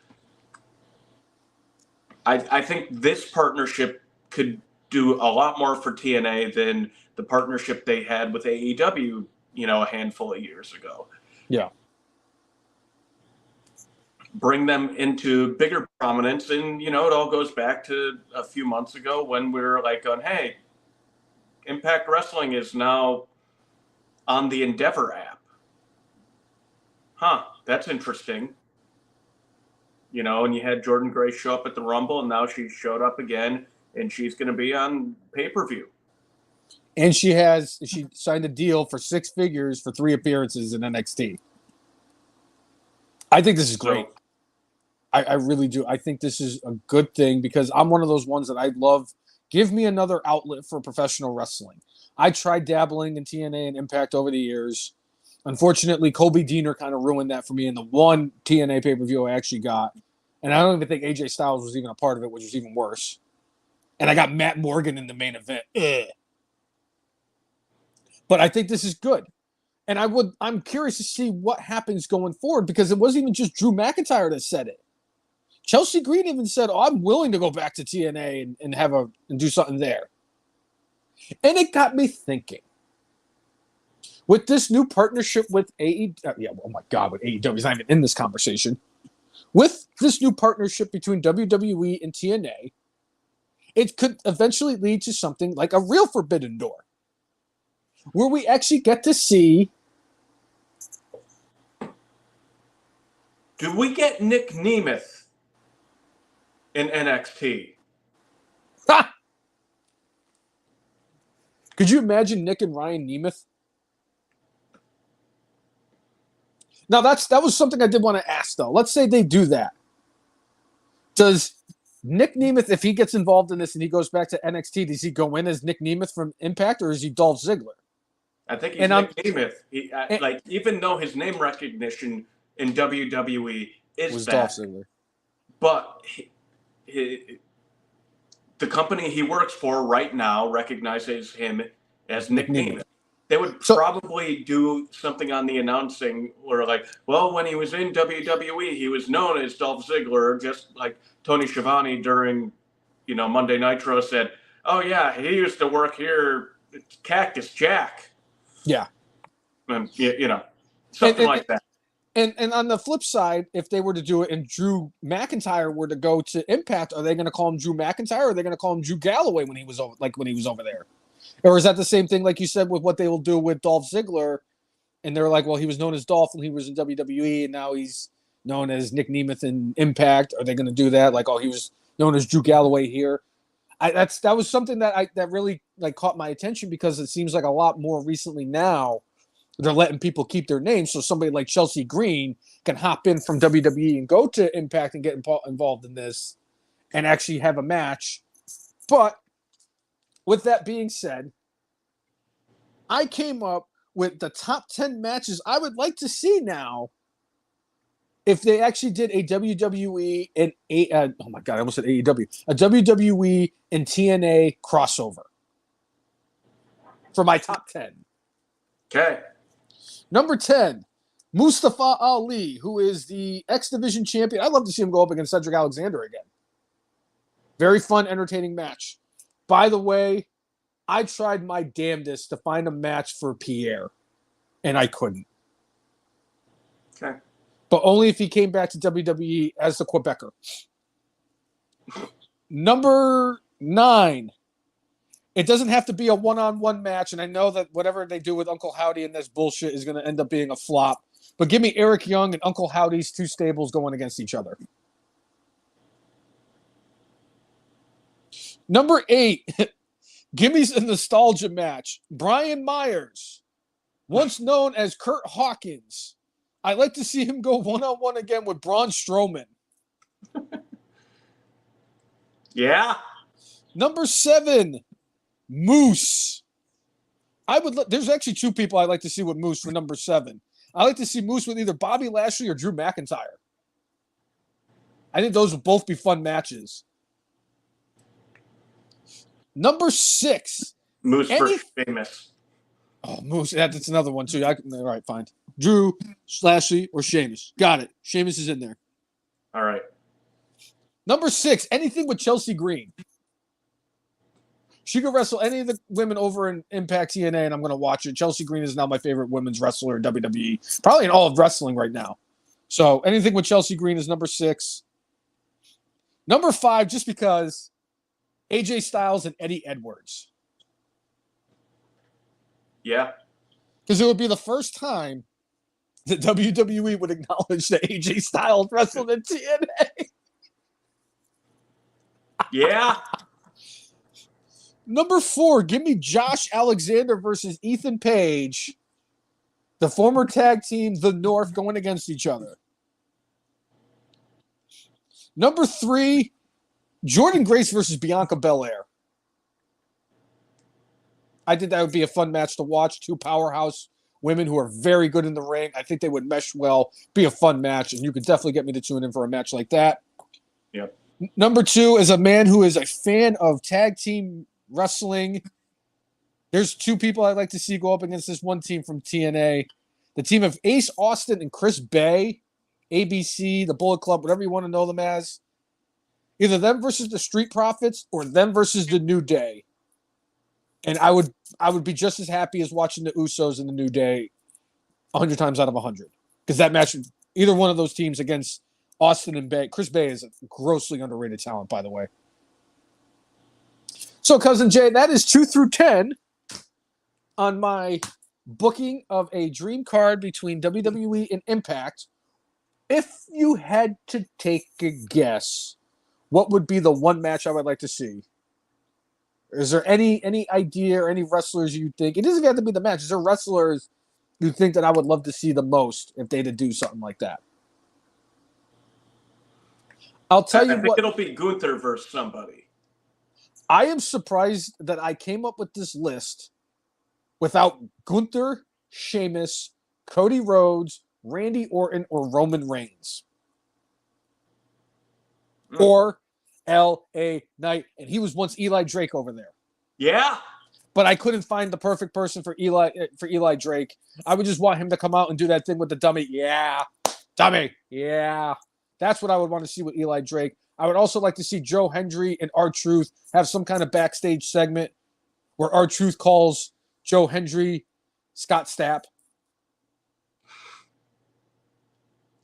I think this partnership could do a lot more for TNA than the partnership they had with AEW, you know, a handful of years ago. Yeah. Bring them into bigger prominence. And, you know, it all goes back to a few months ago when we were like going, hey, Impact Wrestling is now on the Endeavor app. Huh, that's interesting. You know, and you had Jordynne Grace show up at the Rumble, and now she showed up again, and she's going to be on pay-per-view. And she signed a deal for 6 figures for 3 appearances in NXT. I think this is great. I really do. I think this is a good thing because I'm one of those ones that I love. Give me another outlet for professional wrestling. I tried dabbling in TNA and Impact over the years. Unfortunately, Colby Deaner kind of ruined that for me in the one TNA pay-per-view I actually got. And I don't even think AJ Styles was even a part of it, which was even worse. And I got Matt Morgan in the main event. Ugh. But I think this is good. And I'm curious to see what happens going forward because it wasn't even just Drew McIntyre that said it. Chelsea Green even said, I'm willing to go back to TNA and do something there. And it got me thinking. With this new partnership with AEW, oh my God, with AEW is not even in this conversation. With this new partnership between WWE and TNA, it could eventually lead to something like a real Forbidden Door, where we actually get to see. Do we get Nick Nemeth in NXT? Ha! Could you imagine Nick and Ryan Nemeth? Now that was something I did want to ask though. Let's say they do that. Does Nick Nemeth, if he gets involved in this and he goes back to NXT, does he go in as Nick Nemeth from Impact or is he Dolph Ziggler? I think he's Nick Nemeth. Even though his name recognition in WWE is Dolph Ziggler, but the company he works for right now recognizes him as Nick Nemeth. They would probably do something on the announcing where like, well, when he was in WWE, he was known as Dolph Ziggler, just like Tony Schiavone during, Monday Nitro said, oh yeah, he used to work here, Cactus Jack. Yeah. And, something like that. And on the flip side, if they were to do it and Drew McIntyre were to go to Impact, are they going to call him Drew McIntyre or are they going to call him Drew Galloway when he was over there? Or is that the same thing, like you said, with what they will do with Dolph Ziggler? And they're like, well, he was known as Dolph when he was in WWE, and now he's known as Nick Nemeth in Impact. Are they going to do that? Like, oh, he was known as Drew Galloway here. That was something that really caught my attention because it seems like a lot more recently now they're letting people keep their names. So somebody like Chelsea Green can hop in from WWE and go to Impact and get involved in this and actually have a match. But with that being said, I came up with the top 10 matches I would like to see now if they actually did a WWE and oh my God, I almost said AEW, a WWE and TNA crossover for my top 10. Okay. Number 10, Mustafa Ali, who is the X Division champion. I'd love to see him go up against Cedric Alexander again. Very fun, entertaining match. By the way, I tried my damnedest to find a match for Pierre, and I couldn't. Okay. But only if he came back to WWE as the Quebecer. Number 9. It doesn't have to be a one-on-one match, and I know that whatever they do with Uncle Howdy and this bullshit is going to end up being a flop. But give me Eric Young and Uncle Howdy's 2 stables going against each other. Number 8. Give me a nostalgia match. Brian Myers, once known as Kurt Hawkins. I'd like to see him go one-on-one again with Braun Strowman. Yeah. Number 7, Moose. There's actually 2 people I'd like to see with Moose for number 7. I'd like to see Moose with either Bobby Lashley or Drew McIntyre. I think those would both be fun matches. Number 6. Moose versus Sheamus. Oh, Moose. That's another one, too. All right, fine. Drew, Lashley, or Sheamus. Got it. Sheamus is in there. All right. Number 6. Anything with Chelsea Green. She could wrestle any of the women over in Impact TNA, and I'm going to watch it. Chelsea Green is now my favorite women's wrestler in WWE. Probably in all of wrestling right now. So anything with Chelsea Green is number 6. Number 5, just because AJ Styles and Eddie Edwards. Yeah. Because it would be the first time that WWE would acknowledge that AJ Styles wrestled in TNA. Yeah. Number 4, give me Josh Alexander versus Ethan Page. The former tag team, the North, going against each other. Number 3, Jordan Grace versus Bianca Belair. I think that would be a fun match to watch. 2 powerhouse women who are very good in the ring. I think they would mesh well, be a fun match, and you could definitely get me to tune in for a match like that. Yep. Number 2, as a man who is a fan of tag team wrestling, there's 2 people I'd like to see go up against this one team from TNA. The team of Ace Austin and Chris Bay, ABC, the Bullet Club, whatever you want to know them as. Either them versus the Street Profits or them versus the New Day. And I would be just as happy as watching the Usos in the New Day 100 times out of 100. Because that match, either one of those teams against Austin and Bay. Chris Bay is a grossly underrated talent, by the way. So, Cousin Jay, that is 2 through 10 on my booking of a dream card between WWE and Impact. If you had to take a guess, what would be the one match I would like to see? Is there any idea or any wrestlers you think? It doesn't have to be the match. Is there wrestlers you think that I would love to see the most if they did do something like that? I'll tell you what. I think it'll be Gunther versus somebody. I am surprised that I came up with this list without Gunther, Sheamus, Cody Rhodes, Randy Orton, or Roman Reigns. Or L.A. Knight. And he was once Eli Drake over there. Yeah. But I couldn't find the perfect person for Eli Drake. I would just want him to come out and do that thing with the dummy. Yeah. Dummy. Yeah. That's what I would want to see with Eli Drake. I would also like to see Joe Hendry and R-Truth have some kind of backstage segment where R-Truth calls Joe Hendry Scott Stapp.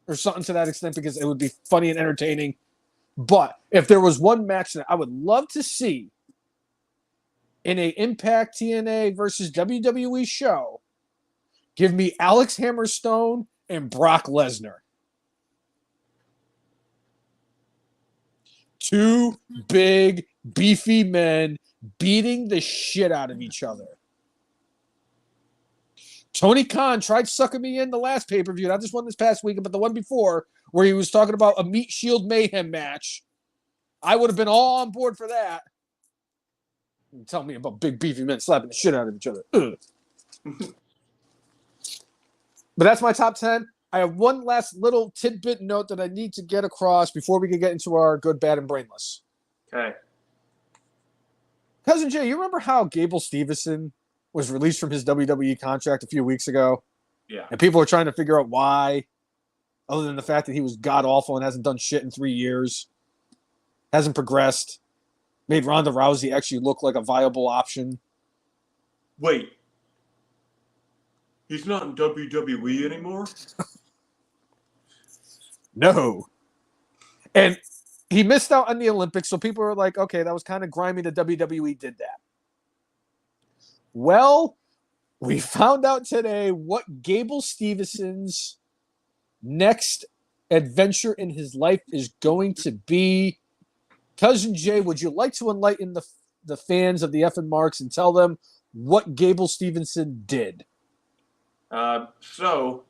Or something to that extent, because it would be funny and entertaining. But if there was one match that I would love to see in a Impact TNA versus WWE show, give me Alex Hammerstone and Brock Lesnar. 2 big, beefy men beating the shit out of each other. Tony Khan tried sucking me in the last pay-per-view, not this one this past weekend, but the one before, where he was talking about a Meat Shield Mayhem match. I would have been all on board for that. Tell me about big, beefy men slapping the shit out of each other. But that's my top 10. I have one last little tidbit note that I need to get across before we can get into our good, bad, and brainless. Okay. Cousin Jay, you remember how Gable Steveson was released from his WWE contract a few weeks ago? Yeah. And people are trying to figure out why, other than the fact that he was god-awful and hasn't done shit in 3 years. Hasn't progressed. Made Ronda Rousey actually look like a viable option. Wait. He's not in WWE anymore? No. And he missed out on the Olympics, so people are like, okay, that was kind of grimy that WWE did that. Well, we found out today what Gable Stevenson's next adventure in his life is going to be. Cousin Jay, would you like to enlighten the fans of the F and Marks and tell them what Gable Stevenson did? So,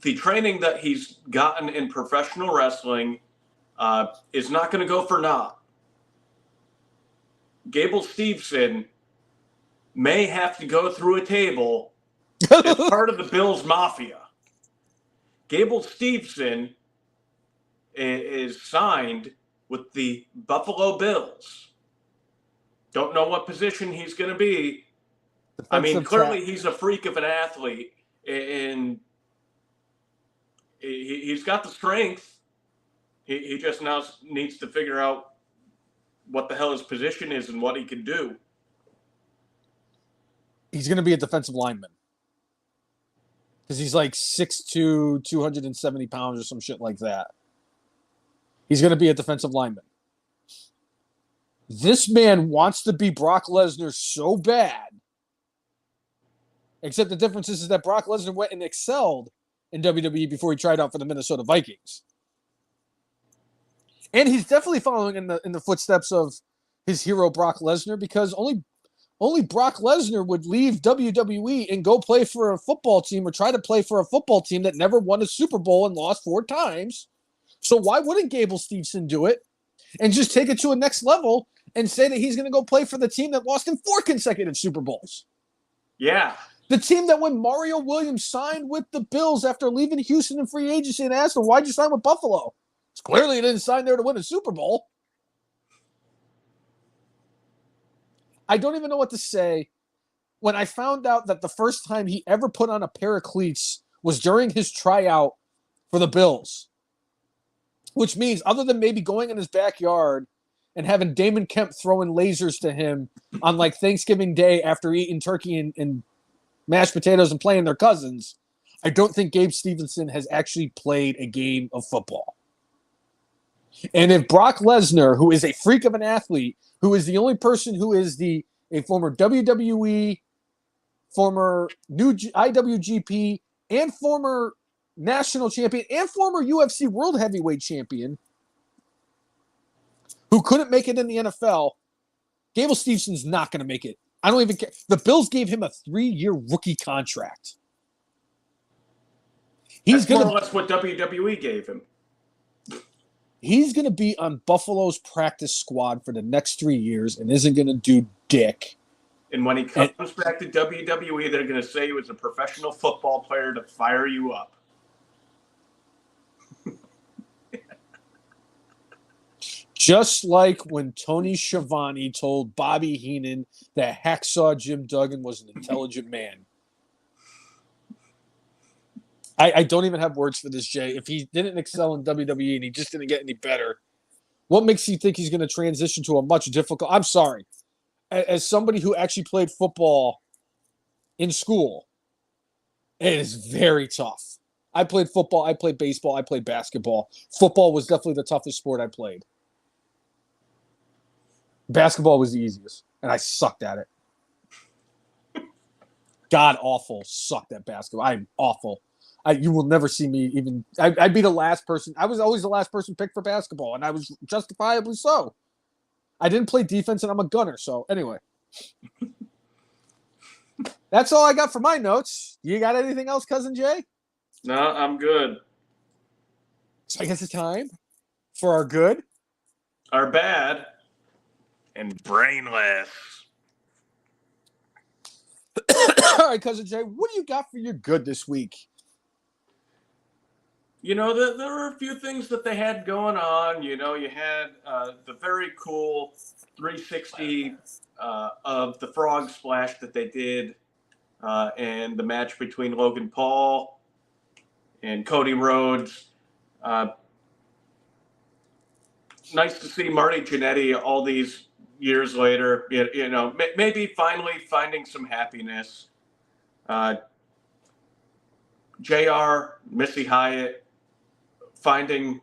the training that he's gotten in professional wrestling is not going to go for naught. Gable Stevenson may have to go through a table as part of the Bills Mafia. Gable Stevenson is signed with the Buffalo Bills. Don't know what position he's going to be. I mean, clearly he's a freak of an athlete, and he's got the strength. He just now needs to figure out what the hell his position is and what he can do. He's going to be a defensive lineman. Because he's like 6'2", 270 pounds or some shit like that. He's going to be a defensive lineman. This man wants to be Brock Lesnar so bad. Except the difference is that Brock Lesnar went and excelled in WWE before he tried out for the Minnesota Vikings. And he's definitely following in the footsteps of his hero Brock Lesnar, because only Brock Lesnar would leave WWE and go play for a football team or try to play for a football team that never won a Super Bowl and lost 4 times. So why wouldn't Gable Steveson do it and just take it to a next level and say that he's going to go play for the team that lost him 4 consecutive Super Bowls? Yeah. The team that when Mario Williams signed with the Bills after leaving Houston in free agency and asked him, why'd you sign with Buffalo? It's clearly he didn't sign there to win a Super Bowl. I don't even know what to say. When I found out that the first time he ever put on a pair of cleats was during his tryout for the Bills, which means other than maybe going in his backyard and having Damon Kemp throwing lasers to him on like Thanksgiving Day after eating turkey and mashed potatoes and playing their cousins, I don't think Gabe Stevenson has actually played a game of football. And if Brock Lesnar, who is a freak of an athlete, who is the only person who is a former WWE, former new IWGP, and former national champion, and former UFC World Heavyweight Champion, who couldn't make it in the NFL, Gable Stevenson's not going to make it. I don't even care. The Bills gave him a 3-year rookie contract. That's more or less what WWE gave him. He's going to be on Buffalo's practice squad for the next 3 years and isn't going to do dick. And when he comes back to WWE, they're going to say he was a professional football player to fire you up. Just like when Tony Schiavone told Bobby Heenan that Hacksaw Jim Duggan was an intelligent man. I don't even have words for this, Jay. If he didn't excel in WWE and he just didn't get any better, what makes you think he's going to transition to a much difficult... I'm sorry. As somebody who actually played football in school, it is very tough. I played football, I played baseball, I played basketball. Football was definitely the toughest sport I played. Basketball was the easiest, and I sucked at it. God awful, sucked at basketball. I'm awful. You will never see me even... I'd be the last person. I was always the last person picked for basketball, and I was justifiably so. I didn't play defense, and I'm a gunner, so anyway. That's all I got for my notes. You got anything else, Cousin Jay? No, I'm good. So I guess it's time for our good, our bad, and brainless. All right, Cousin Jay, what do you got for your good this week? You know, there were a few things that they had going on. You know, you had the very cool 360 of the frog splash that they did and the match between Logan Paul and Cody Rhodes. Nice to see Marty Jannetty all these years later, you know, maybe finally finding some happiness. JR, Missy Hyatt, finding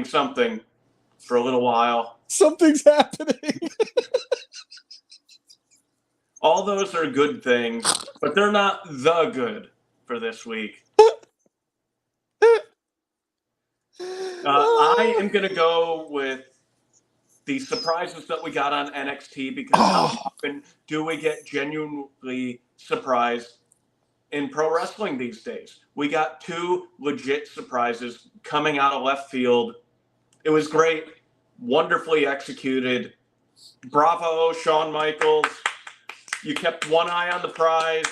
something for a little while. Something's happening. All those are good things, but they're not the good for this week. I am going to go with the surprises that we got on NXT, because how often do we get genuinely surprised in pro wrestling these days? We got 2 legit surprises coming out of left field. It was great, wonderfully executed. Bravo, Shawn Michaels. You kept one eye on the prize.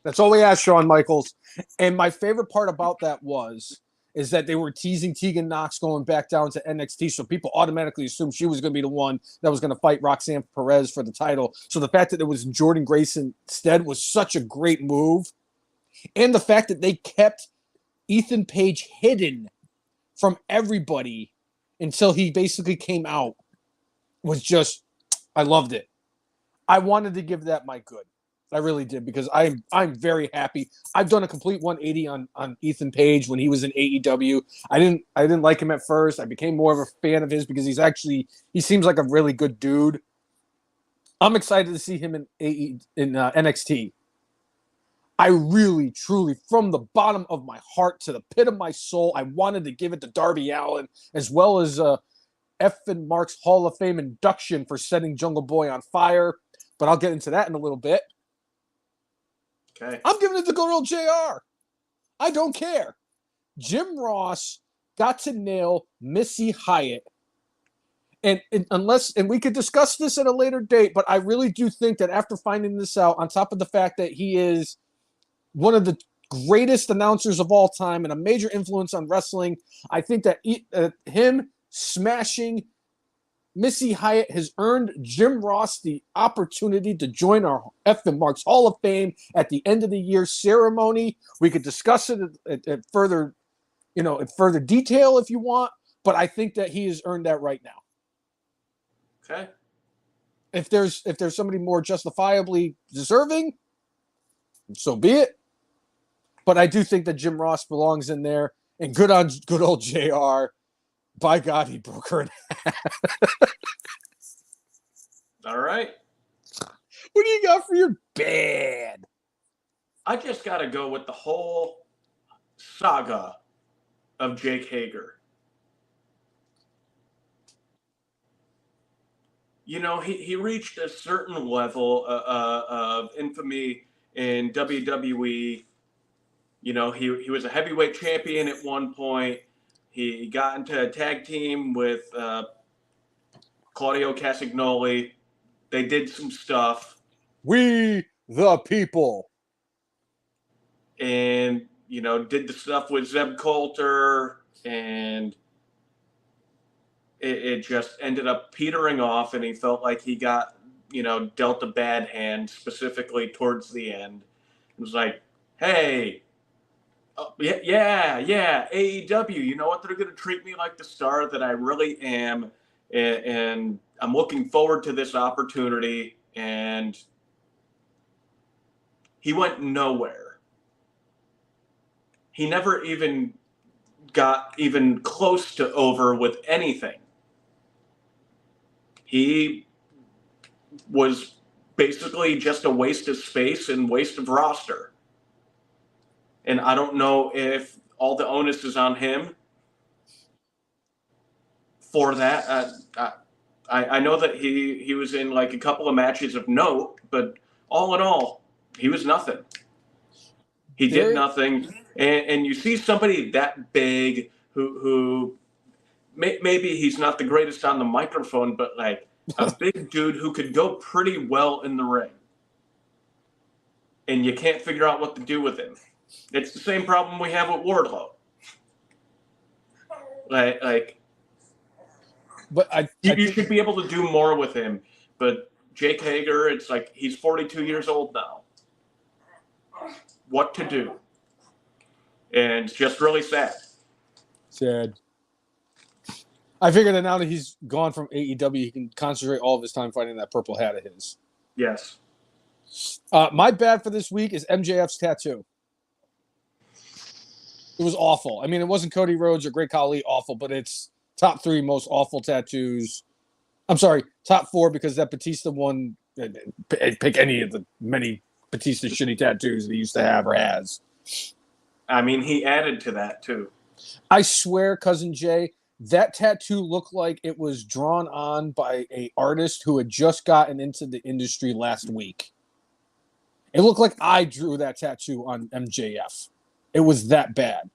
That's all we asked, Shawn Michaels. And my favorite part about that is that they were teasing Tegan Knox going back down to NXT, so people automatically assumed she was going to be the one that was going to fight Roxanne Perez for the title. So the fact that it was Jordan Grayson instead was such a great move. And the fact that they kept Ethan Page hidden from everybody until he basically came out was just, I loved it. I wanted to give that my good. I really did, because I'm very happy. I've done a complete 180 on Ethan Page when he was in AEW. I didn't like him at first. I became more of a fan of his because he seems like a really good dude. I'm excited to see him in NXT. I really, truly, from the bottom of my heart to the pit of my soul, I wanted to give it to Darby Allin, as well as effing Marks Hall of Fame induction for setting Jungle Boy on fire, but I'll get into that in a little bit. Okay. I'm giving it to good old JR. I don't care. Jim Ross got to nail Missy Hyatt. And we could discuss this at a later date, but I really do think that after finding this out, on top of the fact that he is one of the greatest announcers of all time and a major influence on wrestling, I think that him smashing Missy Hyatt has earned Jim Ross the opportunity to join our effing Marks Hall of Fame at the end of the year ceremony. We could discuss it at further, in further detail if you want, but I think that he has earned that right now. Okay. If there's somebody more justifiably deserving, so be it. But I do think that Jim Ross belongs in there, and good old JR. By God, he broke her in half. All right. What do you got for your bad? I just got to go with the whole saga of Jake Hager. He reached a certain level of infamy in WWE. He was a heavyweight champion at one point. He got into a tag team with Claudio Castagnoli. They did some stuff. We the people. And, did the stuff with Zeb Coulter, and it just ended up petering off, and he felt like he got, dealt a bad hand, specifically towards the end. It was like, hey, yeah, AEW, you know what? They're going to treat me like the star that I really am, and I'm looking forward to this opportunity, and he went nowhere. He never even got even close to over with anything. He was basically just a waste of space and waste of roster. And I don't know if all the onus is on him for that. I know that he was in like a couple of matches of note, but all in all, he was nothing. He did nothing. And you see somebody that big who maybe he's not the greatest on the microphone, but like a big dude who could go pretty well in the ring. And you can't figure out what to do with him. It's the same problem we have with Wardlow. But you should be able to do more with him. But Jake Hager, it's like he's 42 years old now. What to do? And it's just really sad. Sad. I figured that now that he's gone from AEW, he can concentrate all of his time fighting that purple hat of his. Yes. My bad for this week is MJF's tattoo. It was awful. I mean, it wasn't Cody Rhodes or Great Khali awful, but it's top 3 most awful tattoos. I'm sorry, top 4, because that Batista one, pick any of the many Batista shitty tattoos that he used to have or has. I mean, he added to that too. I swear, Cousin Jay, that tattoo looked like it was drawn on by an artist who had just gotten into the industry last week. It looked like I drew that tattoo on MJF. It was that bad.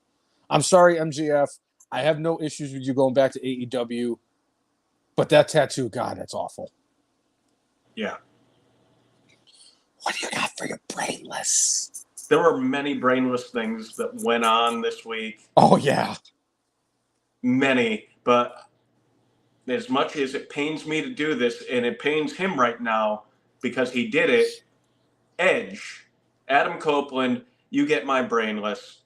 I'm sorry, MJF. I have no issues with you going back to AEW, but that tattoo, God, that's awful. Yeah. What do you got for your brainless? There were many brainless things that went on this week. Oh, yeah. Many, but as much as it pains me to do this, and it pains him right now because he did it, Edge, Adam Copeland, you get my brainless.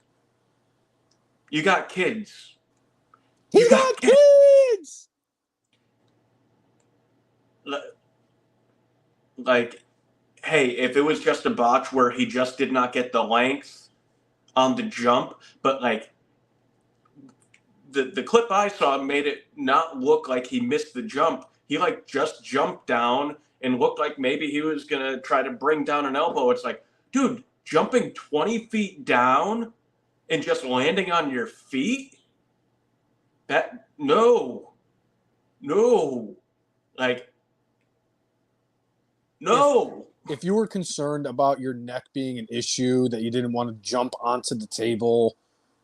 You got kids. You got kids! Like, hey, if it was just a botch where he just did not get the length on the jump, but like the clip I saw made it not look like he missed the jump. He like just jumped down and looked like maybe he was going to try to bring down an elbow. It's like, dude, jumping 20 feet down and just landing on your feet? No. No. Like, no. If you were concerned about your neck being an issue, that you didn't want to jump onto the table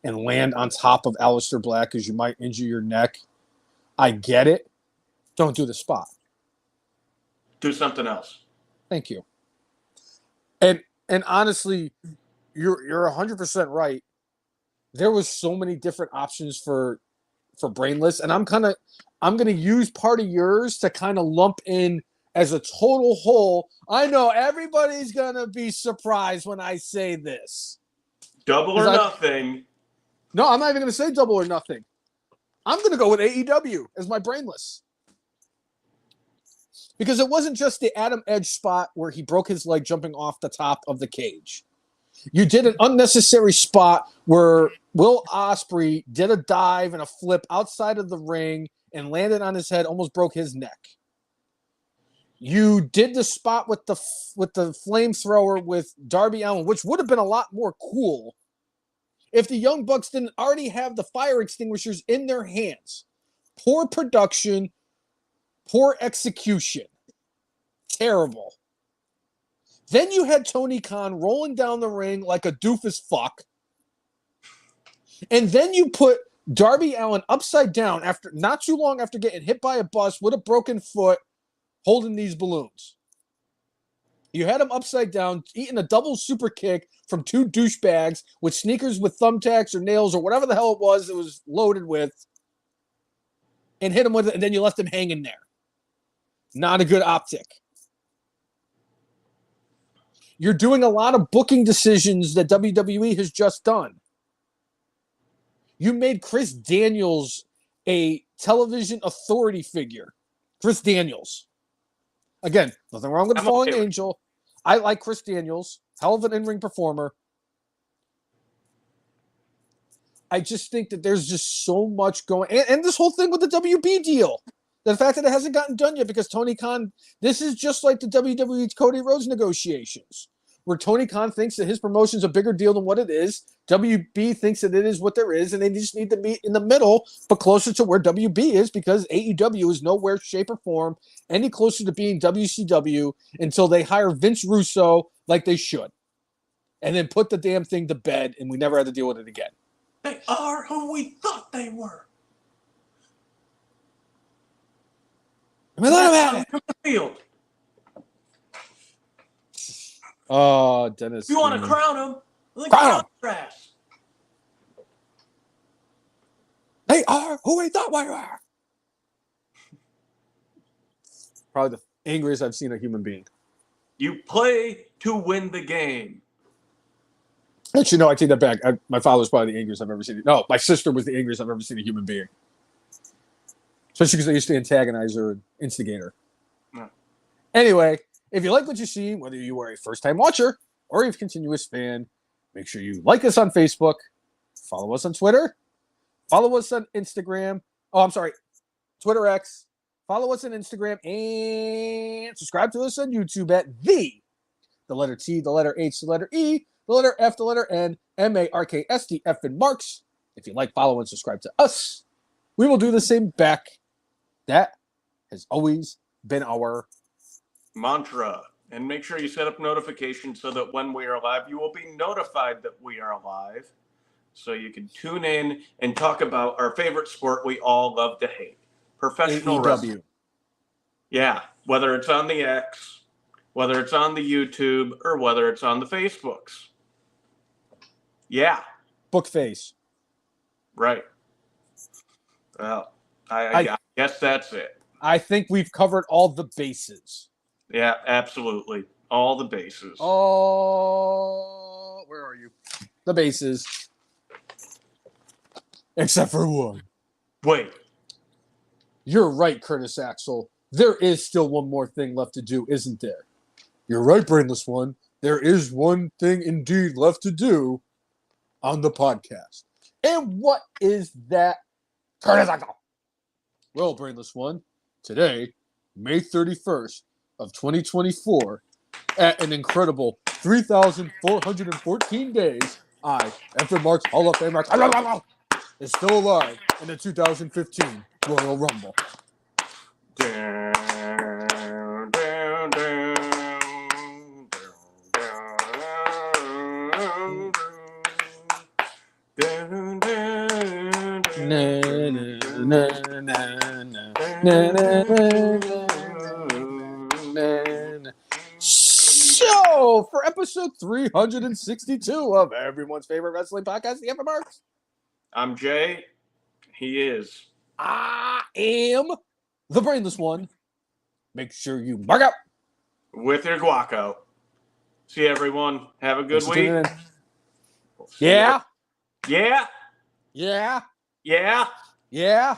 and land on top of Aleister Black because you might injure your neck, I get it. Don't do the spot. Do something else. Thank you. And honestly, you're 100% right. There was so many different options for Brainless, and I'm going to use part of yours to kind of lump in as a total whole. I know everybody's going to be surprised when I say this. Double or nothing. No, I'm not even going to say double or nothing. I'm going to go with AEW as my Brainless. Because it wasn't just the Adam Edge spot where he broke his leg jumping off the top of the cage. You did an unnecessary spot where Will Ospreay did a dive and a flip outside of the ring and landed on his head, almost broke his neck. You did the spot with the flamethrower with Darby Allin, which would have been a lot more cool if the Young Bucks didn't already have the fire extinguishers in their hands. Poor production, poor execution. Terrible. Then you had Tony Khan rolling down the ring like a doofus fuck. And then you put Darby Allin upside down after not too long after getting hit by a bus with a broken foot, holding these balloons. You had him upside down, eating a double super kick from two douchebags with sneakers with thumbtacks or nails or whatever the hell it was loaded with, and hit him with it, and then you left him hanging there. Not a good optic. You're doing a lot of booking decisions that WWE has just done. You made Chris Daniels a television authority figure. Chris Daniels. Again, nothing wrong with Fallen Angel. I like Chris Daniels. Hell of an in-ring performer. I just think that there's just so much going... And this whole thing with the WB deal. The fact that it hasn't gotten done yet because Tony Khan... This is just like the WWE Cody Rhodes negotiations, where Tony Khan thinks that his promotion's a bigger deal than what it is. WB thinks that it is what there is, and they just need to meet in the middle, but closer to where WB is, because AEW is nowhere, shape, or form any closer to being WCW until they hire Vince Russo like they should. And then put the damn thing to bed, and we never had to deal with it again. They are who we thought they were. I mean, let him have it. Field. Oh, Dennis. You want to crown him? Crown him. Grass. They are who we thought we were. Probably the angriest I've seen a human being. You play to win the game. Actually, no, I take that back. My father was probably the angriest I've ever seen. No, my sister was the angriest I've ever seen a human being. Especially because I used to antagonize her and instigate her. No. Anyway, if you like what you see, whether you are a first-time watcher or a continuous fan, make sure you like us on Facebook, follow us on Twitter, follow us on Instagram. Oh, I'm sorry, Twitter X. Follow us on Instagram and subscribe to us on YouTube at the letter T, the letter H, the letter E, the letter F, the letter N, MARKSTF and Marks. If you like, follow and subscribe to us, we will do the same back. That has always been our mantra. And make sure you set up notifications so that when we are live, you will be notified that we are live. So you can tune in and talk about our favorite sport we all love to hate. Professional wrestling. Yeah, whether it's on the X, whether it's on the YouTube, or whether it's on the Facebooks. Yeah. Bookface. Right. Well, I guess that's it. I think we've covered all the bases. Yeah, absolutely. All the bases. Oh, where are you? The bases. Except for one. Wait. You're right, Curtis Axel. There is still one more thing left to do, isn't there? You're right, Brainless One. There is one thing indeed left to do on the podcast. And what is that, Curtis Axel? Well, Brainless One, today, May 31st of 2024, at an incredible 3,414 days, I, after Mark's Hall of Famer, is still alive in the 2015 Royal Rumble. So, for episode 362 of everyone's favorite wrestling podcast, the FMRs, I'm Jay. He is. I am the Brainless one. Make sure you mark out with your guaco. See everyone. Have a good week. Yeah. Yeah. Yeah. Yeah. Yeah.